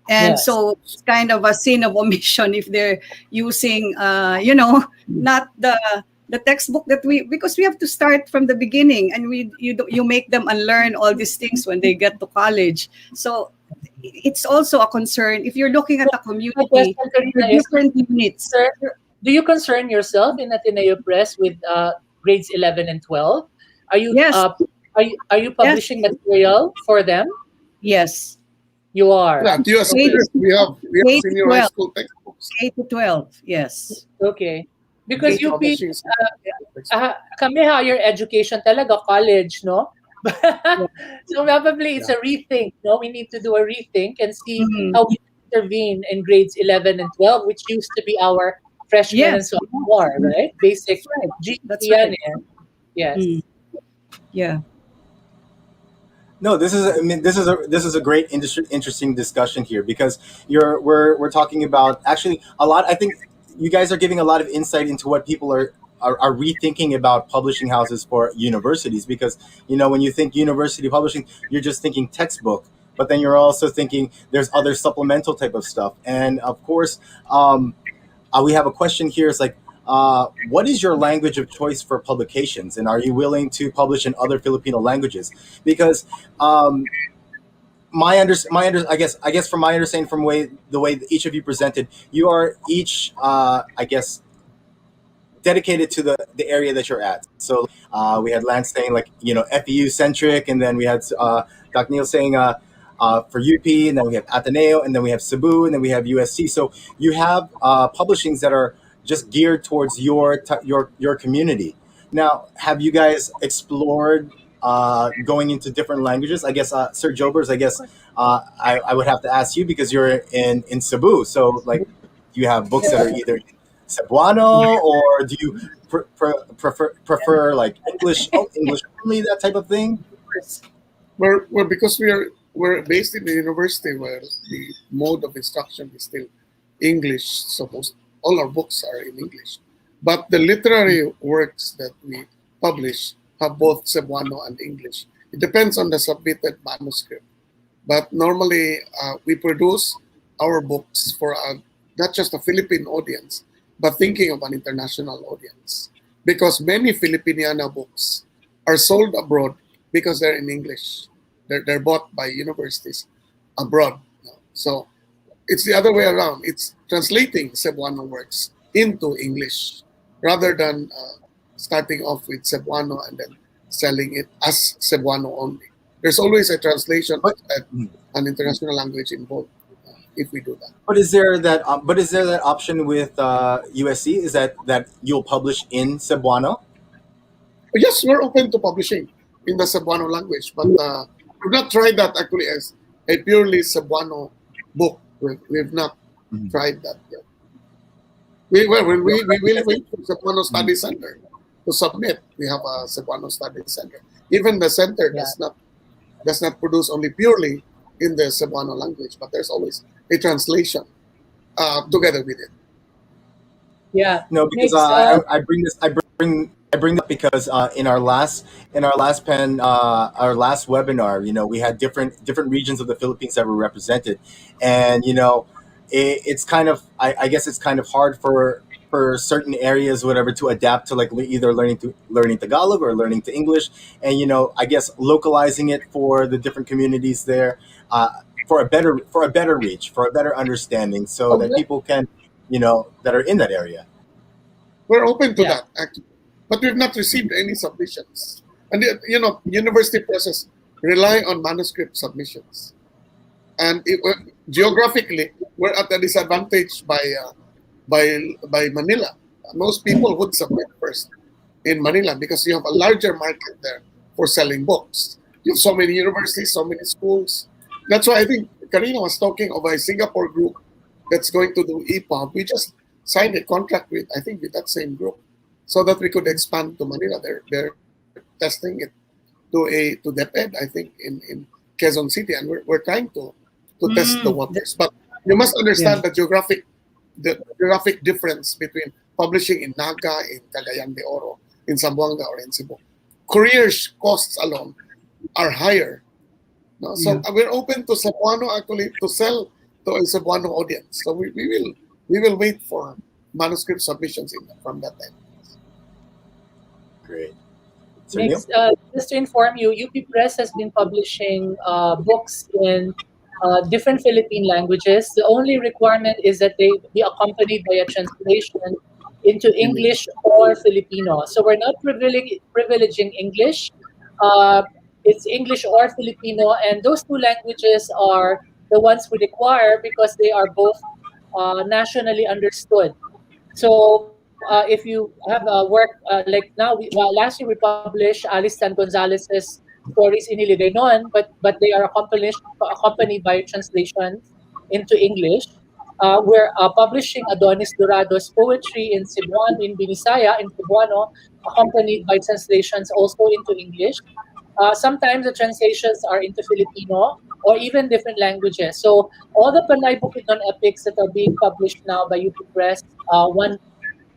And so it's kind of a sin of omission if they're using, not the textbook that because we have to start from the beginning, and you make them unlearn all these things when they get to college. So it's also a concern if you're looking at the community, different units. Sir, do you concern yourself in FEU Press with grades 11 and 12? Are you are you publishing material for them? Yes. You are. Yeah, at USC Press, we have senior high school textbooks. K to 12, yes. Okay. Because UP, kami higher education talaga, college, no? So probably it's a rethink, no? We need to do a rethink and see how we intervene in grades 11 and 12, which used to be our freshman and sophomore, right? Basic. That's right. Yes. Yeah. No, this is a great interesting discussion here, because we're talking about actually a lot. I think you guys are giving a lot of insight into what people are rethinking about publishing houses for universities, because when you think university publishing, you're just thinking textbook, but then you're also thinking there's other supplemental type of stuff. And of course, we have a question here. It's like, what is your language of choice for publications, and are you willing to publish in other Filipino languages? Because I guess from my understanding, from the way each of you presented, you are each I guess dedicated to the area that you're at. So we had Lance saying FEU centric, and then we had Dr. Neil saying for UP, and then we have Ateneo, and then we have Cebu, and then we have USC. So you have publishings that are just geared towards your community. Now, have you guys explored going into different languages? I guess Sir Jobers, I guess I would have to ask you, because you're in Cebu. So do you have books that are either Cebuano, or do you prefer like English only, that type of thing? Well, because we're based in the university where the mode of instruction is still English, supposed. All our books are in English, but the literary works that we publish have both Cebuano and English. It depends on the submitted manuscript, but normally we produce our books for not just a Philippine audience, but thinking of an international audience. Because many Filipiniana books are sold abroad because they're in English. They're bought by universities abroad. So it's the other way around. It's translating Cebuano works into English rather than starting off with Cebuano and then selling it as Cebuano only. There's always a translation and an international language involved if we do that. But is there that option with USC? Is that you'll publish in Cebuano? Yes, we're open to publishing in the Cebuano language, but we've not tried that actually as a purely Cebuano book. We've not tried that yet. We will wait for Cebuano Study Center to submit. We have a Cebuano Study Center. Even the center does not produce only purely in the Cebuano language, but there's always a translation together with it. Yeah. No, because I bring that because in our last webinar, we had different regions of the Philippines that were represented, and it's kind of I guess it's kind of hard for certain areas whatever to adapt to, like either learning Tagalog or learning to English, and I guess localizing it for the different communities there for a better reach, for a better understanding, so that people can that are in that area. We're open to that, actually. But we've not received any submissions. And, university presses rely on manuscript submissions. And geographically, we're at a disadvantage by Manila. Most people would submit first in Manila because you have a larger market there for selling books. You have so many universities, so many schools. That's why I think Karina was talking of a Singapore group that's going to do EPUB. We just signed a contract with that same group, so that we could expand to Manila. They're testing it to DepEd, I think, in Quezon City, and we're trying to test the waters. But you must understand the geographic difference between publishing in Naga, in Cagayan de Oro, in Zamboanga, or in Cebu. Courier costs alone are higher. No? So we're open to Cebuano actually to sell to a Cebuano audience. So we will wait for manuscript submissions from that time. Great. Next, just to inform you, UP Press has been publishing books in different Philippine languages. The only requirement is that they be accompanied by a translation into English or Filipino. So we're not privileging English. It's English or Filipino, and those two languages are the ones we require because they are both nationally understood. So if you have work like now, last year we published Alice San Gonzalez's stories in Iligaynon, but they are accompanied by translations into English. We're publishing Adonis Dorado's poetry in Cebuano, in Binisaya, in Cebuano, accompanied by translations also into English. Sometimes the translations are into Filipino or even different languages. So all the Panay Bukidnon epics that are being published now by UP Press, one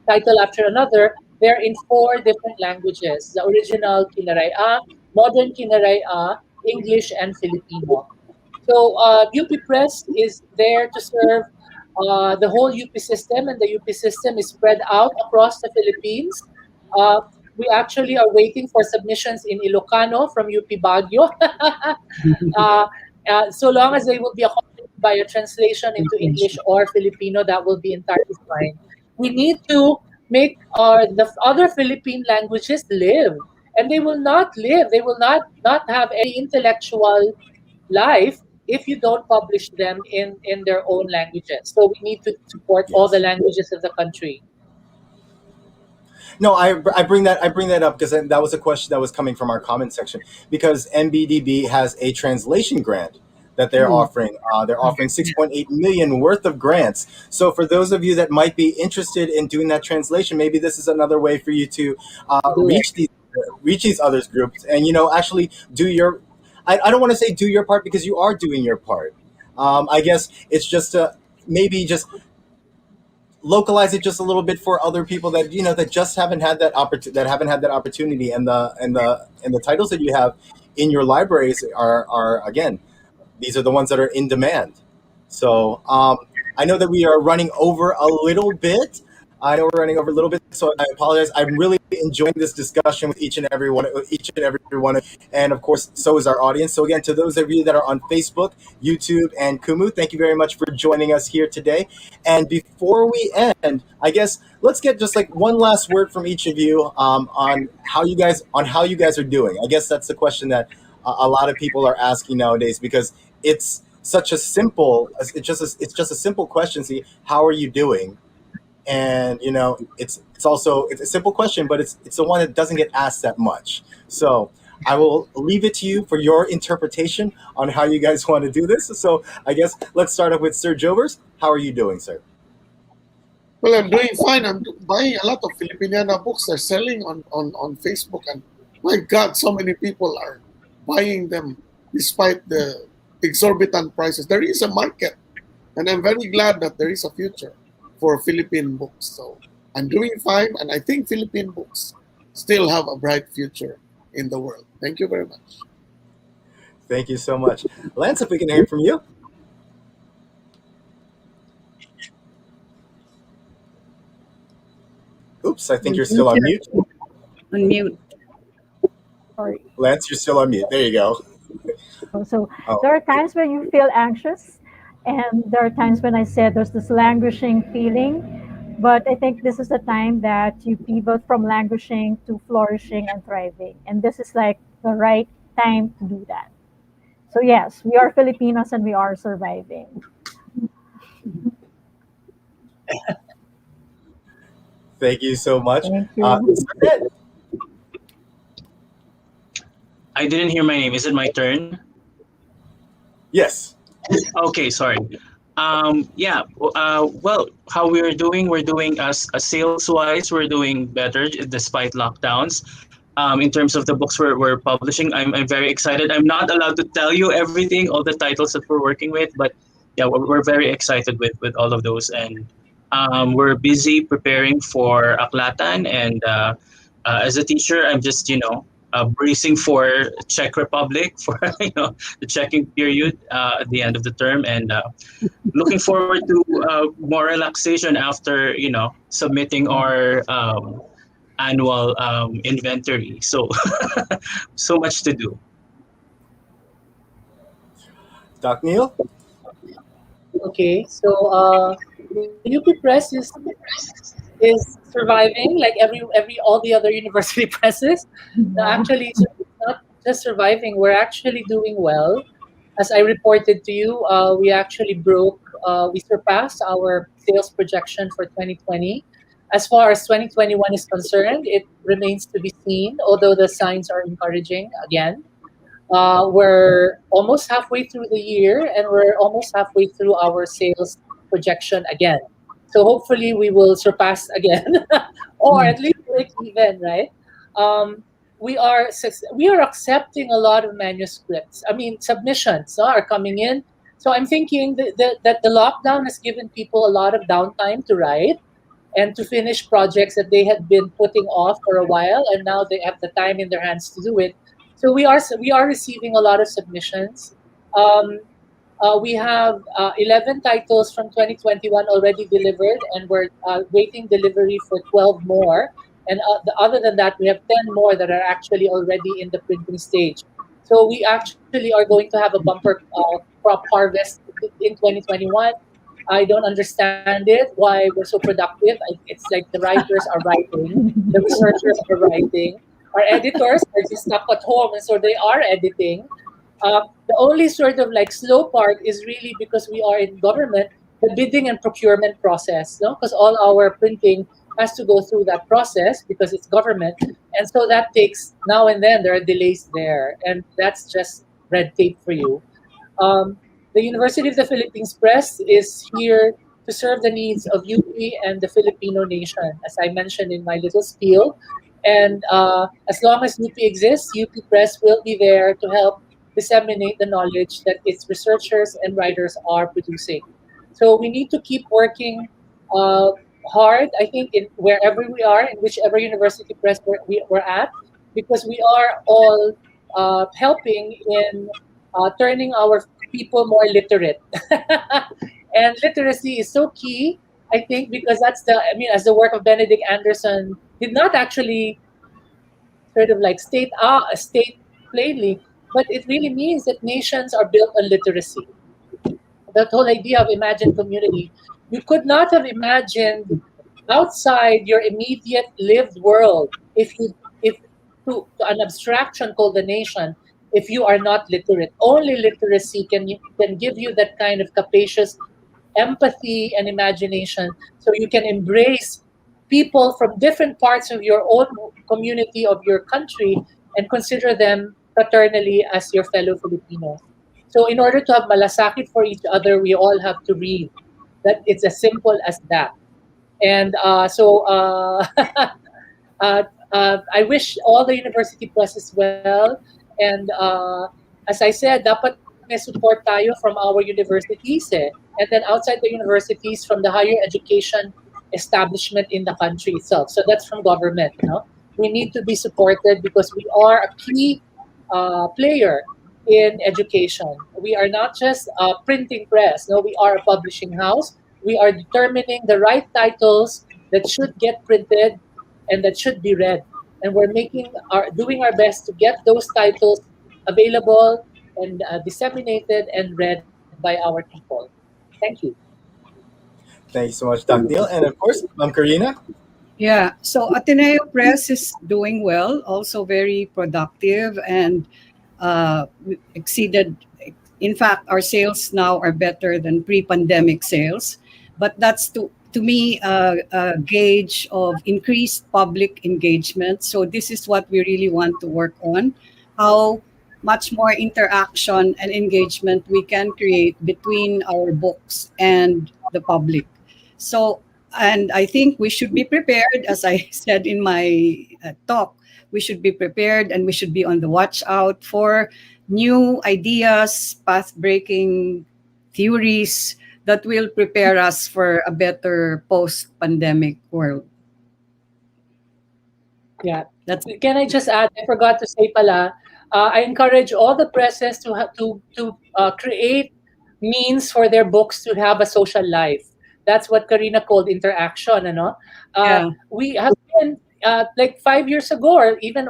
title after another, they're in 4 different languages: the original Kinaraya, modern Kinaraya, English, and Filipino. So UP Press is there to serve the whole UP system, and the UP system is spread out across the Philippines. We actually are waiting for submissions in Ilocano from UP Baguio. So long as they will be accompanied by a translation into English or Filipino, that will be entirely fine. We need to make the other Philippine languages live, and they will not live. They will not have any intellectual life if you don't publish them in their own languages. So we need to support all the languages of the country. No, I bring that up because that was a question that was coming from our comment section, because NBDB has a translation grant that they're offering. They're offering 6.8 million worth of grants. So for those of you that might be interested in doing that translation, maybe this is another way for you to reach these other groups and actually do your. I don't want to say do your part, because you are doing your part. I guess it's just maybe just localize it just a little bit for other people that that just haven't had that opportunity, and the titles that you have in your libraries are again, these are the ones that are in demand. So I know that we are running over a little bit. I know we're running over a little bit, so I apologize. I'm really enjoying this discussion with each and every one, and of course, so is our audience. So again, to those of you that are on Facebook, YouTube, and Kumu, thank you very much for joining us here today. And before we end, I guess let's get just like one last word from each of you on how you guys are doing. I guess that's the question that a lot of people are asking nowadays, because it's such a simple, it's just a simple question. See, how are you doing? And you know, it's a simple question, but it's the one that doesn't get asked that much. So I will leave it to you for your interpretation on how you guys want to do this. So I guess let's start off with Sir Jovers. How are you doing, sir? Well, I'm doing fine. I'm buying a lot of Filipiniana books. They're selling on Facebook, and my God, so many people are buying them despite the exorbitant prices. There is a market, and I'm very glad that there is a future for Philippine books. So I'm doing fine, and I think Philippine books still have a bright future in the world. Thank you very much. Thank you so much. Lance, if we can hear from you. Oops, I think you're still on mute. Unmute. Sorry. Lance, you're still on mute. There you go. So there are times when you feel anxious, and there are times when I said there's this languishing feeling, but I think this is the time that you pivot from languishing to flourishing and thriving. And this is like the right time to do that. So yes, we are Filipinos and we are surviving. Thank you so much. Thank you. I didn't hear my name. Is it my turn? Yes. Okay, sorry. Well, how we're doing as sales-wise, we're doing better despite lockdowns. In terms of the books we're publishing, I'm very excited. I'm not allowed to tell you everything, all the titles that we're working with, but yeah, we're very excited with all of those, and we're busy preparing for Aklatan, and as a teacher, I'm just bracing for Czech Republic for the checking period at the end of the term, and looking forward to more relaxation after submitting our annual inventory. So so much to do. Doc Neil? Okay, so UP Press is surviving like all the other university presses. Actually, it's not just surviving, we're actually doing well. As I reported to you, we actually we surpassed our sales projection for 2020. As far as 2021 is concerned, it remains to be seen, although the signs are encouraging again. We're almost halfway through the year, and we're almost halfway through our sales projection again. So hopefully we will surpass again, or at least break even, right? We are accepting a lot of manuscripts. I mean, submissions are coming in. So I'm thinking that the lockdown has given people a lot of downtime to write and to finish projects that they had been putting off for a while, and now they have the time in their hands to do it. So we are receiving a lot of submissions. We have 11 titles from 2021 already delivered, and we're waiting delivery for 12 more. And other than that, we have 10 more that are actually already in the printing stage. So we actually are going to have a bumper crop harvest in 2021. I don't understand it, why we're so productive. It's like the writers are writing, the researchers are writing, our editors are just stuck at home, and so they are editing. The only sort of like slow part is really because we are in government, the bidding and procurement process, no? Because all our printing has to go through that process because it's government. And so that takes, now and then there are delays there, and that's just red tape for you. The University of the Philippines Press is here to serve the needs of UP and the Filipino nation, as I mentioned in my little spiel. And as long as UP exists, UP Press will be there to help disseminate the knowledge that its researchers and writers are producing. So we need to keep working hard, I think, in wherever we are, in whichever university press we're at, because we are all helping in turning our people more literate. And literacy is so key, I think, because as the work of Benedict Anderson did not actually sort of like state plainly, but it really means that nations are built on literacy. That whole idea of imagined community, you could not have imagined outside your immediate lived world if to an abstraction called the nation, if you are not literate. Only literacy can give you that kind of capacious empathy and imagination, so you can embrace people from different parts of your own community, of your country, and consider them fraternally as your fellow Filipinos. So in order to have malasakit for each other, we all have to read. That it's as simple as that. And I wish all the university presses well. And as I said, dapat may support tayo from our universities, eh. And then outside the universities, from the higher education establishment in the country itself. So that's from government. No? We need to be supported because we are a key player in education. We are not just a printing press. No, we are a publishing house. We are determining the right titles that should get printed and that should be read. And we're doing our best to get those titles available and disseminated and read by our people. Thank you. Thank you so much, Doc Neil. And of course, Karina. Yeah, so Ateneo Press is doing well, also very productive and exceeded. In fact, our sales now are better than pre-pandemic sales, but that's to me a gauge of increased public engagement. So this is what we really want to work on, how much more interaction and engagement we can create between our books and the public. So, and I think we should be prepared, as I said in my talk, we should be prepared and we should be on the watch out for new ideas, path-breaking theories that will prepare us for a better post-pandemic world. Yeah. Can I just add? I forgot to say pala. I encourage all the presses to create means for their books to have a social life. That's what Karina called interaction. We have been like 5 years ago, or even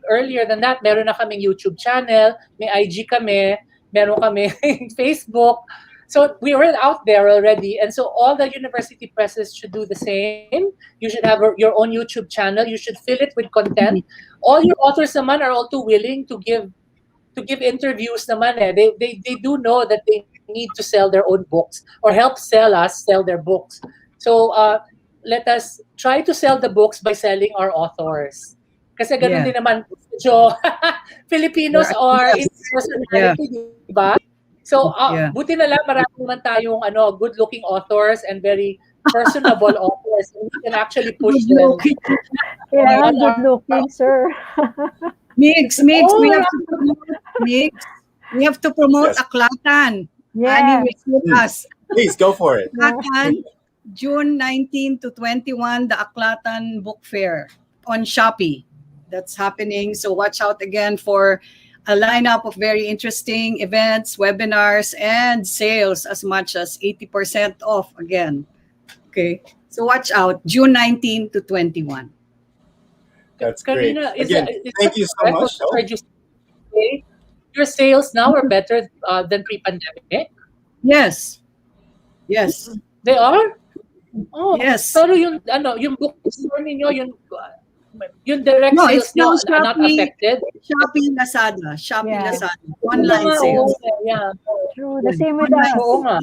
earlier than that, meron na kaming YouTube channel, may IG kami, meron kami Facebook. So we were out there already. And so all the university presses should do the same. You should have your own YouTube channel. You should fill it with content. All your authors naman are all too willing to give interviews naman eh. They do know that they need to sell their own books or help sell their books. So let us try to sell the books by selling our authors. Kasi ganun din naman, Filipinos are in personality, diba? So, buti na lang marami naman tayong good-looking authors and very personable authors. And we can actually push them. Yeah, good-looking, sir. Migs, we have to promote Migs. We have to promote Aklatan. Yeah. Anyway, with us. Please go for it. Aklatan, June 19 to 21, the Aklatan Book Fair on Shopee. That's happening. So watch out again for a lineup of very interesting events, webinars, and sales as much as 80% off again. Okay, so watch out, June 19 to 21. That's Karina, great. Again, thank you so much. Your sales now are better than pre-pandemic? Yes. They are? Oh, yes. Pero yung bookstore ninyo, yung direct sales no, are not affected? Shopee, Lazada. Online sales. Yeah. True. The same with us. Oo nga.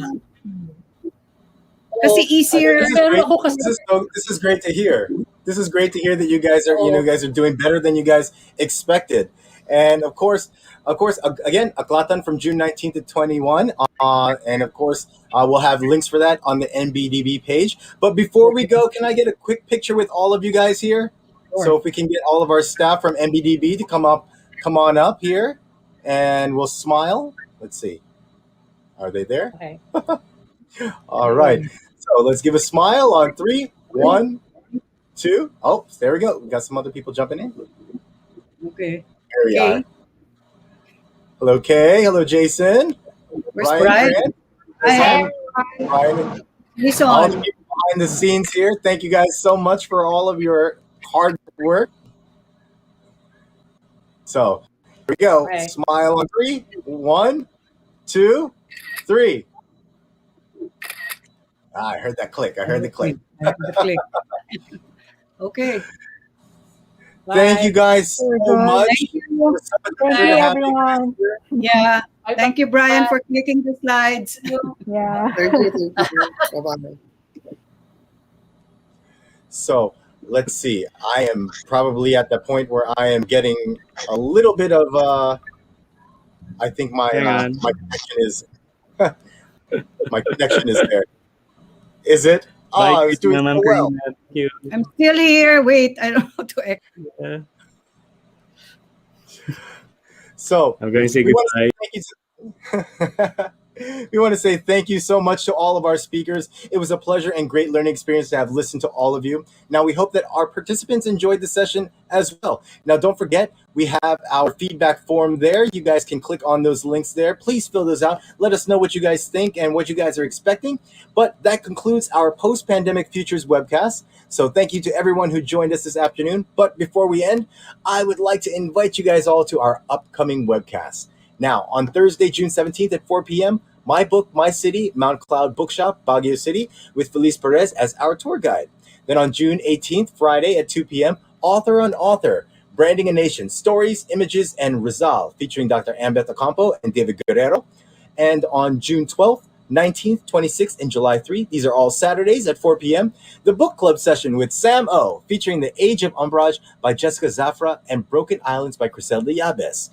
Kasi easier. This is great to hear. This is great to hear that you guys are doing better than you guys expected. And of course, again, Aklatan from June 19th to 21. And of course, we'll have links for that on the NBDB page. But before we go, can I get a quick picture with all of you guys here? Sure. So if we can get all of our staff from NBDB to come on up here, and we'll smile. Let's see. Are they there? Okay. All right. So let's give a smile on 3, 1, 2. Oh, there we go. We got some other people jumping in. Okay. There we are. Hello, Kay. Hello, Jason. Where's Brian? Brian, He's all the on. people behind the scenes here. Thank you guys so much for all of your hard work. So here we go. Right. Smile on 3. 1, 2, 3. I heard that click. I heard the click. The click. Okay. Thank you guys so Very good. much. Thank you. It was such a Thank pleasure you, to have you everyone. here. Yeah. Bye-bye. Thank you, Brian, for clicking the slides. Yeah. Thank you. Bye-bye. So let's see. I am probably at the point where I am getting a little bit of. I think my connection is my connection is there. Is it? Oh, I was doing so well. Thank you. I'm still here. Wait, I don't know to exit. Yeah. So I'm going to say we want goodbye. to say thank you. We want to say thank you so much to all of our speakers. It was a pleasure and great learning experience to have listened to all of you. Now, we hope that our participants enjoyed the session as well. Now, don't forget, we have our feedback form there. You guys can click on those links there. Please fill those out. Let us know what you guys think and what you guys are expecting. But that concludes our Post-Pandemic Futures webcast. So thank you to everyone who joined us this afternoon. But before we end, I would like to invite you guys all to our upcoming webcast. Now, on Thursday, June 17th at 4 p.m., My Book, My City, Mount Cloud Bookshop, Baguio City, with Feliz Perez as our tour guide. Then on June 18th, Friday at 2 p.m., Author on Author, Branding a Nation, Stories, Images, and Rizal, featuring Dr. Ambeth Ocampo and David Guerrero. And on June 12th, 19th, 26th, and July 3, these are all Saturdays at 4 p.m., the book club session with Sam O, featuring The Age of Umbrage by Jessica Zafra and Broken Islands by Criselda Yabes.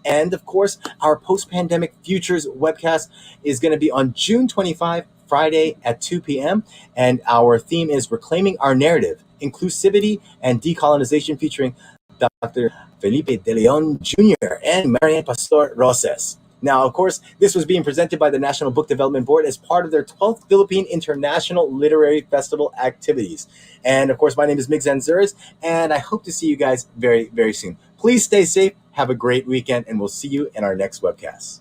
And of course, our Post-Pandemic Futures webcast is going to be on June 25, Friday at 2 p.m. And our theme is Reclaiming Our Narrative, Inclusivity and Decolonization, featuring Dr. Felipe De Leon Jr. and Marian Pastor Roses. Now, of course, this was being presented by the National Book Development Board as part of their 12th Philippine International Literary Festival activities. And of course, my name is Mig Zanzures, and I hope to see you guys very, very soon. Please stay safe, have a great weekend, and we'll see you in our next webcast.